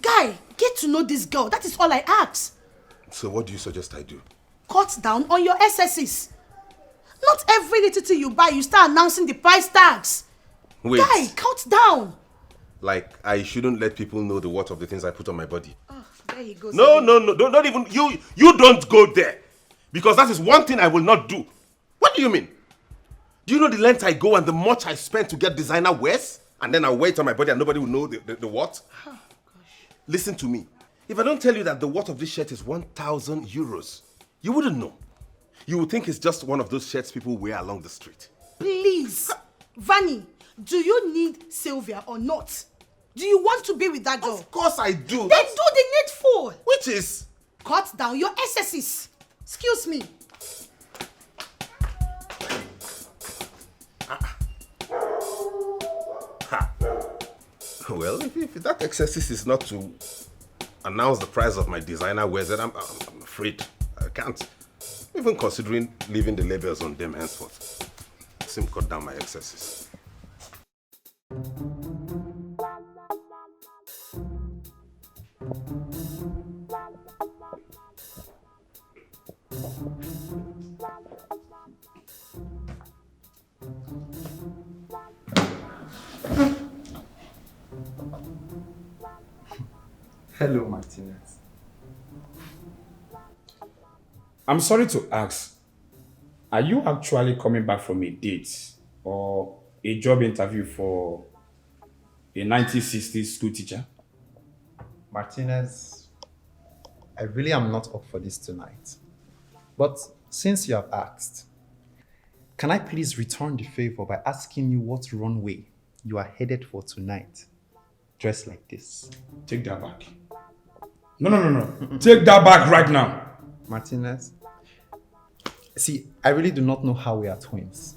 Guy, get to know this girl. That is all I ask. So what do you suggest I do? Cut down on your excesses. Not every little thing you buy, you start announcing the price tags. Wait. Guy, cut down. Like, I shouldn't let people know the worth of the things I put on my body. Oh, there he goes. No, don't even, you don't go there. Because that is one thing I will not do. What do you mean? Do you know the length I go and the much I spend to get designer wears? And then I wear it on my body and nobody will know the what? Oh, gosh. Listen to me. If I don't tell you that the worth of this shirt is 1,000 euros, you wouldn't know. You would think it's just one of those shirts people wear along the street. Please, Vanny, do you need Sylvia or not? Do you want to be with that girl? Of course I do. Then do the needful. Which is? Cut down your excesses. Excuse me. Well, if that excesses is not to announce the price of my designer wears, then I'm afraid I can't. even considering leaving the labels on them henceforth. Seem cut down my excesses. Hello, Martinez. I'm sorry to ask, are you actually coming back from a date or a job interview for a 1960s school teacher? Martinez, I really am not up for this tonight. But since you have asked, can I please return the favor by asking you what runway you are headed for tonight? Dressed like this. Take that back. No. Take that back right now. Martinez, see, I really do not know how we are twins.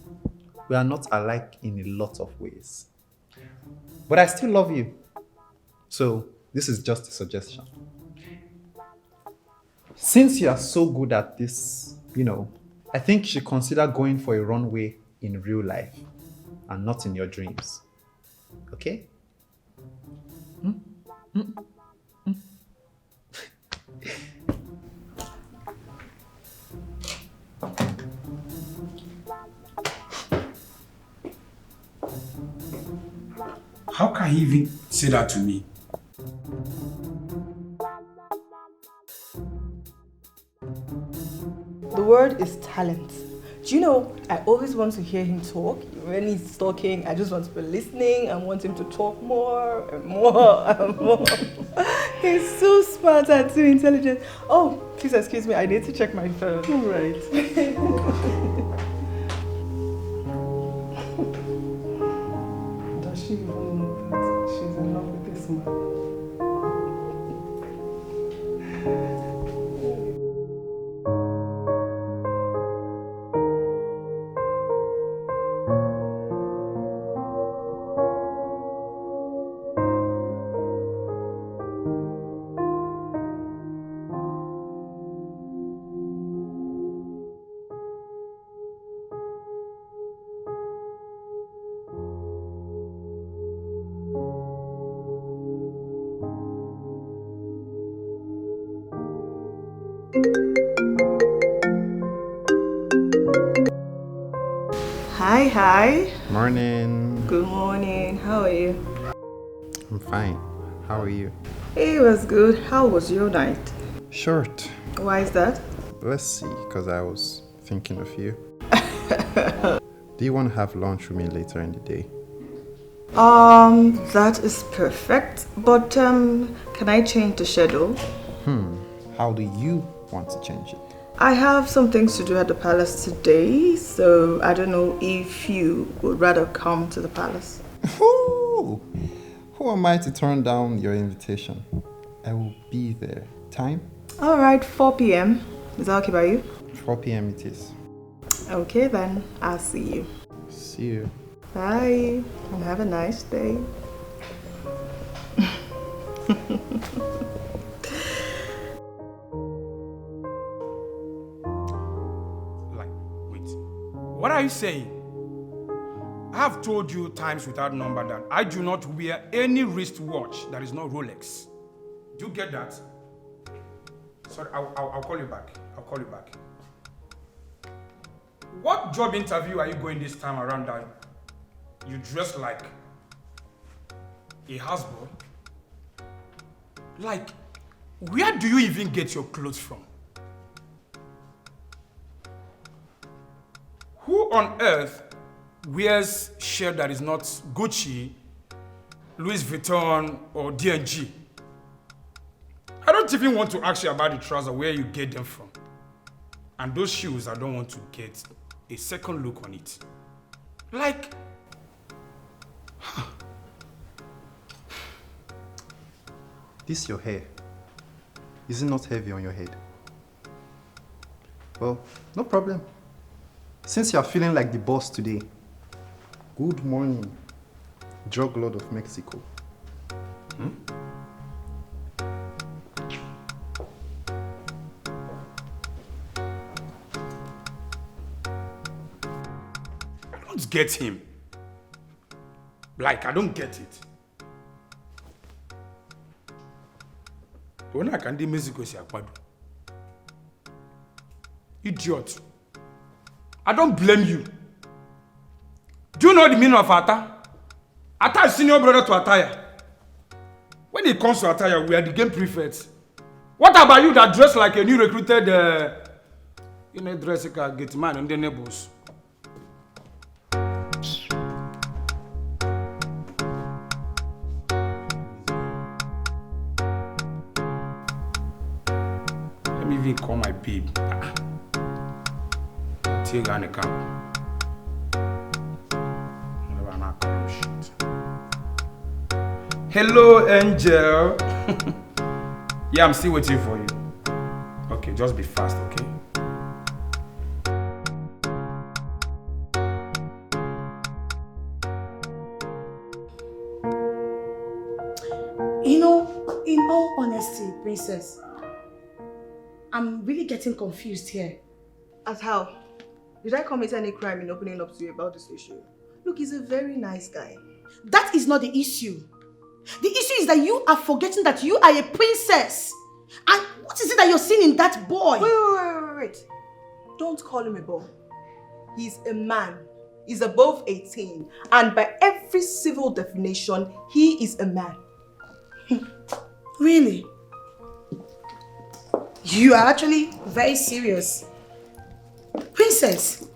We are not alike in a lot of ways. But I still love you. So, this is just a suggestion. Since you are so good at this, I think you should consider going for a runway in real life and not in your dreams. Okay? How can he even say that to me? The word is talent. Do you know, I always want to hear him talk. When he's talking, I just want to be listening and want him to talk more and more and more. He's so smart and so intelligent. Oh, please excuse me, I need to check my phone. All right. Does she even know that she's in love with this man? Hi. Morning. Good morning. How are you? I'm fine. How are you? It was good. How was your night? Short. Why is that? Let's see, because I was thinking of you. Do you want to have lunch with me later in the day? That is perfect. But can I change the schedule? How do you want to change it? I have some things to do at the palace today, so I don't know if you would rather come to the palace. Who am I to turn down your invitation? I will be there. Time? Alright, 4 p.m. Is that okay by you? 4 p.m. it is. Okay then, I'll see you. See you. Bye, and have a nice day. What are you saying? I have told you times without number that I do not wear any wristwatch that is not Rolex. Do you get that? Sorry, I'll call you back. I'll call you back. What job interview are you going this time around that you dress like a houseboy? Like, where do you even get your clothes from? Who on earth wears shirt that is not Gucci, Louis Vuitton, or D&G? I don't even want to ask you about the trousers, where you get them from. And those shoes, I don't want to get a second look on it. Like, This your hair. Is it not heavy on your head? Well, no problem. Since you are feeling like the boss today, good morning, drug lord of Mexico. get him. Like, I don't get it. When I can do music, idiot. I don't blame you. Do you know the meaning of Ata? Ata is senior brother to Ataya. When it comes to Ataya, we are the game prefects. What about you that dress like a new recruited, dress like a gate man and the neighbors? Let me even call my babe. Take on the camp. Hello, Angel. Yeah, I'm still waiting for you. Okay, just be fast, okay? You know, in all honesty, Princess, I'm really getting confused here. As how? Did I commit any crime in opening up to you about this issue? Look, he's a very nice guy. That is not the issue. The issue is that you are forgetting that you are a princess. And what is it that you're seeing in that boy? Wait. Don't call him a boy. He's a man. He's above 18. And by every civil definition, he is a man. Really? You are actually very serious. Princess.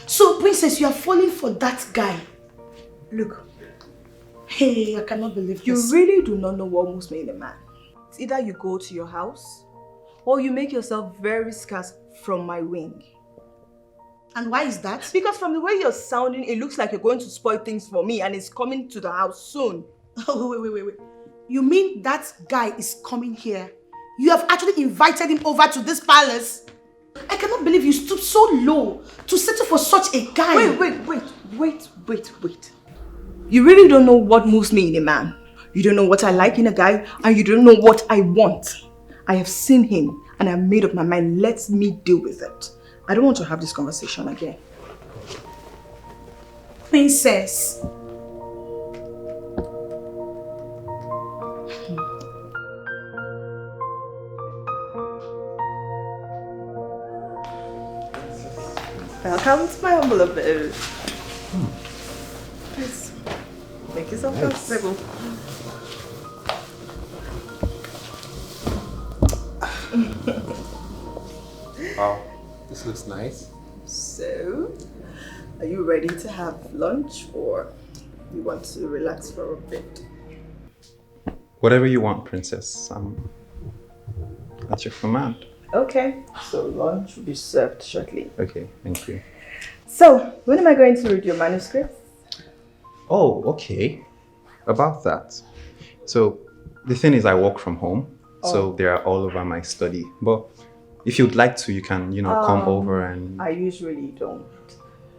So, Princess, you are falling for that guy. Look. Hey, I cannot believe you this. You really do not know what moves me in a man. It's either you go to your house or you make yourself very scarce from my wing. And why is that? Because from the way you're sounding, it looks like you're going to spoil things for me and it's coming to the house soon. Oh, wait. You mean that guy is coming here? You have actually invited him over to this palace? I cannot believe you stooped so low to settle for such a guy. Wait. You really don't know what moves me in a man. You don't know what I like in a guy and you don't know what I want. I have seen him and I've made up my mind. Let me deal with it. I don't want to have this conversation again. Princess. Welcome to my humble abode. Please, make yourself comfortable. Wow, this looks nice. So, are you ready to have lunch or you want to relax for a bit? Whatever you want, Princess. I'm at your command. Okay, so lunch will be served shortly. Okay, thank you. So, when am I going to read your manuscript? Oh, okay. About that. So, the thing is I work from home, so they are all over my study. But if you'd like to, you can, come over and... I usually don't.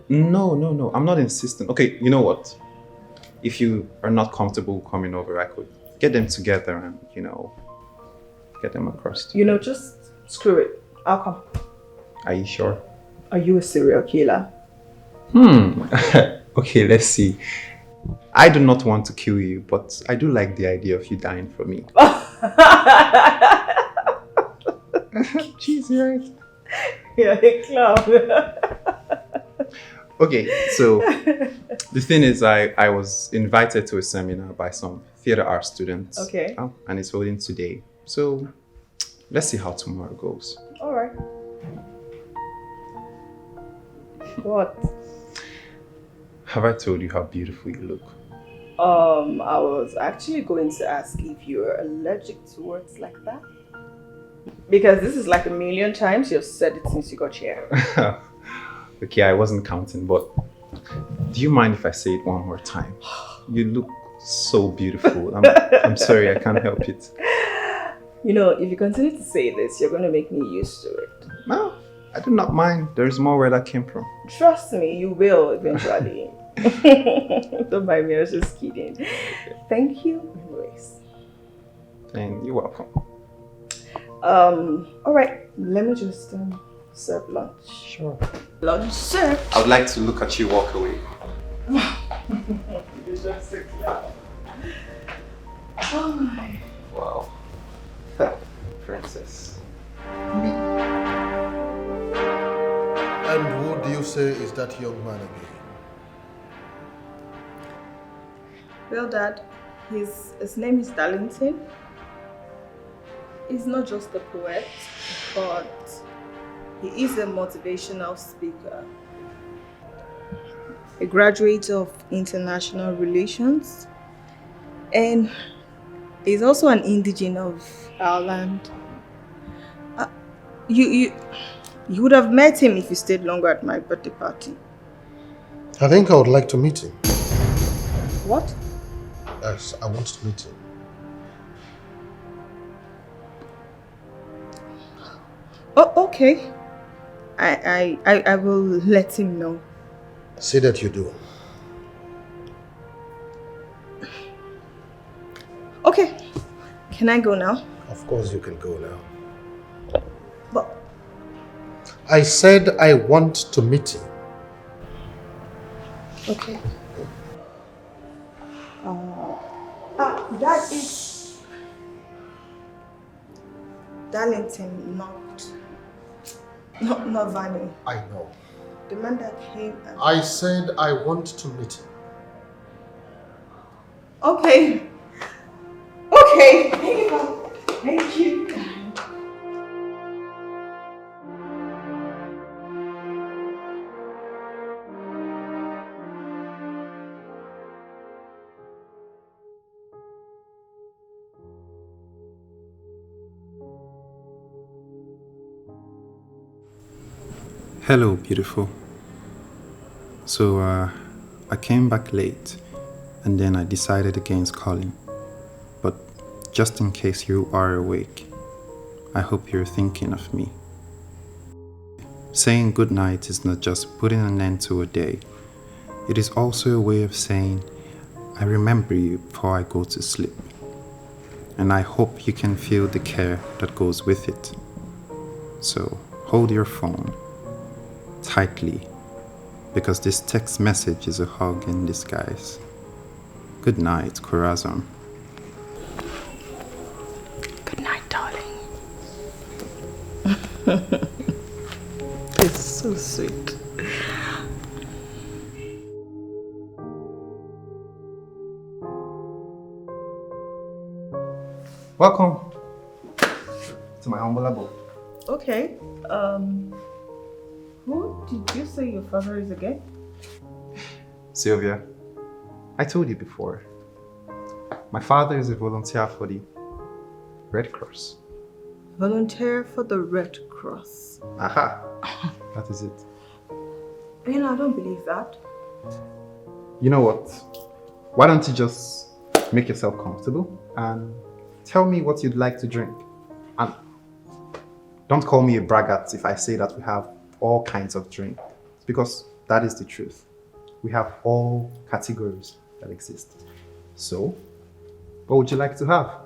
No. I'm not insistent. Okay, you know what? If you are not comfortable coming over, I could get them together and, get them across. Just screw it. I'll come. Are you sure? Are you a serial killer? Okay, let's see. I do not want to kill you, but I do like the idea of you dying for me. Jeez, right? You're a clown. Okay, so the thing is I was invited to a seminar by some theater art students. Okay. And it's holding today. So let's see how tomorrow goes. All right. What? Have I told you how beautiful you look? I was actually going to ask if you're allergic to words like that. Because this is like 1,000,000 times you've said it since you got here. Okay, I wasn't counting, but do you mind if I say it one more time? You look so beautiful. I'm sorry, I can't help it. If you continue to say this, you're going to make me used to it. No, I do not mind. There's more where that came from. Trust me, you will eventually. Don't mind me, I was just kidding. Thank you, anyways. And you're welcome. All right, let me just serve lunch. Sure. Lunch served. I would like to look at you walk away. You're just so cute. Oh my. Wow. Princess. And who do you say is that young man again? Well, Dad, his name is Darlington. He's not just a poet, but he is a motivational speaker. A graduate of international relations. And he's also an indigene of our land. You would have met him if you stayed longer at my birthday party. I think I would like to meet him. What? Yes, I want to meet him. Oh, okay. I will let him know. Say that you do. Okay. Can I go now? Of course you can go now. But I said I want to meet him. okay. That is Darlington, not Vanny. I know. The man that came and... I said I want to meet him. Okay. Okay. Thank you. Hello, beautiful. So, I came back late and then I decided against calling. But just in case you are awake, I hope you're thinking of me. Saying goodnight is not just putting an end to a day. It is also a way of saying, I remember you before I go to sleep. And I hope you can feel the care that goes with it. So, hold your phone tightly, because this text message is a hug in disguise. Good night, Corazon. Good night, darling. It's so sweet. Welcome to my humble abode. Okay. Who did you say your father is again? Sylvia, I told you before. My father is a volunteer for the Red Cross. Volunteer for the Red Cross. Aha! That is it. I don't believe that. You know what? Why don't you just make yourself comfortable and tell me what you'd like to drink? And don't call me a braggart if I say that we have all kinds of drink, because that is the truth. We have all categories that exist. So, what would you like to have?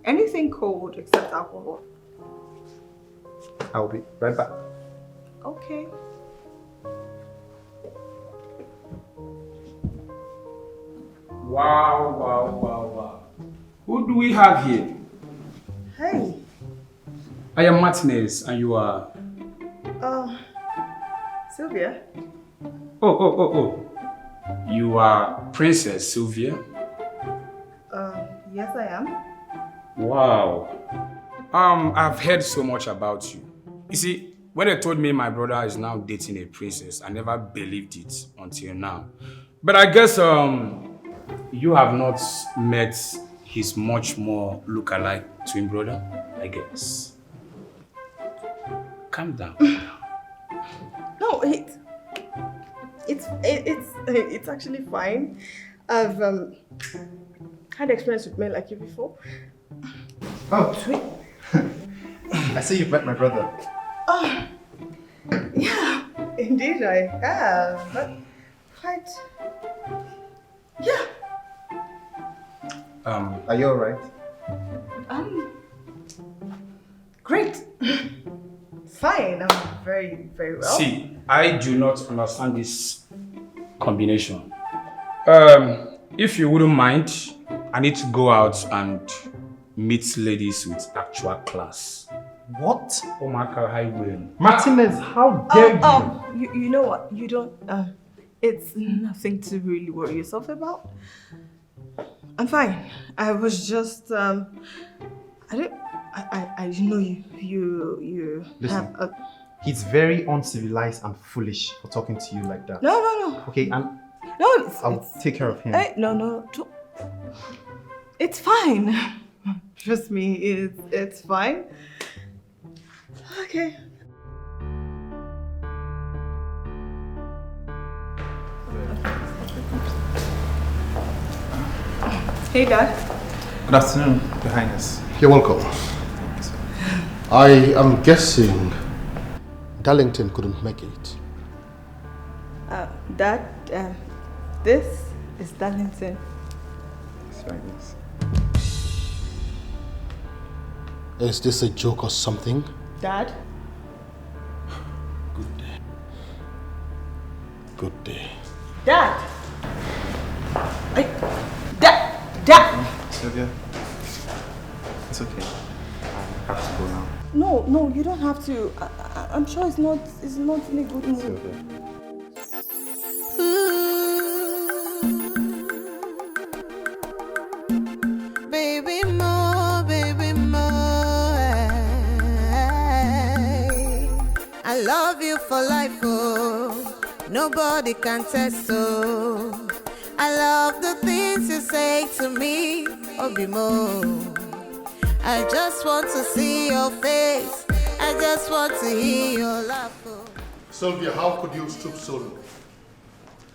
Anything cold except alcohol. I'll be right back. Okay. Wow. Who do we have here? Hey. I am Martinez and you are... Sylvia. Oh. You are Princess Sylvia? Yes I am. Wow. I've heard so much about you. You see, when they told me my brother is now dating a princess, I never believed it until now. But I guess you have not met his much more look-alike twin brother, I guess. Calm down. No, it's actually fine. I've had experience with men like you before. Oh, sweet. I see you've met my brother. Oh, yeah, indeed I have. But quite, yeah. Are you alright? Great. Fine, I'm very, very well. See, I do not understand this combination. If you wouldn't mind, I need to go out and meet ladies with actual class. What? Oh my God, I will. Martinez, how dare you? You know what? You don't. It's nothing to really worry yourself about. I'm fine. I was just. I didn't know you Listen, have a. he's very uncivilized and foolish for talking to you like that. No. Okay, I'll take care of him. No. It's fine. Trust me, it's fine. Okay. Hey, Dad. Good afternoon, Your Highness. You're welcome. I am guessing Darlington couldn't make it. Dad, this is Darlington. That's right, yes. Is this a joke or something? Dad? Good day. Good day. Dad! Dad! Sylvia, it's okay. I have to go now. No, you don't have to. I'm sure it's not in a good mood. Sylvia. Baby more. I love you for life, oh. Nobody can test, oh. I love the things you say to me, Obimo. I just want to see your face. I just want to hear your laugh. Sylvia, how could you stoop so low?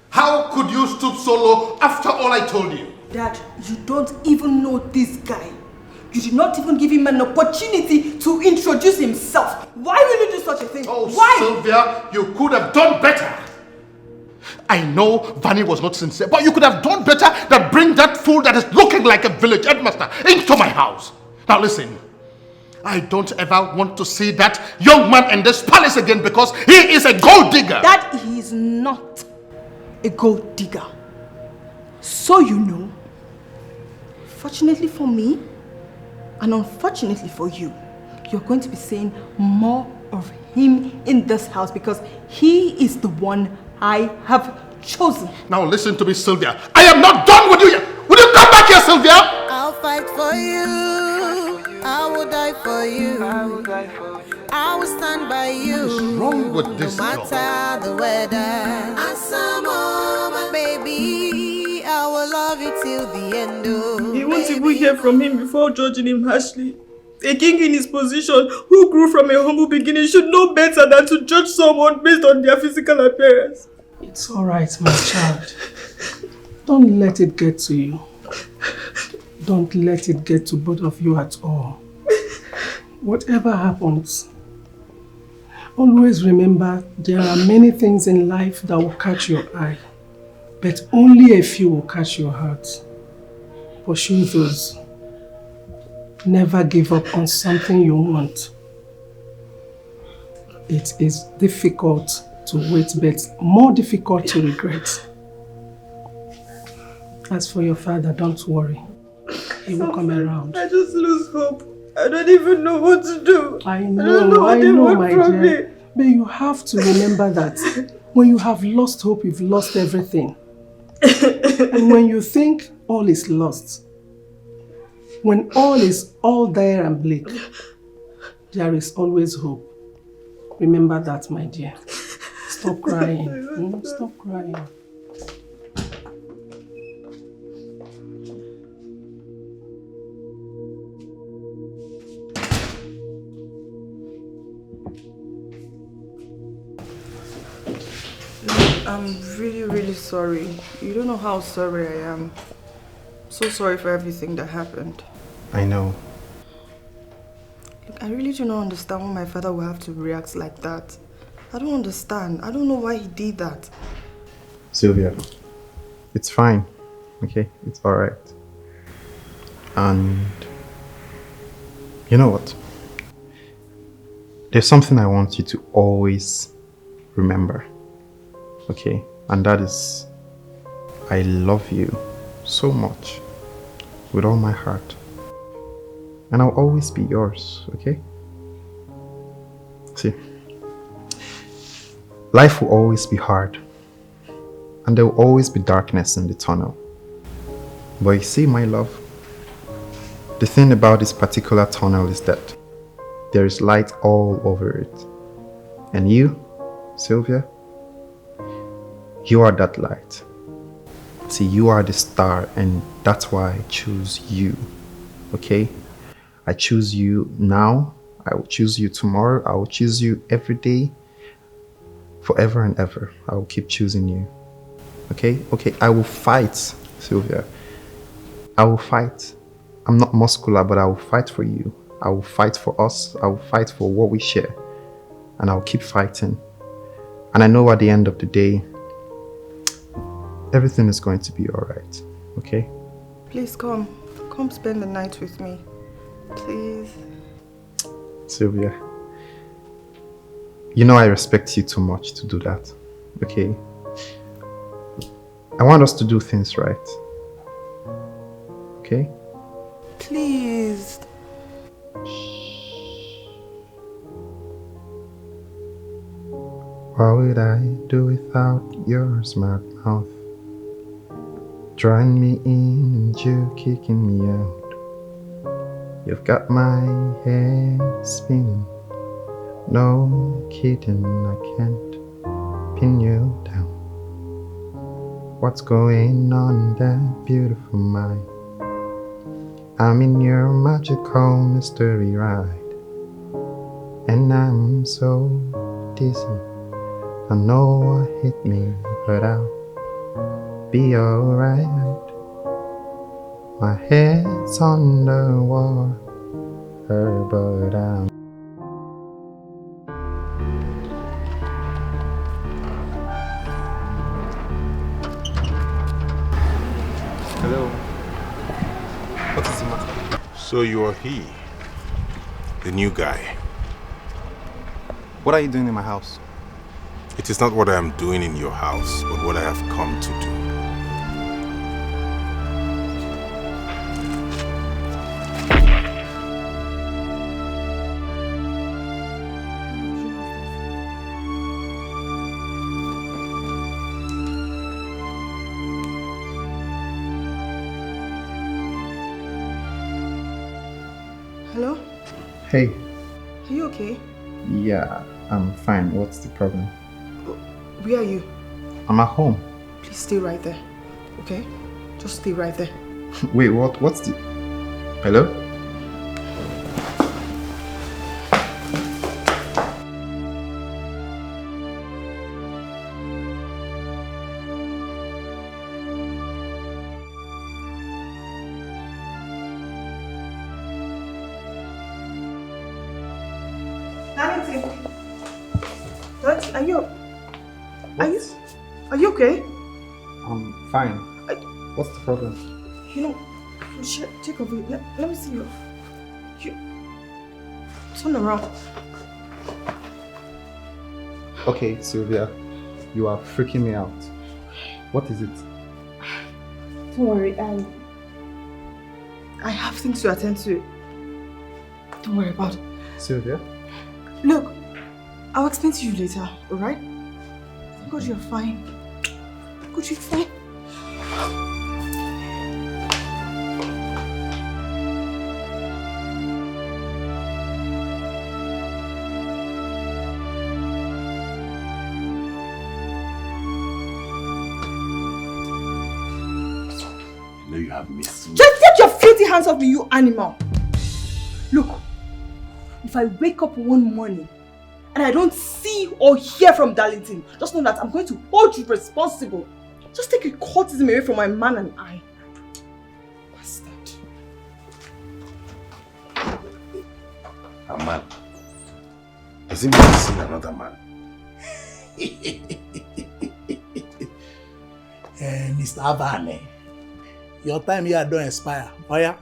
How could you stoop so low after all I told you? Dad, you don't even know this guy. You did not even give him an opportunity to introduce himself. Why will you do such a thing? Oh, why? Sylvia, you could have done better. I know Vanny was not sincere, but you could have done better than bring that fool that is looking like a village headmaster into my house. Now listen, I don't ever want to see that young man in this palace again because he is a gold digger. That he is not a gold digger. So you know, fortunately for me, and unfortunately for you, you're going to be seeing more of him in this house because he is the one I have chosen. Now listen to me, Sylvia. I am not done with you yet. Will you come back here, Sylvia? I'll fight for you. I will die for you. I will stand by you. What's wrong with this no matter the weather. And some moment, baby, I will love you till the end. Oh, He won't even hear from him before judging him harshly. A king in his position who grew from a humble beginning should know better than to judge someone based on their physical appearance. It's alright, my child. Don't let it get to you. Don't let it get to both of you at all. Whatever happens, always remember there are many things in life that will catch your eye, but only a few will catch your heart. Pursue those. Never give up on something you want. It is difficult to wait, but more difficult to regret. As for your father, don't worry. He will come around. I just lose hope. I don't even know what to do. I don't know what they want my from dear. me. But you have to remember that when you have lost hope, you've lost everything. And when you think all is lost, when all is all there and bleak, there is always hope. Remember that, my dear. Stop crying. Stop crying. I'm really, really sorry. You don't know how sorry I am. So sorry for everything that happened. I know. Look, I really do not understand why my father will have to react like that. I don't understand. I don't know why he did that. Sylvia, it's fine. Okay, it's alright. And you know what? There's something I want you to always remember, okay? And that is, I love you so much with all my heart. And I'll always be yours, okay? See, life will always be hard. And there will always be darkness in the tunnel. But you see, my love, the thing about this particular tunnel is that there is light all over it. And you, Sylvia, you are that light. See, you are the star, and that's why I choose you, okay? I choose you now, I will choose you tomorrow, I will choose you every day, forever and ever. I will keep choosing you, okay? Okay, I will fight, Sylvia. I will fight. I'm not muscular, but I will fight for you. I will fight for us. I will fight for what we share. And I will keep fighting. And I know at the end of the day, everything is going to be all right, okay? Please come. Come spend the night with me. Please. Sylvia, you know I respect you too much to do that, okay? I want us to do things right. Okay? Please. What would I do without your smart mouth? Drawing me in and you kicking me out. You've got my head spinning. No kidding, I can't pin you down. What's going on in that beautiful mind? I'm in your magical mystery ride, and I'm so dizzy. I know what hit me, but I'll be alright. My head's on the water, but I'm Hello. What is the matter? So you are he, the new guy. What are you doing in my house? It is not what I am doing in your house, but what I have come to do. Hello? Hey. Are you okay? Yeah, I'm fine. What's the problem? Where are you? I'm at home. Please stay right there, okay? Just stay right there. Wait, what's the... Hello? Are you okay? I'm fine. What's the problem? You know, check over here. Let me see you. Turn around. Okay, Sylvia, you are freaking me out. What is it? Don't worry, I have things to attend to. Don't worry about it. Sylvia? Look, I'll explain to you later, alright? Thank God you're fine. Good, you're fine. I know you have missed me. Just get your filthy hands off me, you animal! Look, if I wake up one morning and I don't see or hear from Darlington, just know that I'm going to hold you responsible. Just take your courtesy away from my man and I. Bastard. A man? Has he never seen another man? Mr. Avane, your time here don't expire. Oh yeah?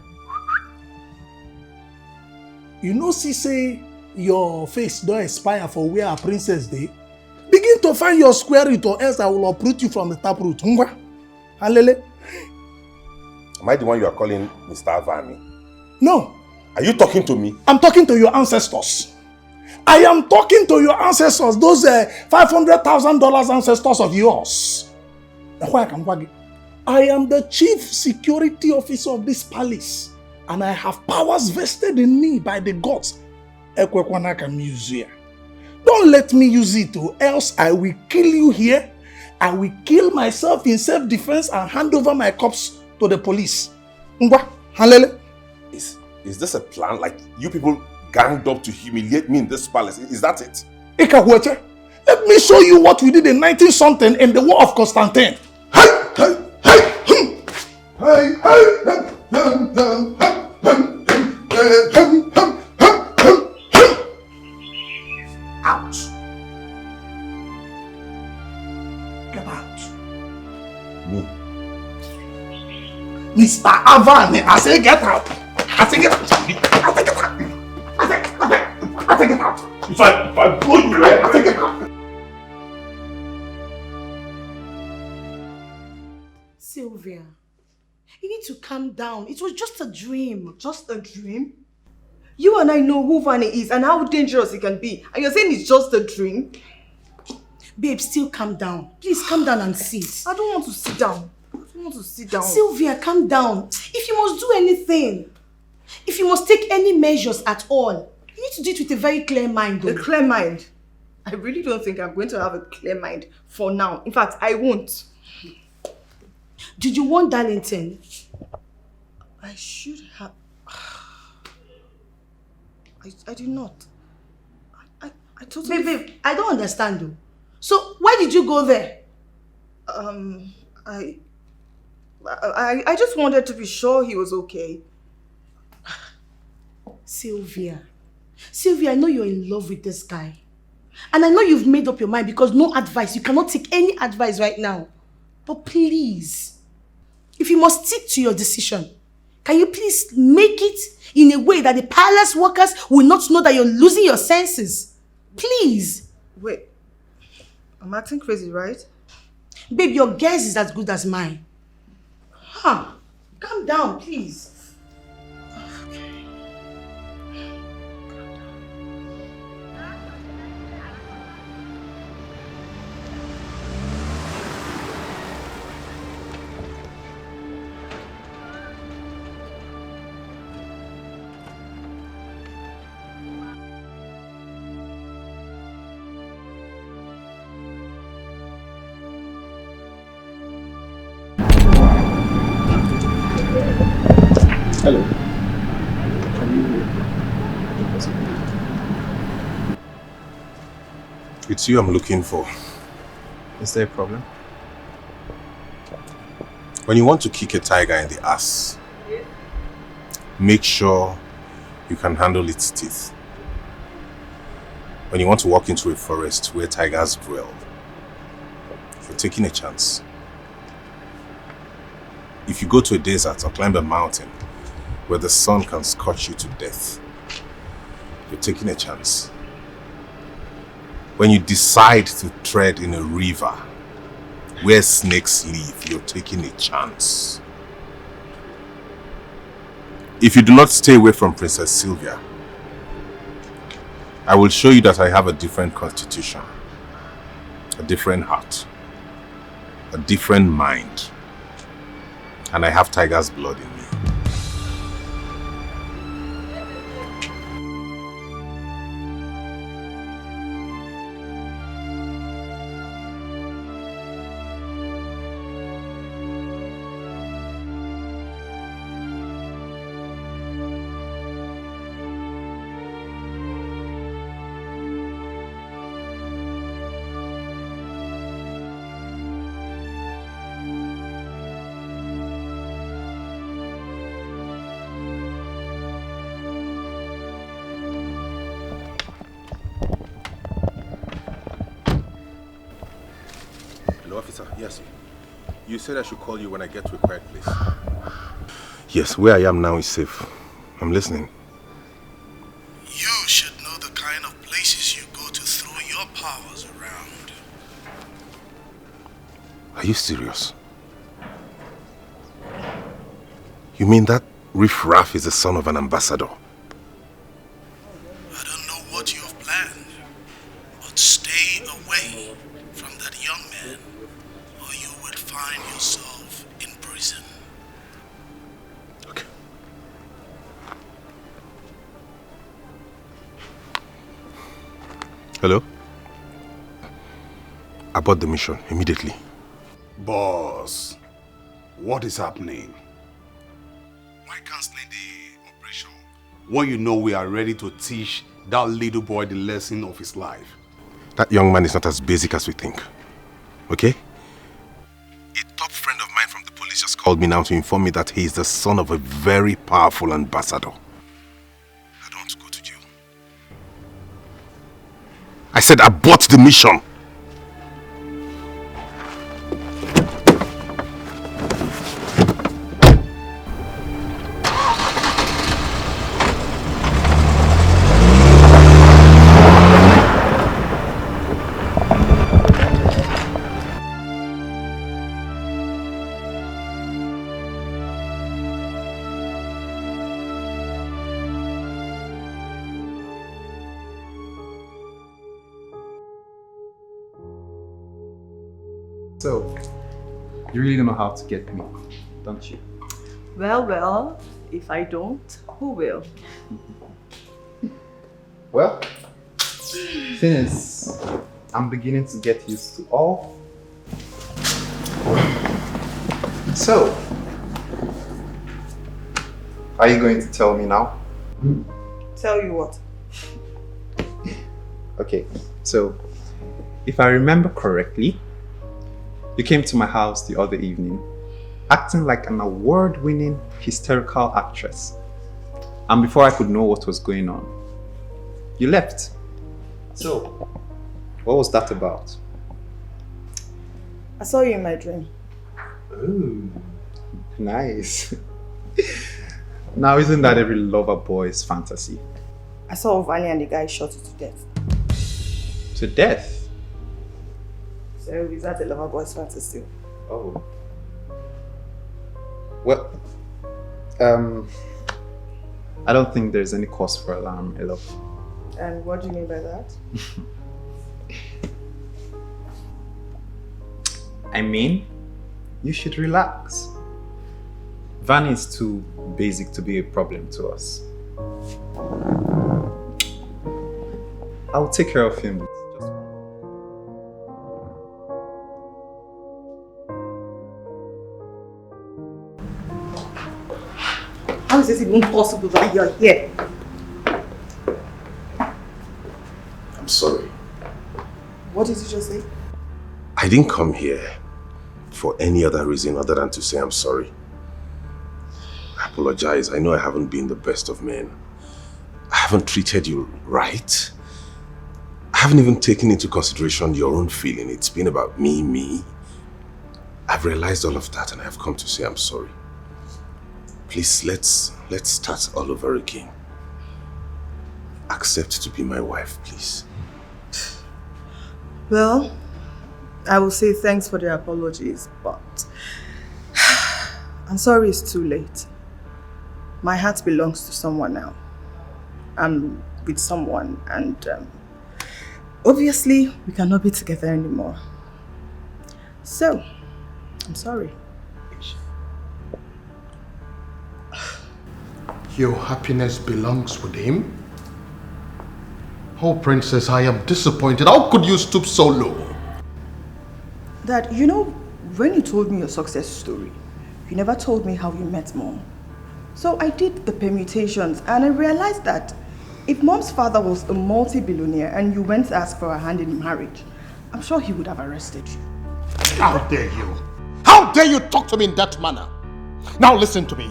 You know, see, say, your face don't expire for where a princess dey, begin to find your square root or else I will uproot you from the taproot. Ngwa? Halele? Am I the one you are calling Mr. Vani? No. Are you talking to me? I'm talking to your ancestors. I am talking to your ancestors, those $500,000 ancestors of yours. I am the chief security officer of this palace, and I have powers vested in me by the gods. Don't let me use it, or else I will kill you here. I will kill myself in self-defense and hand over my corpse to the police. Is this a plan? Like you people ganged up to humiliate me in this palace? Is that it? Let me show you what we did in 19-something in the War of Constantine. Out. Get out. Me? Mr. Avani, I say get out. I say get out. I say get out. I say get out. If I blow you, I say get out. Sylvia, you need to calm down. It was just a dream. Just a dream? You and I know who Vani is and how dangerous he can be. And you're saying it's just a dream? Babe, still calm down. Please calm down and sit. I don't want to sit down. I don't want to sit down. Sylvia, calm down. If you must do anything, if you must take any measures at all, you need to do it with a very clear mind. A clear mind? I really don't think I'm going to have a clear mind for now. In fact, I won't. Did you want Darlington? I should have. I did not. I totally... Babe, I don't understand though. So, why did you go there? I just wanted to be sure he was okay. Sylvia, I know you're in love with this guy. And I know you've made up your mind because no advice. You cannot take any advice right now. But please, if you must stick to your decision, can you please make it in a way that the palace workers will not know that you're losing your senses? Please. Wait, I'm acting crazy, right? Babe, your guess is as good as mine. Calm down, please. Hello. It's you I'm looking for. Is there a problem? When you want to kick a tiger in the ass, make sure you can handle its teeth. When you want to walk into a forest where tigers dwell, you're taking a chance. If you go to a desert or climb a mountain where the sun can scorch you to death, you're taking a chance. When you decide to tread in a river where snakes live, you're taking a chance. If you do not stay away from Princess Sylvia, I will show you that I have a different constitution, a different heart, a different mind, and I have tiger's blood in me. Officer, yes. You said I should call you when I get to a quiet place. Yes, where I am now is safe. I'm listening. You should know the kind Are you serious? You mean that riffraff is the son of an ambassador? I don't know what you have planned, but stay away from that young man or you will find yourself in prison. Okay. Hello? Abort the mission immediately. Boss, what is happening? Why canceling the operation when you know we are ready to teach that little boy the lesson of his life? That young man is not as basic as we think. Okay? A top friend of mine from the police just called me now to inform me that he is the son of a very powerful ambassador. I don't want to go to jail. I said abort the mission. So, you really don't know how to get me, don't you? Well, if I don't, who will? Well, thing is, I'm beginning to get used to all. So, are you going to tell me now? Tell you what? Okay, so, if I remember correctly, you came to my house the other evening, acting like an award-winning hysterical actress. And before I could know what was going on, you left. So, what was that about? I saw you in my dream. Ooh, nice. Now, isn't that every lover boy's fantasy? I saw Vanny and the guy shot you to death. To death? So is that a lover boy's fantasy? Oh. Well, I don't think there's any cause for alarm, Elo. And what do you mean by that? I mean, you should relax. Vanny is too basic to be a problem to us. I'll take care of him. How is this even possible that you're here? I'm sorry. What did you just say? I didn't come here for any other reason other than to say I'm sorry. I apologize. I know I haven't been the best of men. I haven't treated you right. I haven't even taken into consideration your own feeling. It's been about me. I've realized all of that and I've come to say I'm sorry. Please, let's start all over again. Accept to be my wife, please. Well, I will say thanks for the apologies, but I'm sorry it's too late. My heart belongs to someone now. I'm with someone and obviously we cannot be together anymore. So, I'm sorry. Your happiness belongs with him? Oh, Princess, I am disappointed. How could you stoop so low? Dad, you know, when you told me your success story, you never told me how you met Mom. So I did the permutations and I realized that if Mom's father was a multi-billionaire and you went to ask for a hand in marriage, I'm sure he would have arrested you. How dare you? How dare you talk to me in that manner? Now listen to me.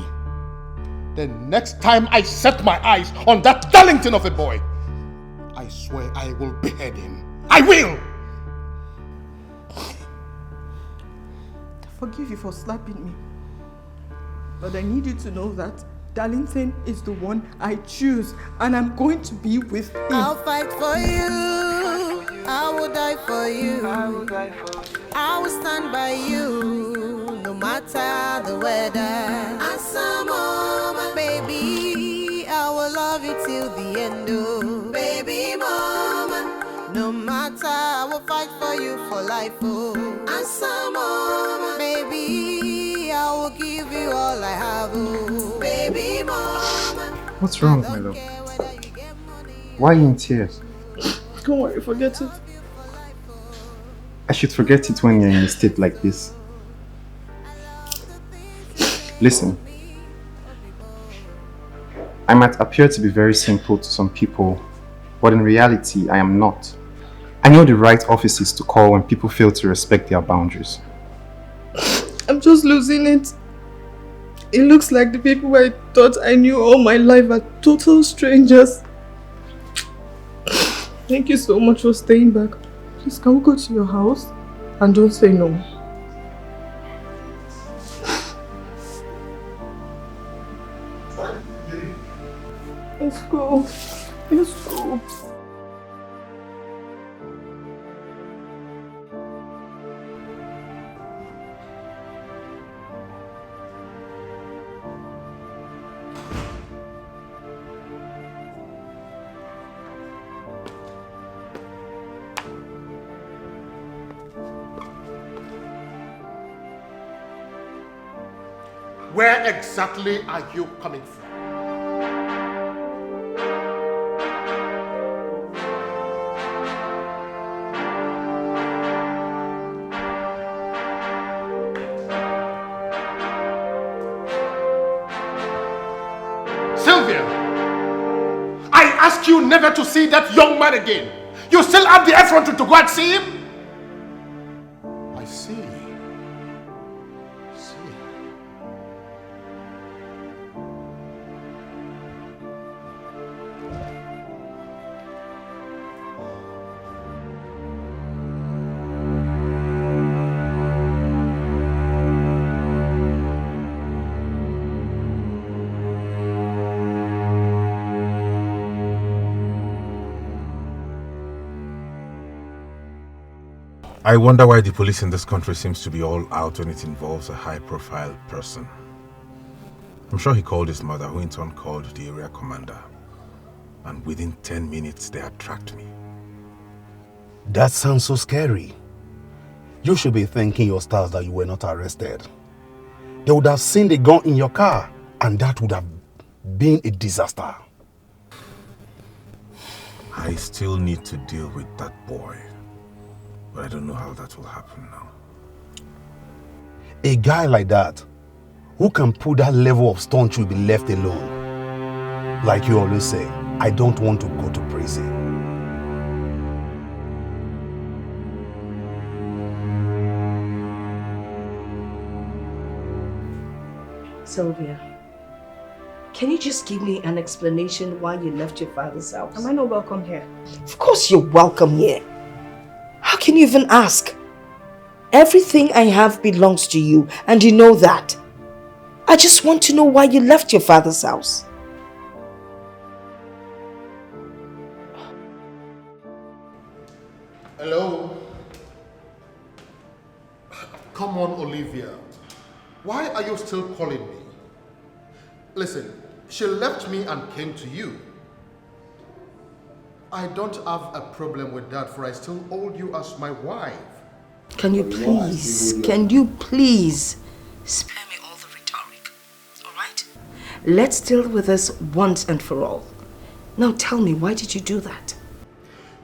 The next time I set my eyes on that Darlington of a boy, I swear I will behead him. I will! I forgive you for slapping me. But I need you to know that Darlington is the one I choose and I'm going to be with him. I'll fight for you. I will die for you. I will die for you. I will stand by you, no matter the weather. And some mama, baby, I will love you till the end. Oh, baby mama, no matter, I will fight for you for life. Oh, and some mama, baby, I will give you all I have. Oh, baby mama. What's wrong, my love? Why are you in tears? Don't worry, forget it. I should forget it when you're in a state like this. Listen, I might appear to be very simple to some people, but in reality, I am not. I know the right offices to call when people fail to respect their boundaries. I'm just losing it. It looks like the people I thought I knew all my life are total strangers. Thank you so much for staying back. Please, can we go to your house? And don't say no. Let's go. Let's go. Where exactly are you coming from? Sylvia, I ask you never to see that young man again. You still have the effrontery to go and see him? I see. I wonder why the police in this country seems to be all out when it involves a high-profile person. I'm sure he called his mother, who in turn called the area commander. And within 10 minutes, they had tracked me. That sounds so scary. You should be thanking your stars that you were not arrested. They would have seen the gun in your car, and that would have been a disaster. I still need to deal with that boy. But I don't know how that will happen now. A guy like that, who can put that level of stunt should be left alone. Like you always say, I don't want to go to prison. Sylvia, can you just give me an explanation why you left your father's house? Am I not welcome here? Of course you're welcome here. How can you even ask? Everything I have belongs to you, and you know that. I just want to know why you left your father's house. Hello? Come on, Olivia. Why are you still calling me? Listen, she left me and came to you. I don't have a problem with that, for I still hold you as my wife. Can you please spare me all the rhetoric, all right? Let's deal with this once and for all. Now tell me, why did you do that?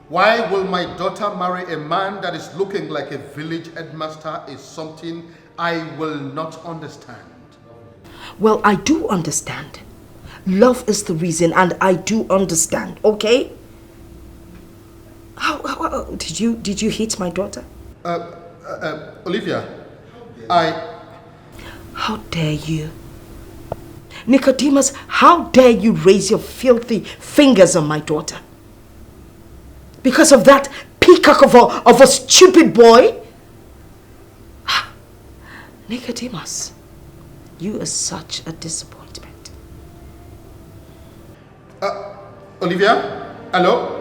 Why will my daughter marry a man that is looking like a village headmaster is something I will not understand. Well, I do understand. Love is the reason, and I do understand, okay? How did you hit my daughter? Olivia, How dare you? Nicodemus, how dare you raise your filthy fingers on my daughter? Because of that peacock of a stupid boy? Nicodemus, you are such a disappointment. Olivia, hello?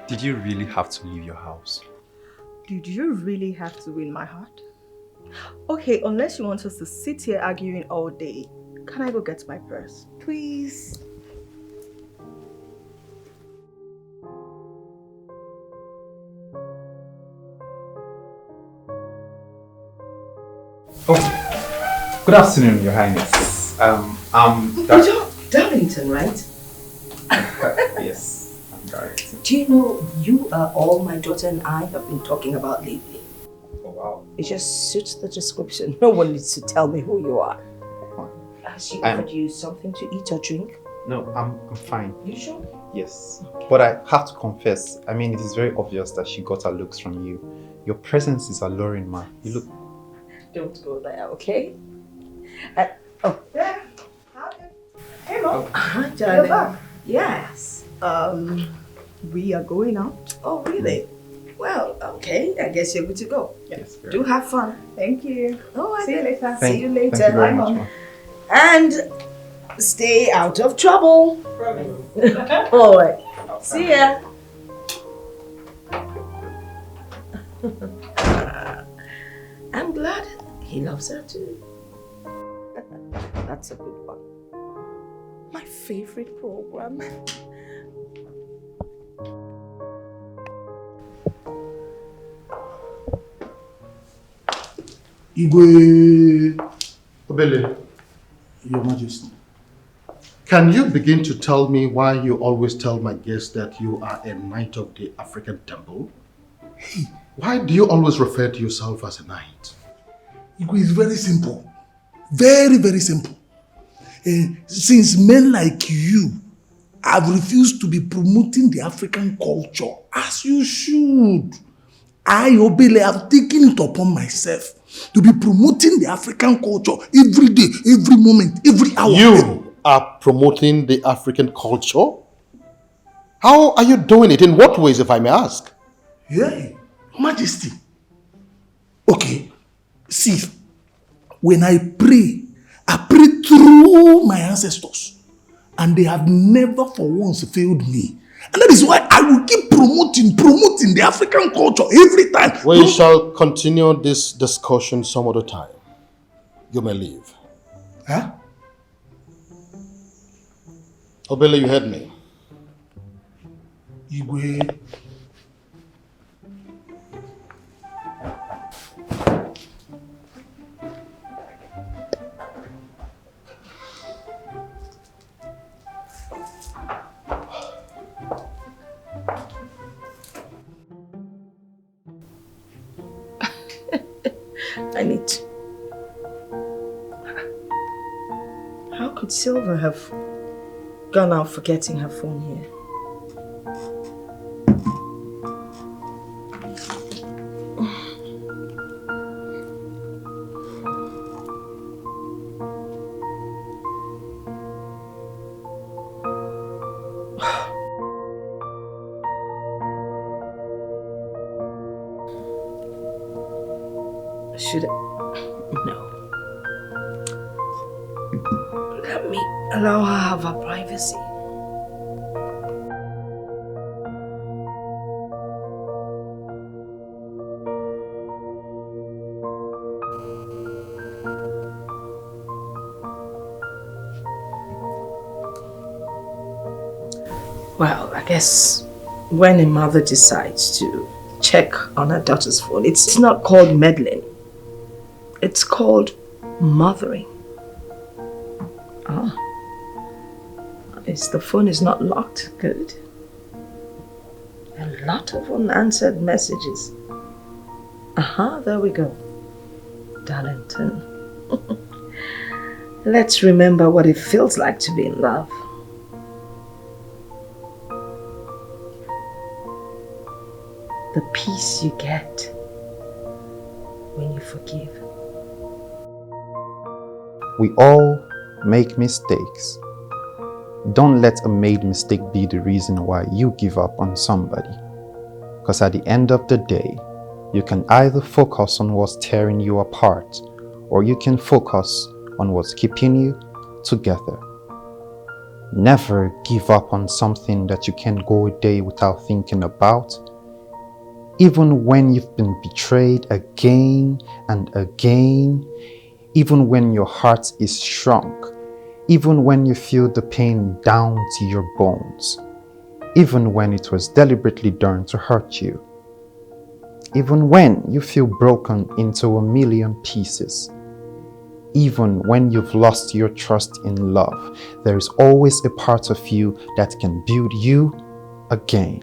Did you really have to leave your house? Did you really have to win my heart? Okay, unless you want us to sit here arguing all day, can I go get my purse? Please. Oh, good afternoon, Your Highness. You're Darlington, right? Yes, I'm Darlington. Do you know you are all my daughter and I have been talking about lately? Oh, wow. It just suits the description. No one needs to tell me who you are. Has she offered you something to eat or drink? No, I'm fine. You sure? Yes. But I have to confess, I mean, it is very obvious that she got her looks from you. Your presence is alluring, ma. You look... Don't go there, okay? Oh. Yeah. Hey, Mom. Hi, You're darling. back. Yes. We are going out. Oh, really? Well, okay. I guess you're good to go. Yes. Do have fun. Thank you. Oh, See you later. See you later. Thank you very Bye, much, Mom. ma. And stay out of trouble. Promise. All right. See ya. I'm glad he loves her too. That's a good one. My favorite program. Igwe Ebele, Your Majesty. Can you begin to tell me why you always tell my guests that you are a knight of the African temple? Hey, why do you always refer to yourself as a knight? Igwe is very simple. Very, very simple. Since men like you have refused to be promoting the African culture, as you should, I, Ebele, have taken it upon myself to be promoting the African culture every day, every moment, every hour. You are promoting the African culture? How are you doing it? In what ways, if I may ask? Yeah, Majesty. Okay, see, when I pray through my ancestors, and they have never for once failed me. And that is why I will keep promoting the African culture every time. We shall continue this discussion some other time. You may leave. Huh? Ebele, you heard me. Igwe. I need to. How could Silver have gone out forgetting her phone here? Should I? No. Let me allow her have her privacy. Well, I guess when a mother decides to check on her daughter's phone, it's not called meddling. It's called mothering. Ah. The phone is not locked. Good. A lot of unanswered messages. There we go. Darlington. Let's remember what it feels like to be in love. The peace you get when you forgive. We all make mistakes. Don't let a made mistake be the reason why you give up on somebody. Because at the end of the day, you can either focus on what's tearing you apart, or you can focus on what's keeping you together. Never give up on something that you can't go a day without thinking about. Even when you've been betrayed again and again, even when your heart is shrunk, even when you feel the pain down to your bones, even when it was deliberately done to hurt you, even when you feel broken into a million pieces, even when you've lost your trust in love, there is always a part of you that can build you again.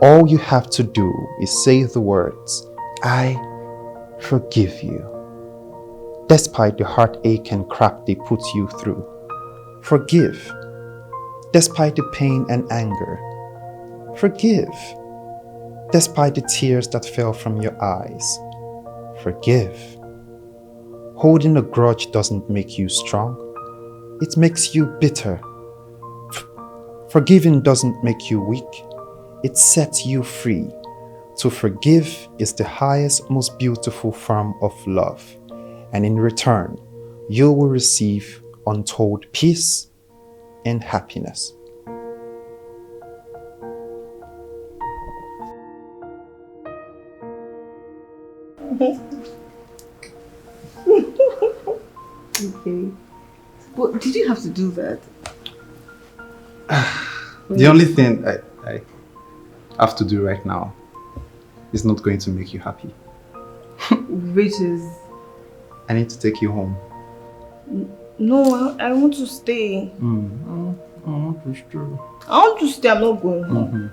All you have to do is say the words, "I forgive you." Despite the heartache and crap they put you through, forgive. Despite the pain and anger, forgive. Despite the tears that fell from your eyes, forgive. Holding a grudge doesn't make you strong. It makes you bitter. Forgiving doesn't make you weak. It sets you free. To forgive is the highest, most beautiful form of love. And in return, you will receive untold peace and happiness. Okay. But did you have to do that? The only thing I have to do right now is not going to make you happy. Which is... I need to take you home. No, I want to stay. I want to stay, I'm not going home.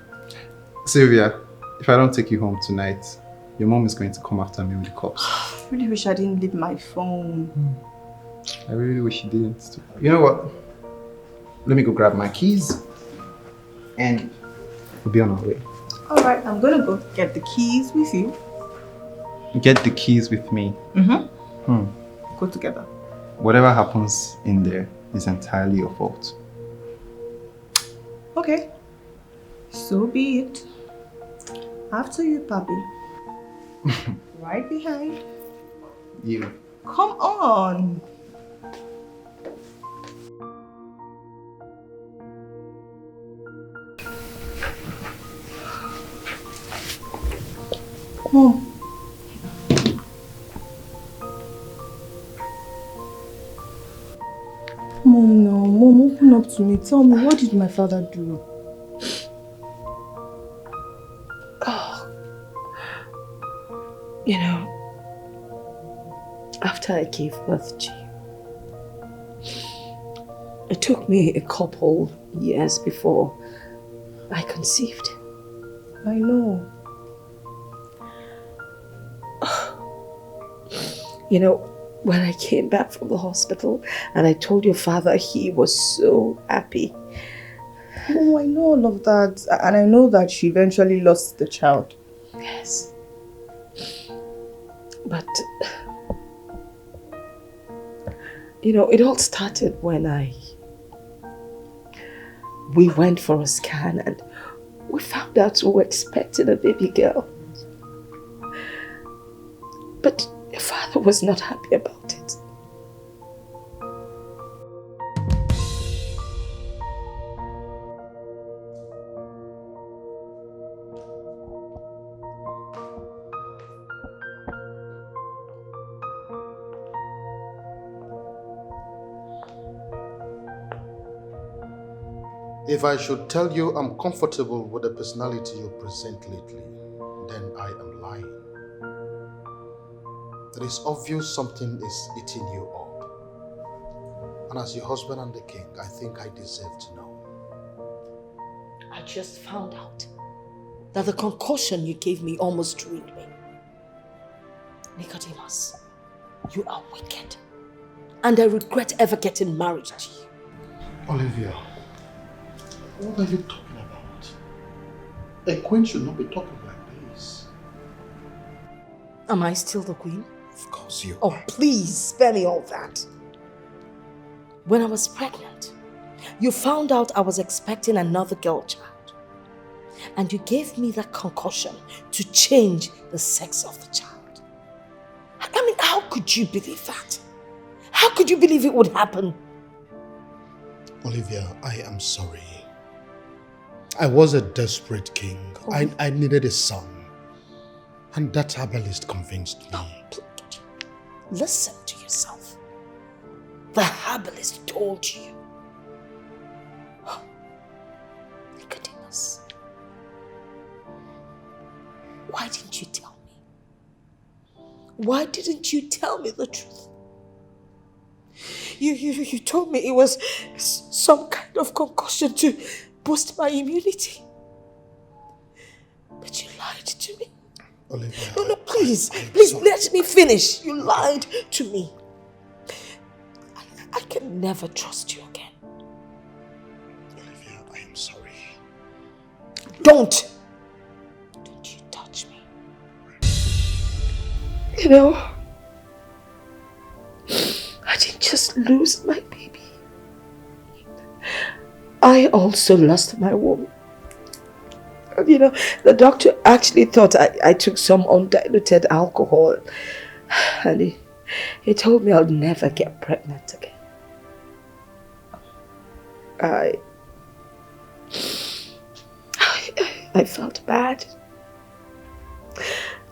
Sylvia, if I don't take you home tonight, your mom is going to come after me with the cops. I really wish I didn't leave my phone. I really wish you didn't. You know what? Let me go grab my keys and we'll be on our way. Alright, I'm gonna go get the keys with you. Get the keys with me. Go together. Whatever happens in there is entirely your fault. Okay. So be it. After you, Papi. Right behind. You. Come on. Mom. Mom, no. Mom, open up to me. Tell me, what did my father do? You know, after I gave birth to you, it took me a couple years before I conceived. I know. You know, when I came back from the hospital and I told your father, he was so happy. Oh, I know all of that. And I know that she eventually lost the child. Yes. But, you know, it all started when we went for a scan and we found out we were expecting a baby girl. But your father was not happy about it. If I should tell you I'm comfortable with the personality you present lately, then I am lying. It is obvious something is eating you up. And as your husband and the king, I think I deserve to know. I just found out that the concussion you gave me almost ruined me. Nicodemus, you are wicked. And I regret ever getting married to you. Olivia, what are you talking about? A queen should not be talking like this. Am I still the queen? Of course you are. Oh, please, spare me all that. When I was pregnant, you found out I was expecting another girl child. And you gave me that concussion to change the sex of the child. I mean, how could you believe that? How could you believe it would happen? Olivia, I am sorry. I was a desperate king. I needed a son. And that herbalist convinced me. Oh, listen to yourself. The herbalist told you. Nicodemus, why didn't you tell me? Why didn't you tell me the truth? You told me it was some kind of concussion to boost my immunity. But you lied to me. Olivia. No, please let me finish. You lied to me. I can never trust you again. Olivia, I am sorry. Don't you touch me. You know, I didn't just lose my baby. I also lost my womb. You know, the doctor actually thought I took some undiluted alcohol. And he told me I'll never get pregnant again. I felt bad.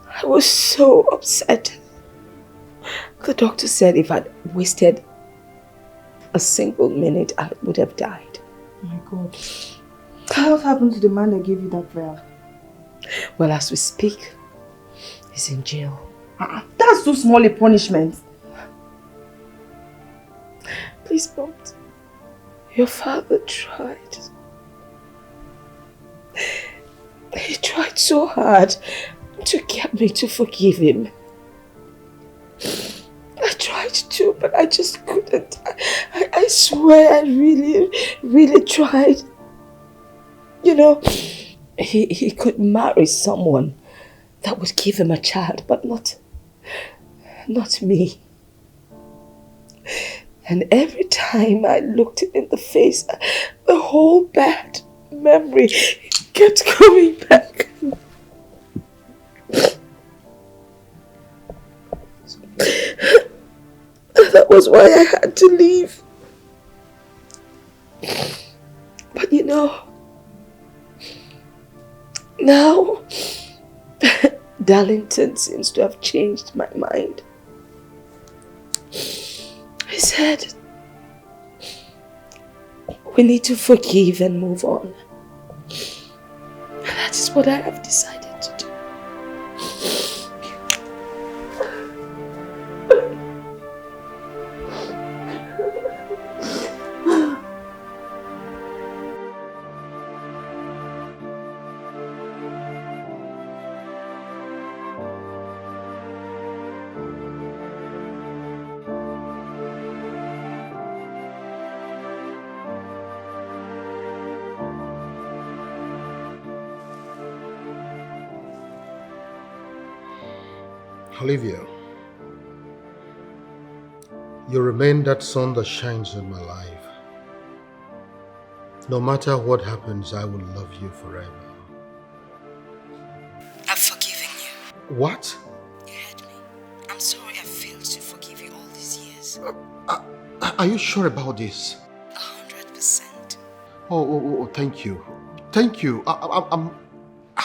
I was so upset. The doctor said if I'd wasted a single minute, I would have died. Oh my God. What happened to the man that gave you that vial? Well, as we speak, he's in jail. That's too small a punishment. Please don't. Your father tried. He tried so hard to get me to forgive him. I tried to, but I just couldn't. I swear I really tried. You know, he could marry someone that would give him a child, but not me. And every time I looked him in the face, the whole bad memory kept coming back. That was why I had to leave. But you know, now Darlington seems to have changed my mind. He said we need to forgive and move on. And that is what I have decided to do. Olivia, you remain that sun that shines in my life. No matter what happens, I will love you forever. I've forgiven you. What? You heard me. I'm sorry I failed to forgive you all these years. Are you sure about this? 100%. Oh, thank you. Thank you. I'm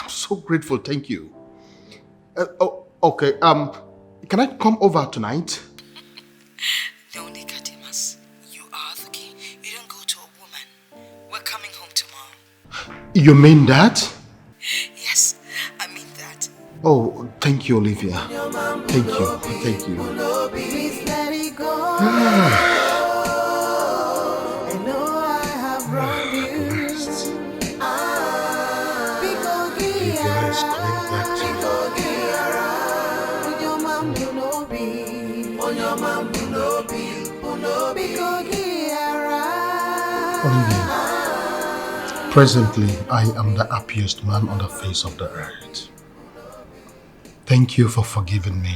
so grateful. Thank you. Okay. Can I come over tonight? No, Nicodemus. You are the king. You don't go to a woman. We're coming home tomorrow. You mean that? Yes, I mean that. Oh, thank you, Olivia. Thank you. Thank you. Please let it go. Ah. I know I have wronged you. Olivia is coming back to me. Olivia, presently I am the happiest man on the face of the earth. Thank you for forgiving me.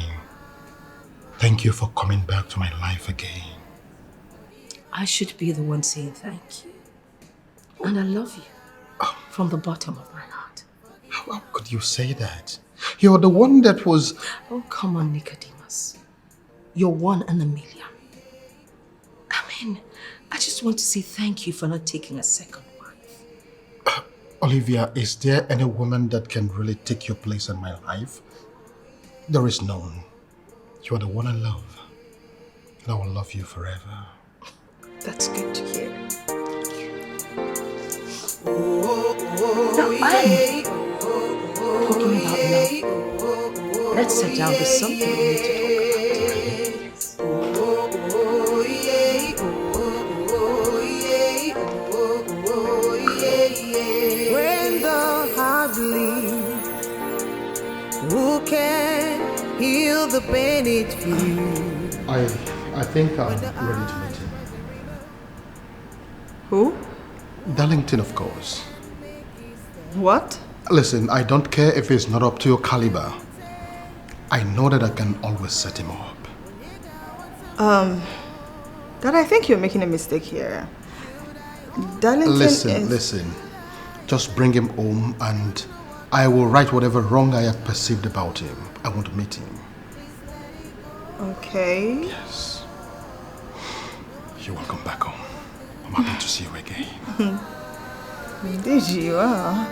Thank you for coming back to my life again. I should be the one saying thank you. And I love you. From the bottom of my heart. How could you say that? You're the one that was... Oh, come on, Nicodemus. You're one in a million. I then I just want to say thank you for not taking a second wife. Olivia, is there any woman that can really take your place in my life? There is none. You are the one I love. And I will love you forever. That's good to hear. Now I'm talking about love. Let's sit down. There's something we need to talk about. When the heart bleeds, who can heal the pain it feels? I think I'm ready to meet him. Who? Darlington, of course. What? Listen, I don't care if it's not up to your caliber. I know that I can always set him up. Dad, I think you're making a mistake here. Darlington Listen. Just bring him home and I will right whatever wrong I have perceived about him. I want to meet him. Okay. Yes. You're welcome back home. I'm happy to see you again. Indeed you are.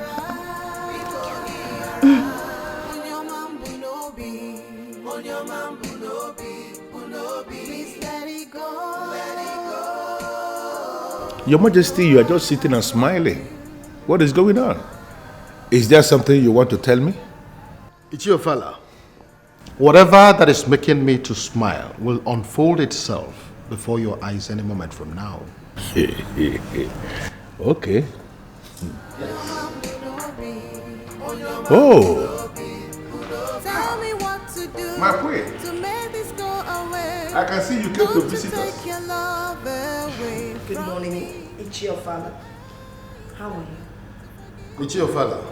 Your Majesty, you are just sitting and smiling. What is going on? Is there something you want to tell me? It's your fella. Whatever that is making me to smile will unfold itself before your eyes any moment from now. Okay. Oh. My queen. I can see you came to visit us. Good morning. It's your father. How are you? It's your father.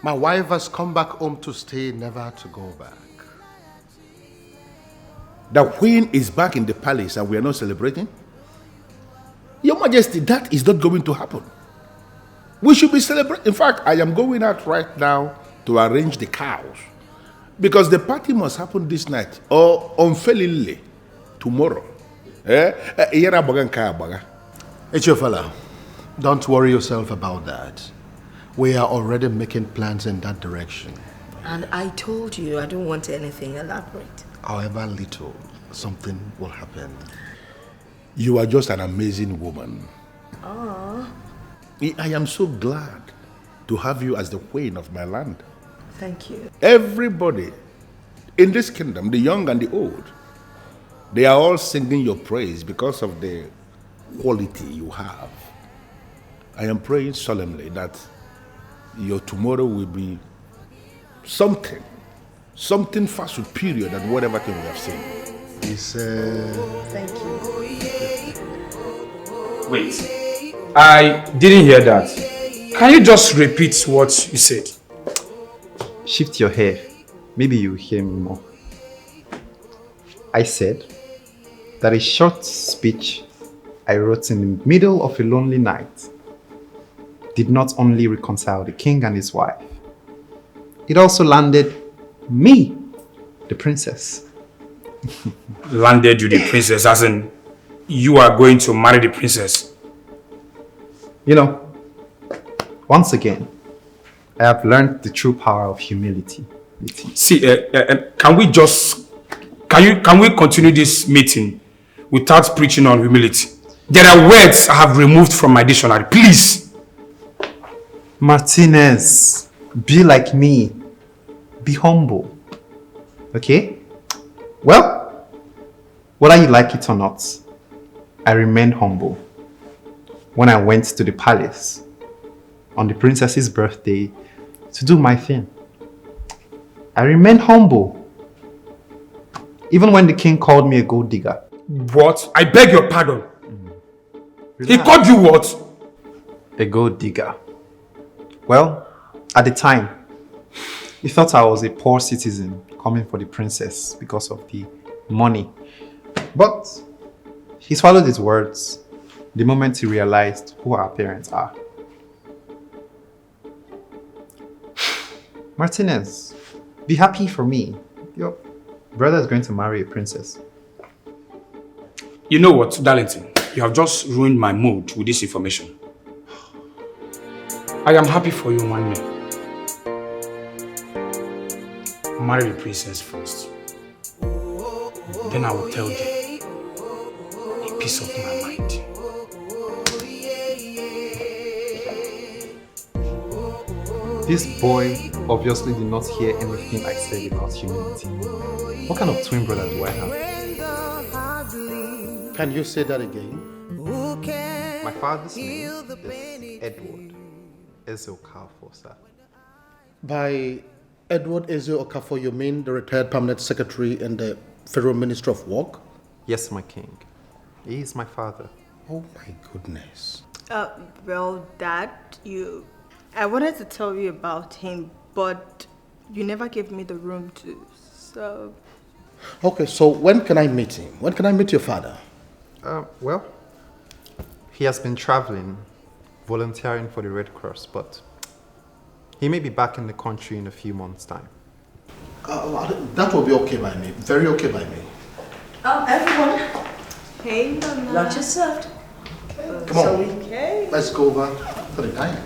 My wife has come back home to stay, never to go back. The queen is back in the palace and we are not celebrating? Your Majesty, that is not going to happen. We should be celebrating. In fact, I am going out right now to arrange the cows. Because the party must happen this night or unfailingly tomorrow. It's your fella. Don't worry yourself about that. We are already making plans in that direction. And I told you I don't want anything elaborate. However little, something will happen. You are just an amazing woman. Aww. I am so glad to have you as the queen of my land. Thank you. Everybody in this kingdom, the young and the old, they are all singing your praise because of the quality you have. I am praying solemnly that your tomorrow will be something far superior than whatever thing we have seen. Thank you. Wait, I didn't hear that. Can you just repeat what you said? Shift your hair. Maybe you hear me more. I said that a short speech I wrote in the middle of a lonely night did not only reconcile the king and his wife, it also landed me, the princess. Landed you the princess, as in you are going to marry the princess? You know, once again, I have learned the true power of humility. See, can we continue this meeting without preaching on humility? There are words I have removed from my dictionary. Please. Martinez, be like me. Be humble. Okay? Well, whether you like it or not, I remained humble. When I went to the palace on the princess's birthday to do my thing, I remained humble. Even when the king called me a gold digger. What? I beg your pardon. He called you what? A gold digger. Well, at the time, he thought I was a poor citizen coming for the princess because of the money. But he swallowed his words the moment he realized who our parents are. Martinez, be happy for me. Your brother is going to marry a princess. You know what, Darlington? You have just ruined my mood with this information. I am happy for you, one man. Marry the princess first. Then I will tell you a piece of my mind. This boy obviously did not hear anything I said about humility. What kind of twin brother do I have? Can you say that again? My father's name is Edward Ezeonu, sir. By Edward Uju Okoli, you mean the retired permanent secretary in the Federal Ministry of Work? Yes, my king. He is my father. Oh my goodness. Well, Dad, I wanted to tell you about him, but you never gave me the room to, so... Okay, so when can I meet him? When can I meet your father? Well, he has been traveling, volunteering for the Red Cross, but he may be back in the country in a few months' time. That will be okay by me. Very okay by me. Everyone. Hey, Mama. Lunch is served. Come on. Okay. Let's go over for the dining.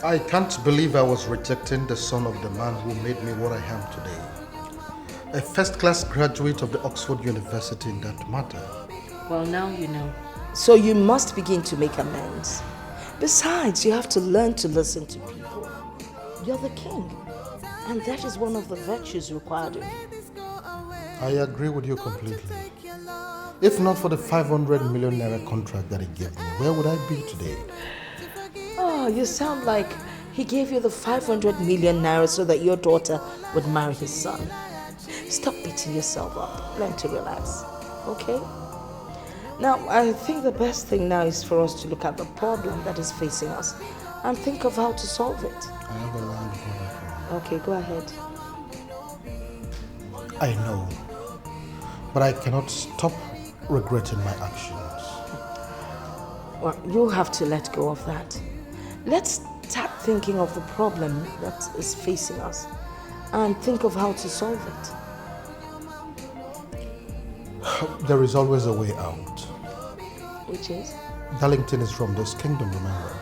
I can't believe I was rejecting the son of the man who made me what I am today. A first-class graduate of the Oxford University in that matter. Well, now you know. So you must begin to make amends. Besides, you have to learn to listen to people. You're the king, and that is one of the virtues required of you. I agree with you completely. If not for the 500 million naira contract that he gave me, where would I be today? Oh, you sound like he gave you the 500 million naira so that your daughter would marry his son. Stop beating yourself up. Learn to relax, okay? Now, I think the best thing now is for us to look at the problem that is facing us and think of how to solve it. I have a land before that. Okay, go ahead. I know, but I cannot stop regretting my actions. Well, you have to let go of that. Let's start thinking of the problem that is facing us and think of how to solve it. There is always a way out. Which is? Darlington is from this kingdom, remember?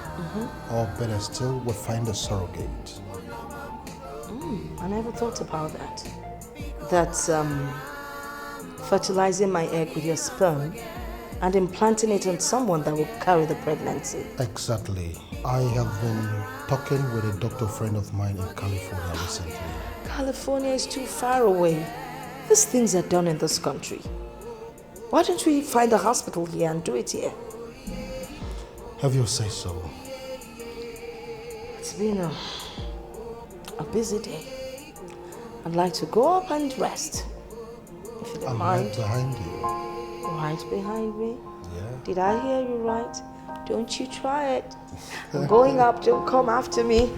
Or better still, we'll find a surrogate. I never thought about that. That's fertilizing my egg with your sperm and implanting it on someone that will carry the pregnancy. Exactly. I have been talking with a doctor friend of mine in California recently. California is too far away. These things are done in this country. Why don't we find a hospital here and do it here? Have you say so? It's been a busy day. I'd like to go up and rest. If you don't mind. Right behind you. Right behind me? Yeah. Did I hear you right? Don't you try it. I'm going up, don't come after me.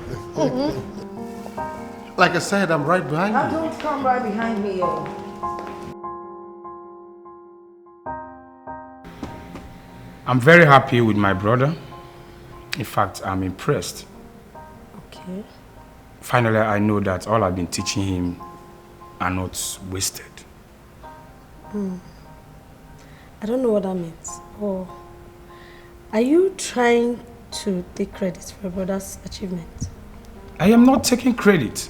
Like I said, I'm right behind Now you. don't come right behind me, yo. I'm very happy with my brother. In fact, I'm impressed. Okay. Finally, I know that all I've been teaching him are not wasted. I don't know what that means. Or are you trying to take credit for your brother's achievement? I am not taking credit.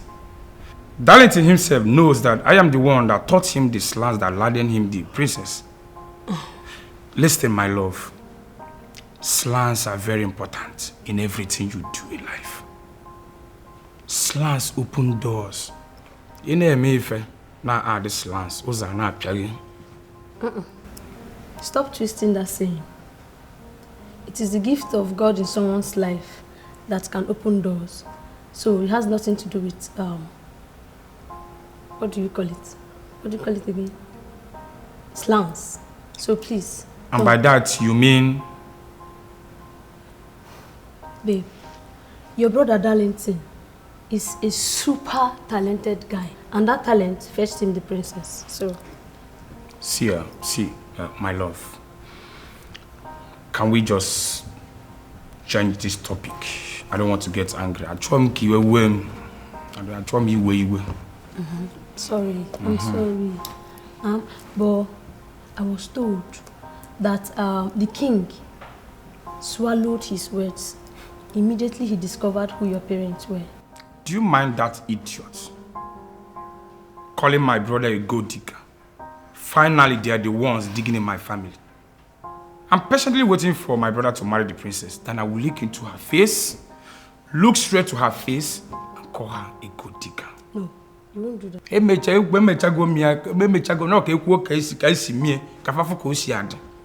Darlington himself knows that I am the one that taught him the slangs that landed him the princess. Listen, my love. Slangs are very important in everything you do in life. Slangs open doors. You know me if now add the slangs. Stop twisting that saying. It is the gift of God in someone's life that can open doors. So it has nothing to do with what do you call it? What do you call it again? Slangs. So please. And by that you mean? Babe, your brother Darlington is a super talented guy. And that talent fetched him the princess. So. See, my love. Can we just change this topic I don't want to get angry. I try me away. I try me way. Sorry, I'm sorry. But I was told that the king swallowed his words. Immediately he discovered who your parents were. Do you mind that idiot calling my brother a gold digger? Finally, they are the ones digging in my family. I'm patiently waiting for my brother to marry the princess. Then I will look into her face, look straight to her face, and call her a gold digger. No, you won't do that.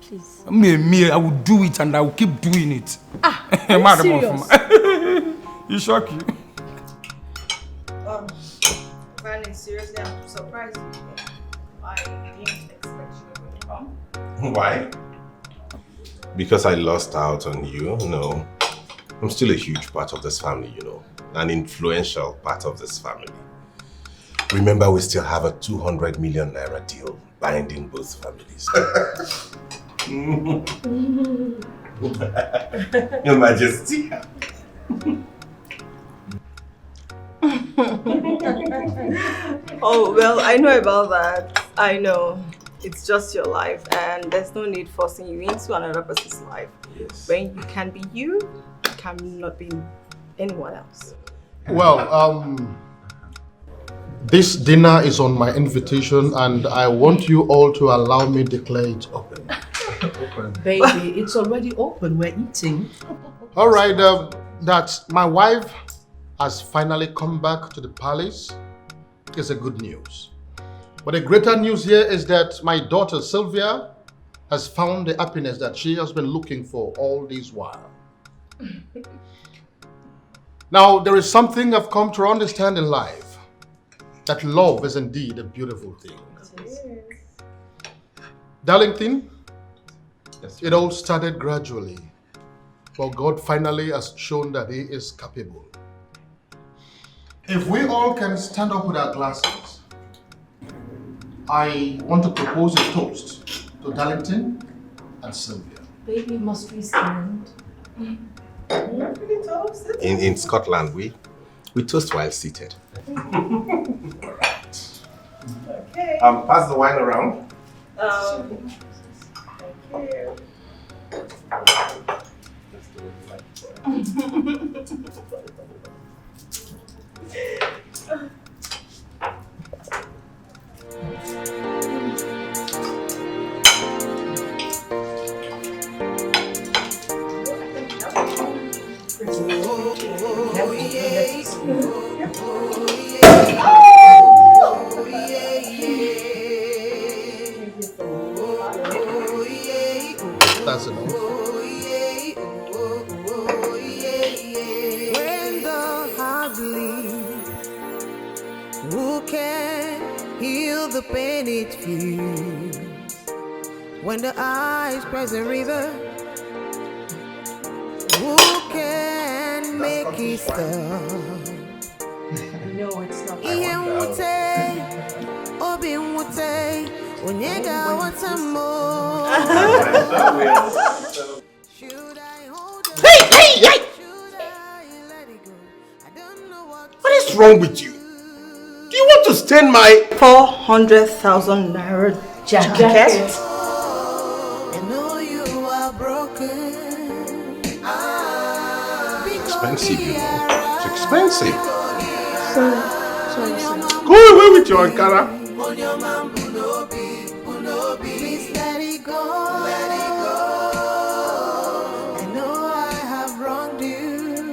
Please. I will do it and I will keep doing it. Are you serious? You shock you. Vanny, seriously, I'm surprised. I didn't expect you to come. Why? Because I lost out on you? No. I'm still a huge part of this family, you know. An influential part of this family. Remember, we still have a 200 million naira deal binding both families. Your Majesty. Oh, well, I know about that. I know. It's just your life and there's no need forcing you into another person's life. Yes. When you can be you cannot be anyone else. Well, this dinner is on my invitation and I want you all to allow me to declare it open. Baby, it's already open. We're eating. All right, that my wife has finally come back to the palace is a good news. But the greater news here is that my daughter Sylvia has found the happiness that she has been looking for all this while. Now, there is something I've come to understand in life, that love is indeed a beautiful thing. Darlington, it all started gradually, but God finally has shown that He is capable. If we all can stand up with our glasses, I want to propose a toast to Darlington and Sylvia. Baby, must we stand? In Scotland, we toast while seated. Okay. Pass the wine around. Thank you. That's enough. When the heart bleeds, who can heal the pain it feels? When the eyes press a river, who can make it stop? No, it's not. Onyega watamo. Hey! What is wrong with you? Do you want to stain my 400,000 naira jacket? I know you are broken. Expensive, you know. It's expensive. Sorry. Go away with your Ankara. Please let it go. Let it go. I know I have wronged you.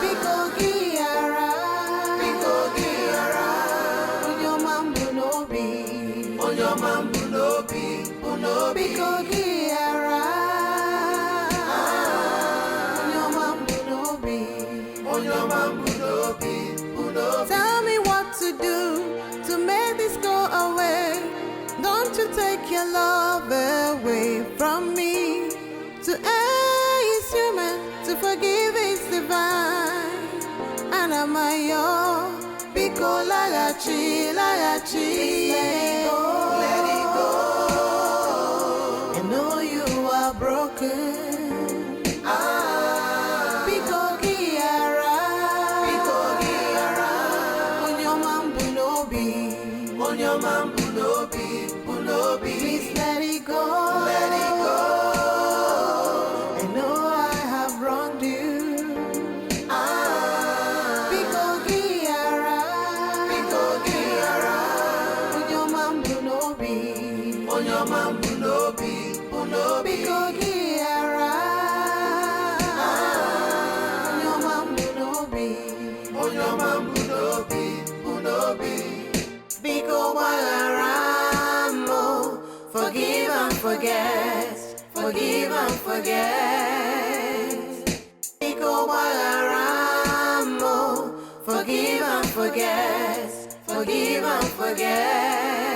Biko Giara. On your man Bunobi. Biko Giara. On your man Bunobi. Tell me what to do to make this go away. Don't you take your love away from me. To err is human, to forgive is divine. And I'm your Biko lagachi. Let it go. I know you are broken. on your man, Bunobi, Bunobi. Please let it go, let it go. I know I have wronged you. On your man, Bunobi, Bunobi. On your man, Bunobi, Bunobi. Biko Wagaramo, forgive and forget, forgive and forget. Biko Wagaramo, forgive and forget, forgive and forget.